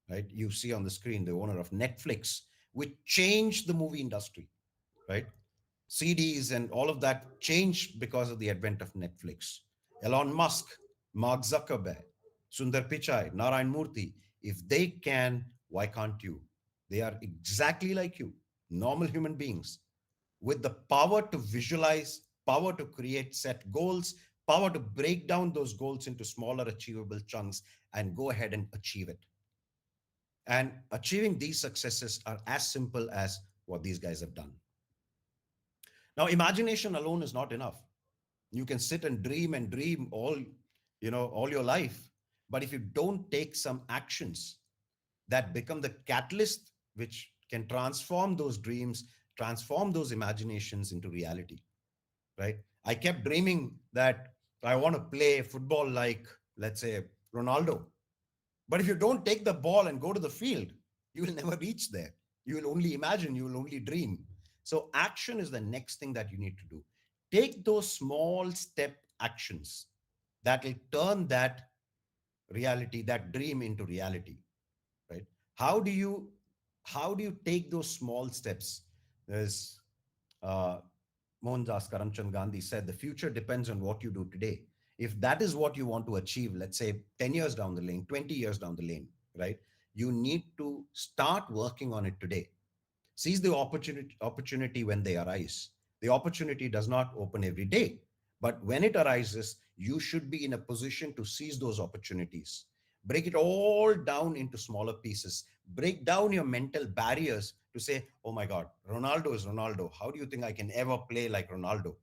right? You see on the screen the owner of Netflix, which changed the movie industry, right? CDs and all of that changed because of the advent of Netflix. Elon Musk, Mark Zuckerberg, Sundar Pichai, Narayan Murthy, if they can, why can't you? They are exactly like you, normal human beings, with the power to visualize, power to create set goals, power to break down those goals into smaller achievable chunks and go ahead and achieve it. And achieving these successes are as simple as what these guys have done. Now, imagination alone is not enough. You can sit and dream all, all your life. But if you don't take some actions that become the catalyst which can transform those dreams, transform those imaginations into reality, right? I kept dreaming that I want to play football like, let's say, Ronaldo. But if you don't take the ball and go to the field, you will never reach there. You will only imagine, you will only dream. So, action is the next thing that you need to do. Take those small step actions that will turn that reality, that dream into reality, right? How do you how do you take those small steps? There's uh, Mohandas Karamchand Gandhi said, the future depends on what you do today. If that is what you want to achieve, let's say 10 years down the lane, 20 years down the lane, right? You need to start working on it today. Seize the opportunity when they arise. The opportunity does not open every day, but when it arises, you should be in a position to seize those opportunities. Break it all down into smaller pieces. Break down your mental barriers to say, oh my God, Ronaldo is Ronaldo. How do you think I can ever play like Ronaldo?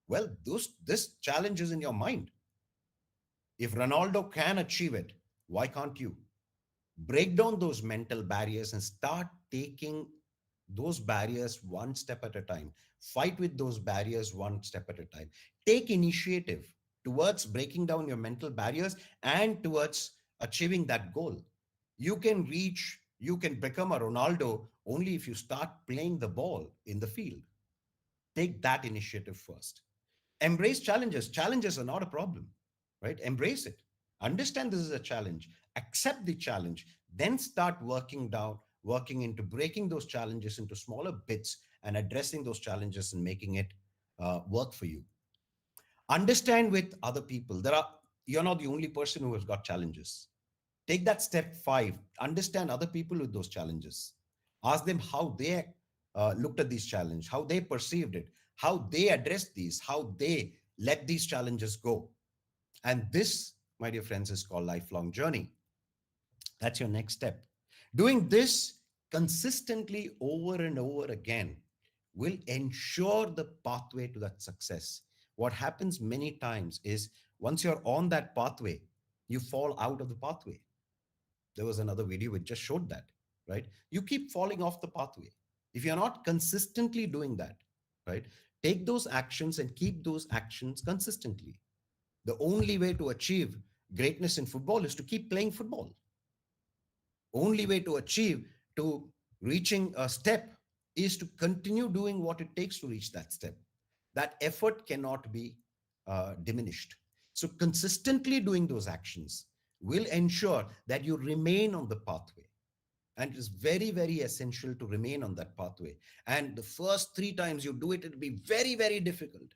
Well, this challenge is in your mind. If Ronaldo can achieve it, why can't you? Break down those mental barriers and start taking those barriers one step at a time. Fight with those barriers one step at a time. Take initiative towards breaking down your mental barriers and towards achieving that goal. You can become a Ronaldo only if you start playing the ball in the field. Take that initiative first. Embrace challenges. Challenges are not a problem, right? Embrace it. Understand this is a challenge. Accept the challenge. Then start working into breaking those challenges into smaller bits and addressing those challenges and making it work for you. Understand with other people. You're not the only person who has got challenges. Take that step 5. Understand other people with those challenges. Ask them how they looked at these challenges, how they perceived it, how they addressed these, how they let these challenges go. And this, my dear friends, is called lifelong journey. That's your next step. Doing this consistently over and over again will ensure the pathway to that success. What happens many times is once you're on that pathway, you fall out of the pathway. There was another video which just showed that, right? You keep falling off the pathway. If you're not consistently doing that, right? Take those actions and keep those actions consistently. The only way to achieve greatness in football is to keep playing football. Only way to achieve to reaching a step is to continue doing what it takes to reach that step. That effort cannot be diminished. So consistently doing those actions will ensure that you remain on the pathway. And it is very, very essential to remain on that pathway. And the first 3 times you do it, it'll be very, very difficult.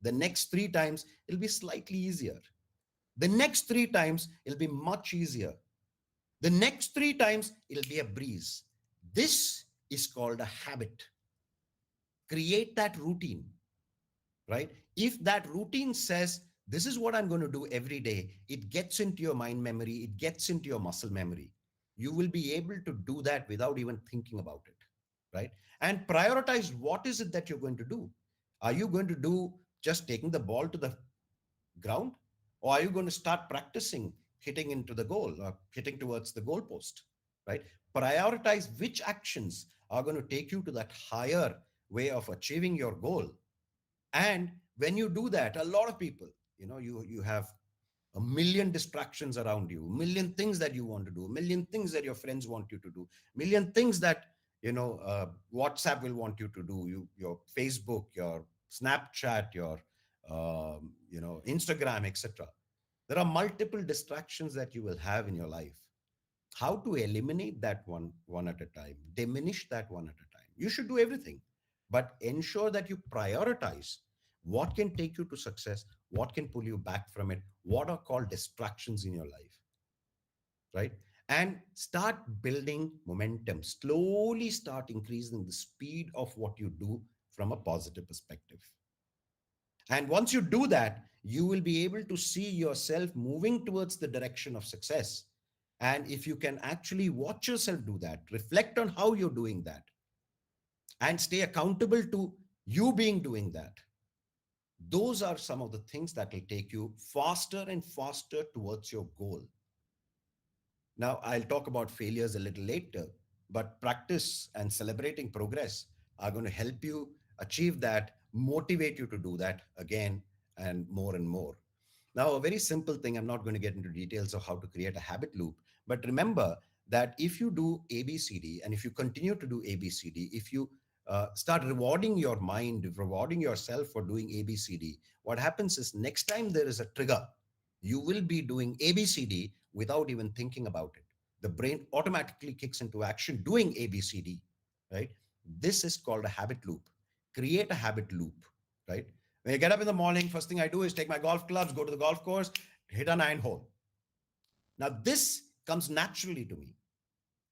The next 3 times, it'll be slightly easier. The next 3 times, it'll be much easier. The next 3 times, it'll be a breeze. This is called a habit. Create that routine, right? If that routine says, this is what I'm going to do every day, it gets into your mind memory, it gets into your muscle memory. You will be able to do that without even thinking about it, right? And prioritize what is it that you're going to do. Are you going to do just taking the ball to the ground? Or are you going to start practicing hitting into the goal or hitting towards the goal post, right? Prioritize which actions are going to take you to that higher way of achieving your goal. And when you do that, a lot of people, you have a million distractions around you, a million things that you want to do, a million things that your friends want you to do, a million things that, WhatsApp will want you to do, your Facebook, your Snapchat, your, Instagram, etc. There are multiple distractions that you will have in your life. How to eliminate that one at a time, diminish that one at a time. You should do everything, but ensure that you prioritize what can take you to success, what can pull you back from it, what are called distractions in your life, right? And start building momentum. Slowly start increasing the speed of what you do from a positive perspective. And once you do that, you will be able to see yourself moving towards the direction of success. And if you can actually watch yourself do that, reflect on how you're doing that, and stay accountable to you being doing that, Those are some of the things that will take you faster and faster towards your goal. Now, I'll talk about failures a little later, but practice and celebrating progress are going to help you achieve that, motivate you to do that again and more and more. Now, a very simple thing, I'm not going to get into details of how to create a habit loop, but remember that if you do ABCD and if you continue to do ABCD, if you start rewarding your mind, rewarding yourself for doing ABCD, what happens is next time there is a trigger, you will be doing ABCD without even thinking about it. The brain automatically kicks into action doing ABCD, right? This is called a habit loop. Create a habit loop, right? When I get up in the morning, first thing I do is take my golf clubs, go to the golf course, hit a 9 hole. Now, this comes naturally to me,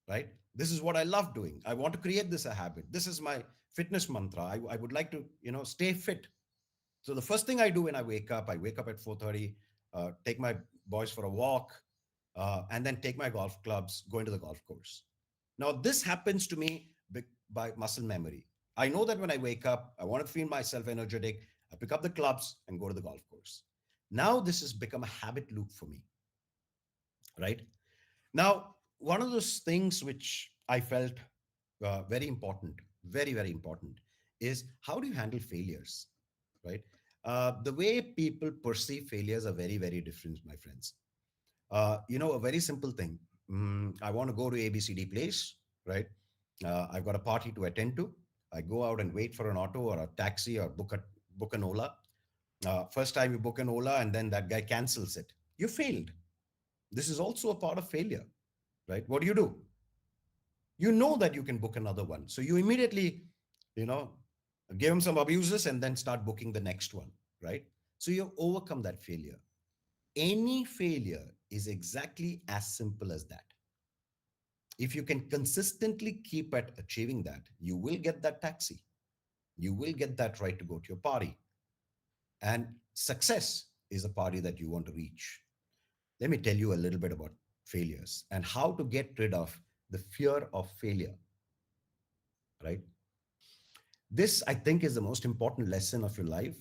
right? This is what I love doing. I want to create this a habit. This is my fitness mantra. I would like to, stay fit. So the first thing I do when I wake up at 4:30, take my boys for a walk, and then take my golf clubs, go into the golf course. Now, this happens to me by muscle memory. I know that when I wake up, I want to feel myself energetic. I pick up the clubs and go to the golf course. Now, this has become a habit loop for me, right? Now, one of those things which I felt very important, very, very important, is how do you handle failures, right? The way people perceive failures are very, very different, my friends. A very simple thing. I want to go to ABCD place, right? I've got a party to attend to. I go out and wait for an auto or a taxi or book an Ola. First time you book an Ola and then that guy cancels it. You failed. This is also a part of failure, right? What do? You know that you can book another one. So you immediately, you know, give him some abuses and then start booking the next one, right? So you overcome that failure. Any failure is exactly as simple as that. If you can consistently keep at achieving that, you will get that taxi. You will get that right to go to your party. And success is a party that you want to reach. Let me tell you a little bit about failures and how to get rid of the fear of failure, right? This, I think, is the most important lesson of your life.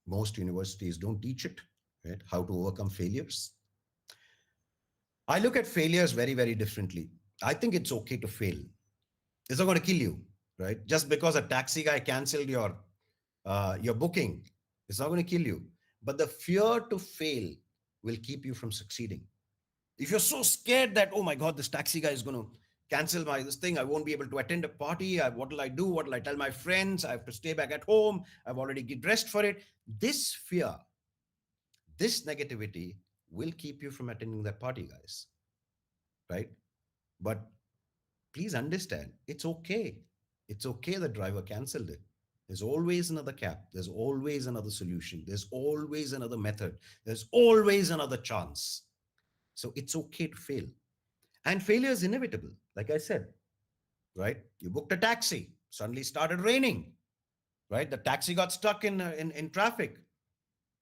Most universities don't teach it, right? How to overcome failures. I look at failures very, very differently. I think it's okay to fail. It's not going to kill you, right? Just because a taxi guy canceled your booking, it's not going to kill you. But the fear to fail will keep you from succeeding. If you're so scared that, oh my God, this taxi guy is going to cancel this thing, I won't be able to attend a party. What will I do? What will I tell my friends? I have to stay back at home. I've already get dressed for it. This fear, this negativity will keep you from attending that party, guys, right? But please understand, it's okay. It's okay the driver canceled it. There's always another cab. There's always another solution. There's always another method. There's always another chance. So it's okay to fail. And failure is inevitable, like I said, right? You booked a taxi, suddenly started raining, right? The taxi got stuck in traffic,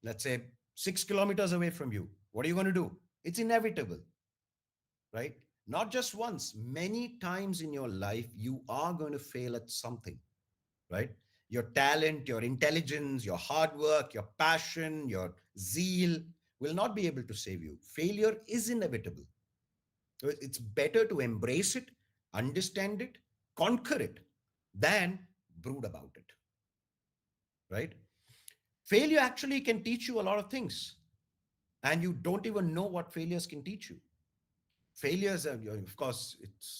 let's say 6 kilometers away from you. What are you going to do? It's inevitable, right? Not just once, many times in your life, you are going to fail at something, right? Your talent, your intelligence, your hard work, your passion, your zeal will not be able to save you. Failure is inevitable. So it's better to embrace it, understand it, conquer it, than brood about it, right? Failure actually can teach you a lot of things, and you don't even know what failures can teach you. Failures are, of course,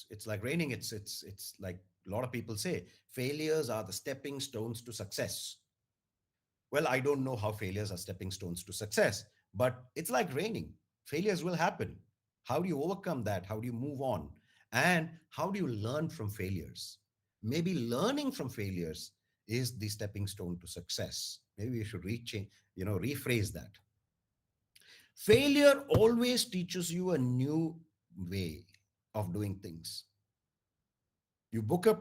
it's like raining. It's like a lot of people say, failures are the stepping stones to success. Well, I don't know how failures are stepping stones to success, but it's like raining. Failures will happen. How do you overcome that? How do you move on? And how do you learn from failures? Maybe learning from failures is the stepping stone to success. Maybe you should rephrase that. Failure always teaches you a new way of doing things. You book a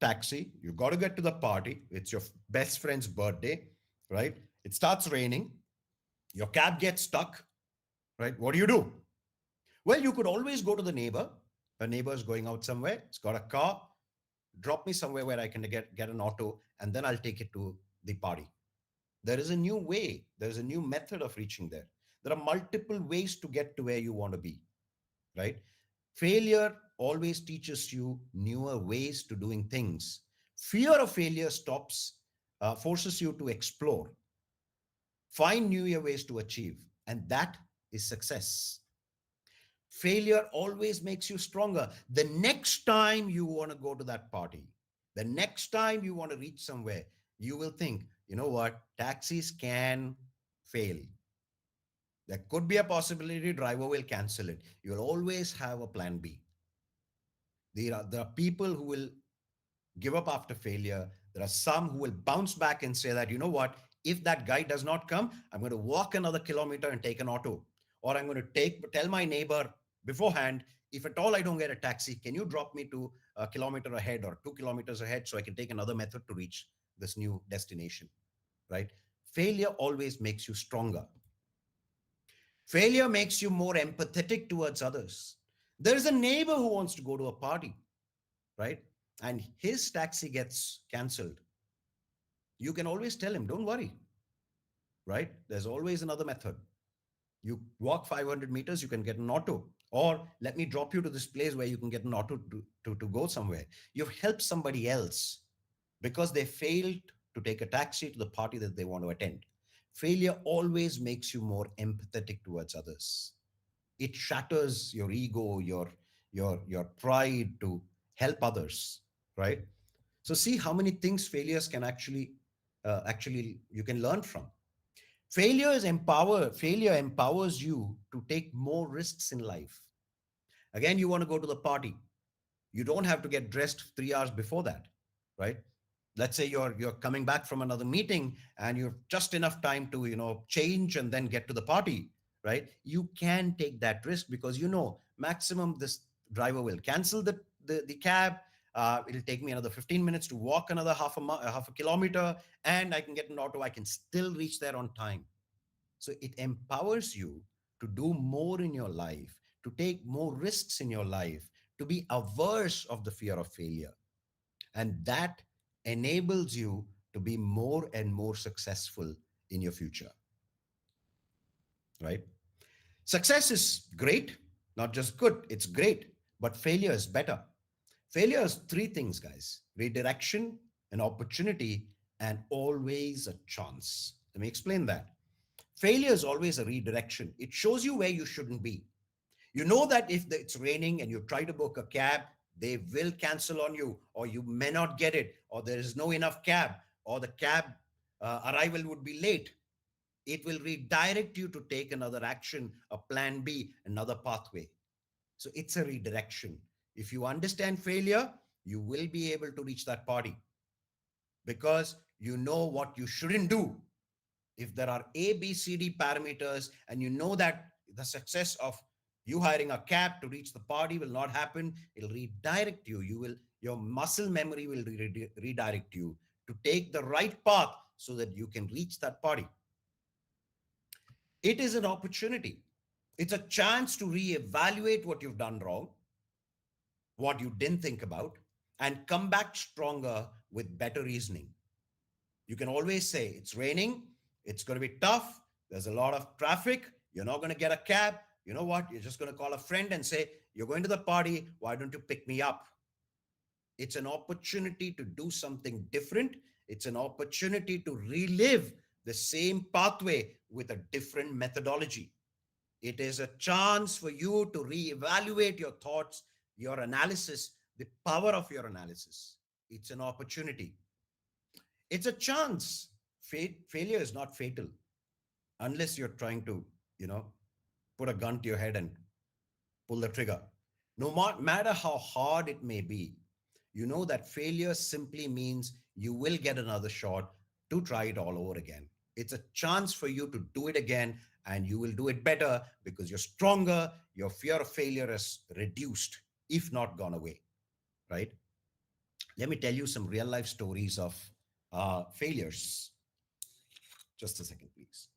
taxi, you got to get to the party. It's your best friend's birthday, right? It starts raining. Your cab gets stuck, right? What do? Well, you could always go to the neighbor. A neighbor is going out somewhere. It's got a car. Drop me somewhere where I can get an auto, and then I'll take it to the party. There is a new way, there's a new method of reaching there. There are multiple ways to get to where you want to be, right? Failure always teaches you newer ways to doing things. Fear of failure forces you to explore, find newer ways to achieve, and that is success. Failure always makes you stronger. The next time you want to go to that party, the next time you want to reach somewhere, you will think, you know what, taxis can fail. There could be a possibility driver will cancel it. You'll always have a plan B. There are people who will give up after failure. There are some who will bounce back and say that, you know what, if that guy does not come, I'm going to walk another kilometer and take an auto. Or I'm going to tell my neighbor beforehand, if at all I don't get a taxi, can you drop me to a kilometer ahead or 2 kilometers ahead so I can take another method to reach this new destination, right? Failure always makes you stronger. Failure makes you more empathetic towards others. There is a neighbor who wants to go to a party, right? And his taxi gets cancelled. You can always tell him, don't worry, right? There's always another method. You walk 500 meters, you can get an auto. Or let me drop you to this place where you can get an auto to go somewhere. You've helped somebody else because they failed to take a taxi to the party that they want to attend. Failure always makes you more empathetic towards others. It shatters your ego, your pride to help others, right? So see how many things failures can actually you can learn from. Failure empowers you to take more risks in life. Again, you want to go to the party. You don't have to get dressed 3 hours before that, right? Let's say you're coming back from another meeting and you've just enough time to change and then get to the party, right? You can take that risk because maximum this driver will cancel the cab. It'll take me another 15 minutes to walk another half a kilometer, and I can get an auto. I can still reach there on time. So it empowers you to do more in your life, to take more risks in your life, to be averse of the fear of failure. And that enables you to be more and more successful in your future, right? Success is great, not just good, it's great, but failure is better. Failure is three things, guys: redirection, an opportunity, and always a chance. Let me explain that. Failure is always a redirection. It shows you where you shouldn't be. You know that if it's raining and you try to book a cab, they will cancel on you, or you may not get it, or there is no enough cab, or the cab arrival would be late. It will redirect you to take another action, a plan B, another pathway. So it's a redirection. If you understand failure, you will be able to reach that party because you know what you shouldn't do. If there are A, B, C, D parameters, and you know that the success of you hiring a cab to reach the party will not happen, it'll redirect you. Your muscle memory will redirect you to take the right path so that you can reach that party. It is an opportunity. It's a chance to reevaluate what you've done wrong, what you didn't think about, and come back stronger with better reasoning. You can always say, it's raining, it's going to be tough, there's a lot of traffic, you're not going to get a cab. You know what? You're just going to call a friend and say, you're going to the party, why don't you pick me up? It's an opportunity to do something different. It's an opportunity to relive the same pathway with a different methodology. It is a chance for you to reevaluate your thoughts, your analysis, the power of your analysis. It's an opportunity. It's a chance. Failure is not fatal unless you're trying to, put a gun to your head and pull the trigger. No matter how hard it may be, you know that failure simply means you will get another shot to try it all over again. It's a chance for you to do it again, and you will do it better because you're stronger. Your fear of failure is reduced, if not gone away, right? Let me tell you some real life stories of failures. Just a second, please.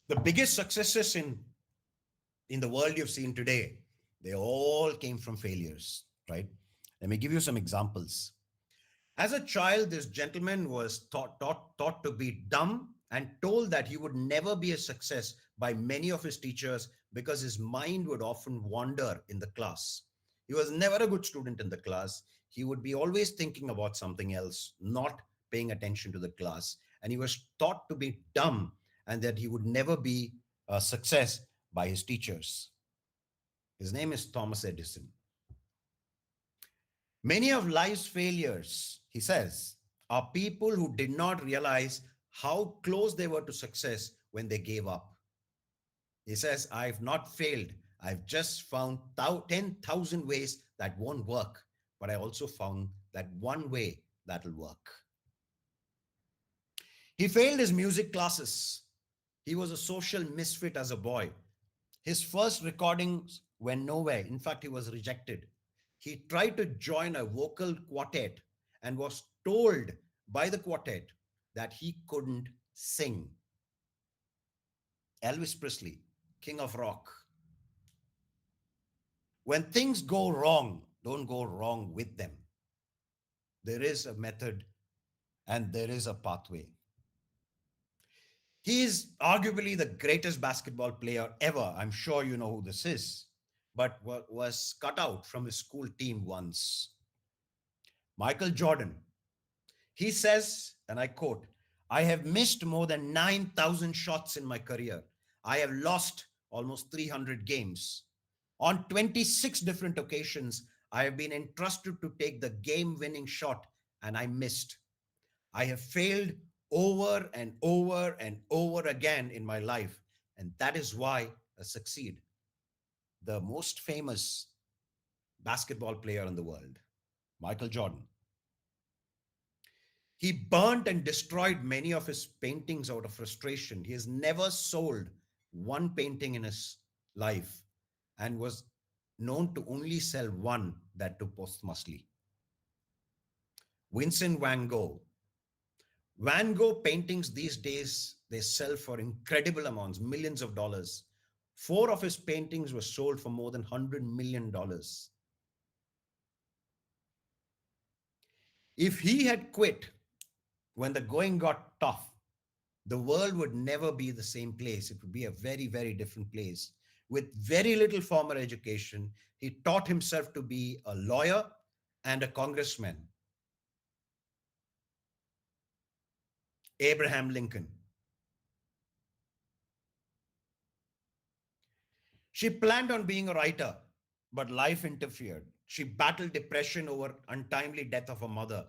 The biggest successes in the world you've seen today, they all came from failures, right? Let me give you some examples. As a child, this gentleman was taught to be dumb and told that he would never be a success by many of his teachers because his mind would often wander in the class. He was never a good student in the class. He would be always thinking about something else, not paying attention to the class. And he was taught to be dumb and that he would never be a success by his teachers. His name is Thomas Edison. Many of life's failures, he says, are people who did not realize how close they were to success when they gave up. He says, I've not failed. I've just found 10,000 ways that won't work, but I also found that one way that'll work. He failed his music classes. He was a social misfit as a boy. His first recordings went nowhere. In fact, he was rejected. He tried to join a vocal quartet and was told by the quartet that he couldn't sing. Elvis Presley, king of rock. When things go wrong, don't go wrong with them. There is a method and there is a pathway. He is arguably the greatest basketball player ever. I'm sure you know who this is, but was cut out from his school team once. Michael Jordan. He says, and I quote, I have missed more than 9,000 shots in my career. I have lost almost 300 games. On 26 different occasions, I have been entrusted to take the game-winning shot and I missed. I have failed over and over and over again in my life, and that is why I succeed. The most famous basketball player in the world, Michael Jordan. He burnt and destroyed many of his paintings out of frustration. He has never sold one painting in his life and was known to only sell one, that too posthumously. Vincent van Gogh. Van Gogh paintings these days, they sell for incredible amounts, millions of dollars. 4 of his paintings were sold for more than $100 million. If he had quit when the going got tough, the world would never be the same place. It would be a very, very different place. With very little formal education, he taught himself to be a lawyer and a congressman. Abraham Lincoln. She planned on being a writer, but life interfered. She battled depression over untimely death of her mother.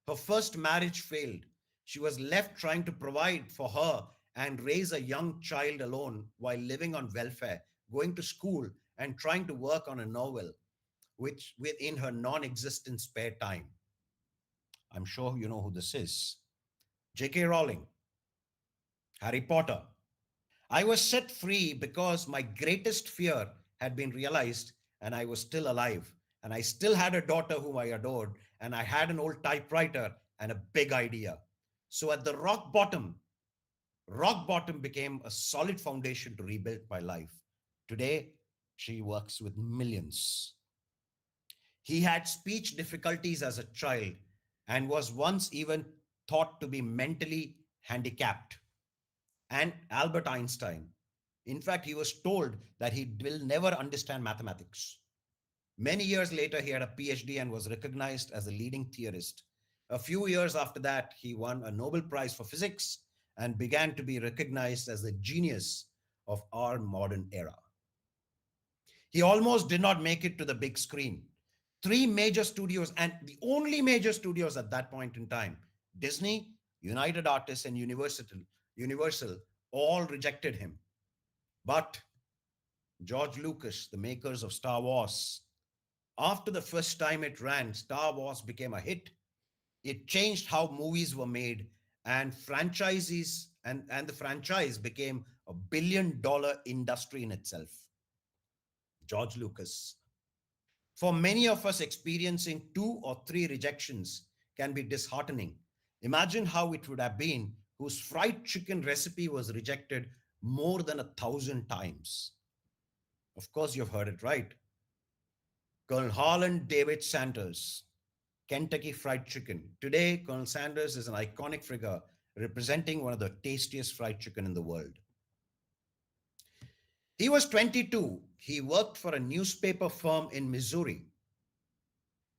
Her first marriage failed. She was left trying to provide for her and raise a young child alone while living on welfare, going to school and trying to work on a novel, which within her non-existent spare time. I'm sure you know who this is. J.K. Rowling, Harry Potter. I was set free because my greatest fear had been realized and I was still alive. And I still had a daughter whom I adored, and I had an old typewriter and a big idea. So at the rock bottom became a solid foundation to rebuild my life. Today, she works with millions. He had speech difficulties as a child and was once even thought to be mentally handicapped. And Albert Einstein. In fact, he was told that he will never understand mathematics. Many years later, he had a PhD and was recognized as a leading theorist. A few years after that, he won a Nobel Prize for physics and began to be recognized as the genius of our modern era. He almost did not make it to the big screen. 3 major studios, and the only major studios at that point in time, Disney, United Artists, and Universal, all rejected him. But George Lucas, the makers of Star Wars, after the first time it ran, Star Wars became a hit. It changed how movies were made, and franchises and the franchise became a $1 billion industry in itself. George Lucas. For many of us, experiencing 2 or 3 rejections can be disheartening. Imagine how it would have been whose fried chicken recipe was rejected more than 1,000 times. Of course, you've heard it right. Colonel Harlan David Sanders, Kentucky Fried Chicken. Today, Colonel Sanders is an iconic figure representing one of the tastiest fried chicken in the world. He was 22. He worked for a newspaper firm in Missouri.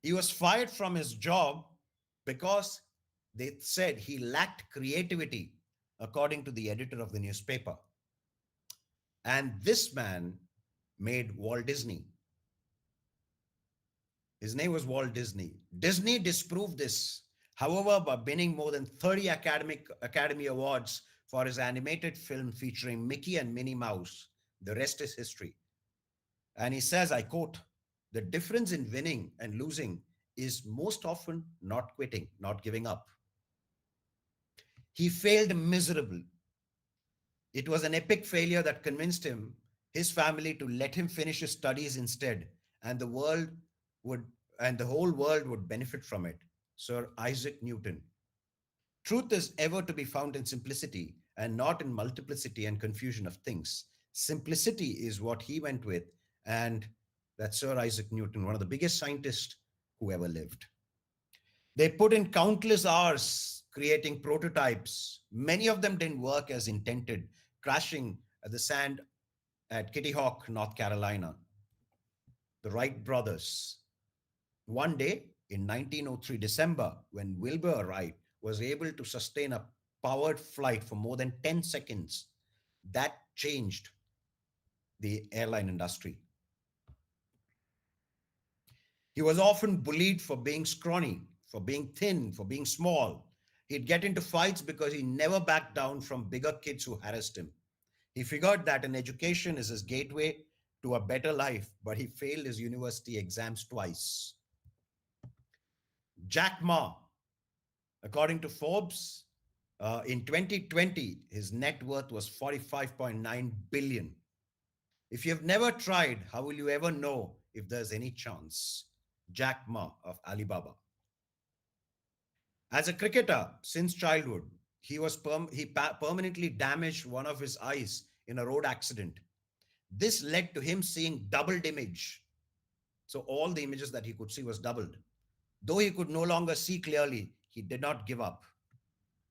He was fired from his job because they said he lacked creativity, according to the editor of the newspaper. And this man made Walt Disney. His name was Walt Disney. Disney disproved this, however, by winning more than 30 Academy Awards for his animated film featuring Mickey and Minnie Mouse. The rest is history. And he says, I quote, the difference in winning and losing is most often not quitting, not giving up. He failed miserably. It was an epic failure that convinced his family to let him finish his studies instead, and would the whole world would benefit from it. Sir Isaac Newton. Truth is ever to be found in simplicity and not in multiplicity and confusion of things. Simplicity is what he went with, and that's Sir Isaac Newton, one of the biggest scientists who ever lived. They put in countless hours creating prototypes. Many of them didn't work as intended, crashing at the sand at Kitty Hawk, North Carolina. The Wright brothers. One day in 1903 December, when Wilbur Wright was able to sustain a powered flight for more than 10 seconds, that changed the airline industry. He was often bullied for being scrawny, for being thin, for being small. He'd get into fights because he never backed down from bigger kids who harassed him. He figured that an education is his gateway to a better life, but he failed his university exams twice. Jack Ma, according to Forbes, in 2020, his net worth was 45.9 billion. If you've never tried, how will you ever know if there's any chance? Jack Ma of Alibaba. As a cricketer since childhood, he permanently damaged one of his eyes in a road accident. This led to him seeing doubled image. So all the images that he could see was doubled. Though he could no longer see clearly, he did not give up.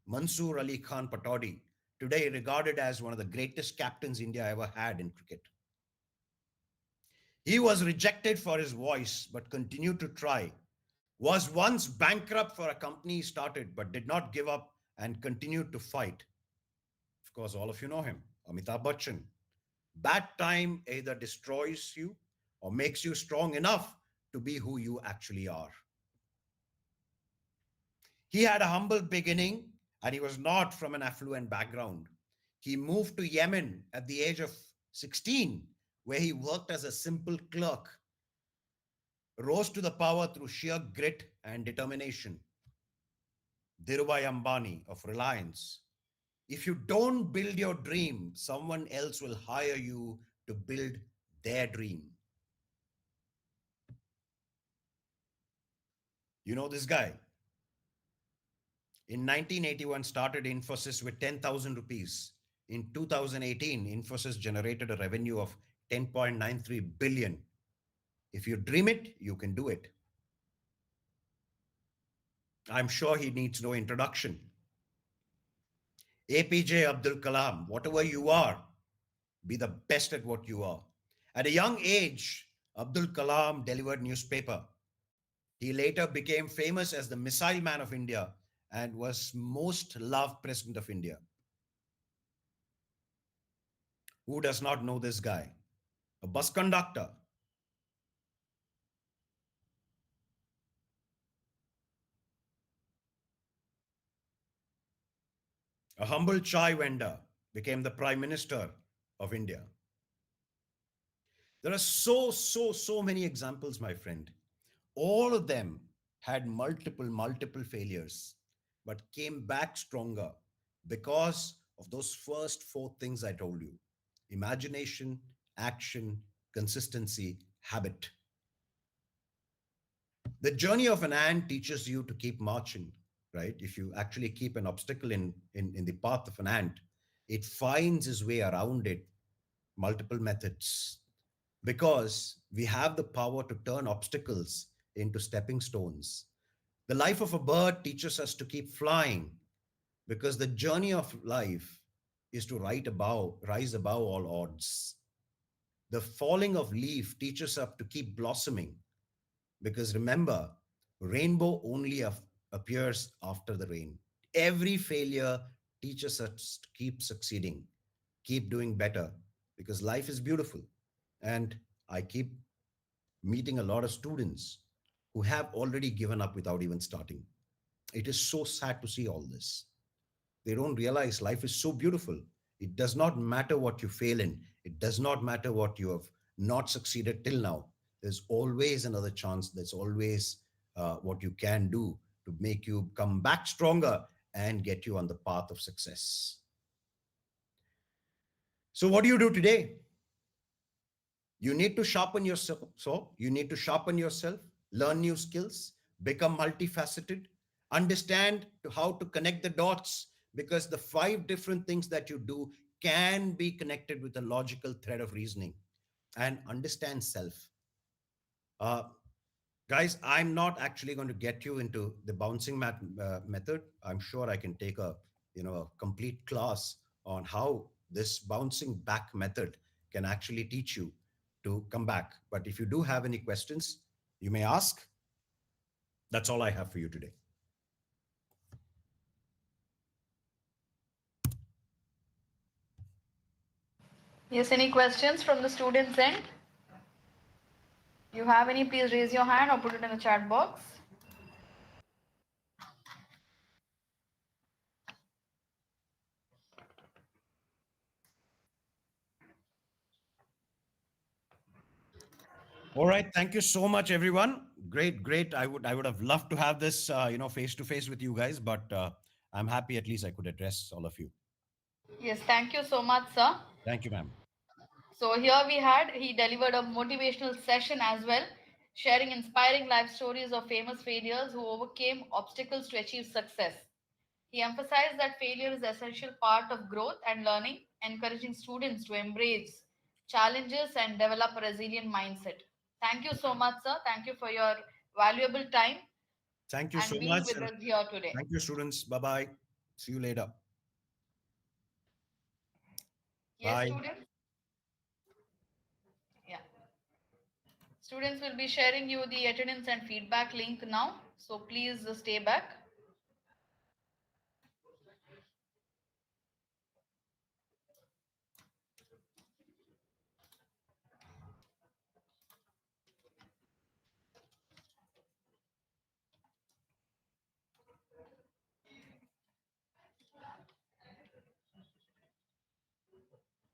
Mansoor Ali Khan Pataudi, today regarded as one of the greatest captains India ever had in cricket. He was rejected for his voice, but continued to try. Was once bankrupt for a company he started, but did not give up and continued to fight. Of course, all of you know him, Amitabh Bachchan. Bad time either destroys you or makes you strong enough to be who you actually are. He had a humble beginning and he was not from an affluent background. He moved to Yemen at the age of 16, where he worked as a simple clerk, rose to the power through sheer grit and determination. Dhirubhai Ambani of Reliance. If you don't build your dream, someone else will hire you to build their dream. You know this guy. In 1981, started Infosys with 10,000 rupees. In 2018, Infosys generated a revenue of 10.93 billion. If you dream it, you can do it. I'm sure he needs no introduction. APJ Abdul Kalam, whatever you are, be the best at what you are. At a young age, Abdul Kalam delivered newspaper. He later became famous as the Missile Man of India and was most loved President of India. Who does not know this guy? A bus conductor. A humble chai vendor became the Prime Minister of India. There are so many examples, my friend. All of them had multiple failures, but came back stronger because of those first four things I told you: imagination, action, consistency, habit. The journey of an ant teaches you to keep marching, right? If you actually keep an obstacle in the path of an ant, it finds its way around it, multiple methods. because we have the power to turn obstacles into stepping stones. The life of a bird teaches us to keep flying because the journey of life is to rise above all odds. The falling of leaf teaches us to keep blossoming because remember, rainbow only appears after the rain. Every failure teaches us to keep succeeding, keep doing better because life is beautiful. And I keep meeting a lot of students who have already given up without even starting. It is so sad to see all this. They don't realize life is so beautiful. It does not matter what you fail in, it does not matter what you have not succeeded till now. There's always another chance, there's always what you can do to make you come back stronger and get you on the path of success. So, what do you do today? You need to sharpen yourself. So you need to sharpen yourself, learn new skills, become multifaceted, understand how to connect the dots because the five different things that you do can be connected with a logical thread of reasoning and understand self. Uh, Guys, I'm not actually going to get you into the bouncing method. I'm sure I can take a complete class on how this bouncing back method can actually teach you to come back. But if you do have any questions, you may ask. That's all I have for you today. Yes, any questions from the students' end? You have any, please raise your hand or put it in the chat box. All right. Thank you so much, everyone. Great, great. I would have loved to have this, face to face with you guys, but I'm happy at least I could address all of you. Yes, thank you so much, sir. Thank you, ma'am. So here he delivered a motivational session as well, sharing inspiring life stories of famous failures who overcame obstacles to achieve success. He emphasized that failure is an essential part of growth and learning, encouraging students to embrace challenges and develop a resilient mindset. Thank you so much, sir. Thank you for your valuable time Thank you so and being much. with And us here today. thank you, students. Bye bye. See you later. Yes, Bye. students? Yeah. Students will be sharing you the attendance and feedback link now. So please stay back.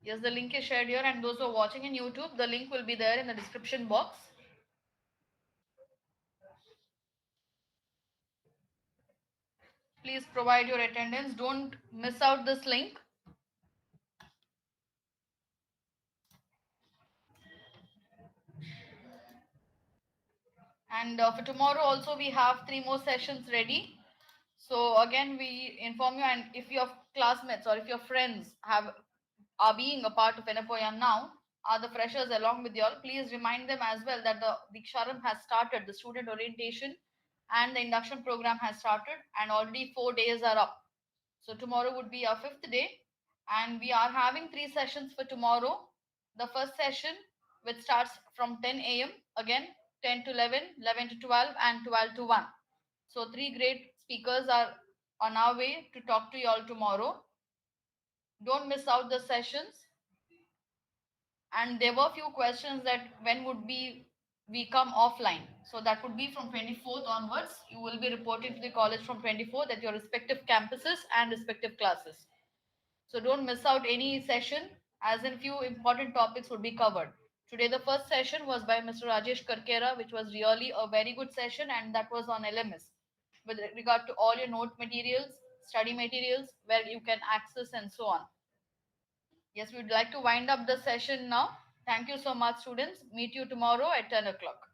Yes, the link is shared here, and those who are watching in YouTube, the link will be there in the description box. Please provide your attendance. Don't miss out this link. And for tomorrow also we have 3 more sessions ready. So again we inform you, and if your classmates or if your friends are being a part of NFOM now, are the freshers along with you all, please remind them as well that the Diksharam has started, the student orientation and the induction program has started, and already 4 days are up. So tomorrow would be our 5th day, and we are having 3 sessions for tomorrow. The first session, which starts from 10 a.m. again, 10 to 11, 11 to 12, and 12 to 1. So 3 great speakers are on our way to talk to you all tomorrow. Don't miss out the sessions. And there were few questions that when would we come offline. So that would be from 24th onwards. You will be reporting to the college from 24th at your respective campuses and respective classes. So don't miss out any session, as in few important topics would be covered. Today the first session was by Mr. Rajesh Karkera, which was really a very good session, and that was on LMS with regard to all your note materials, study materials, where you can access and so on. Yes, we would like to wind up the session now. Thank you so much, students. Meet you tomorrow at 10 o'clock.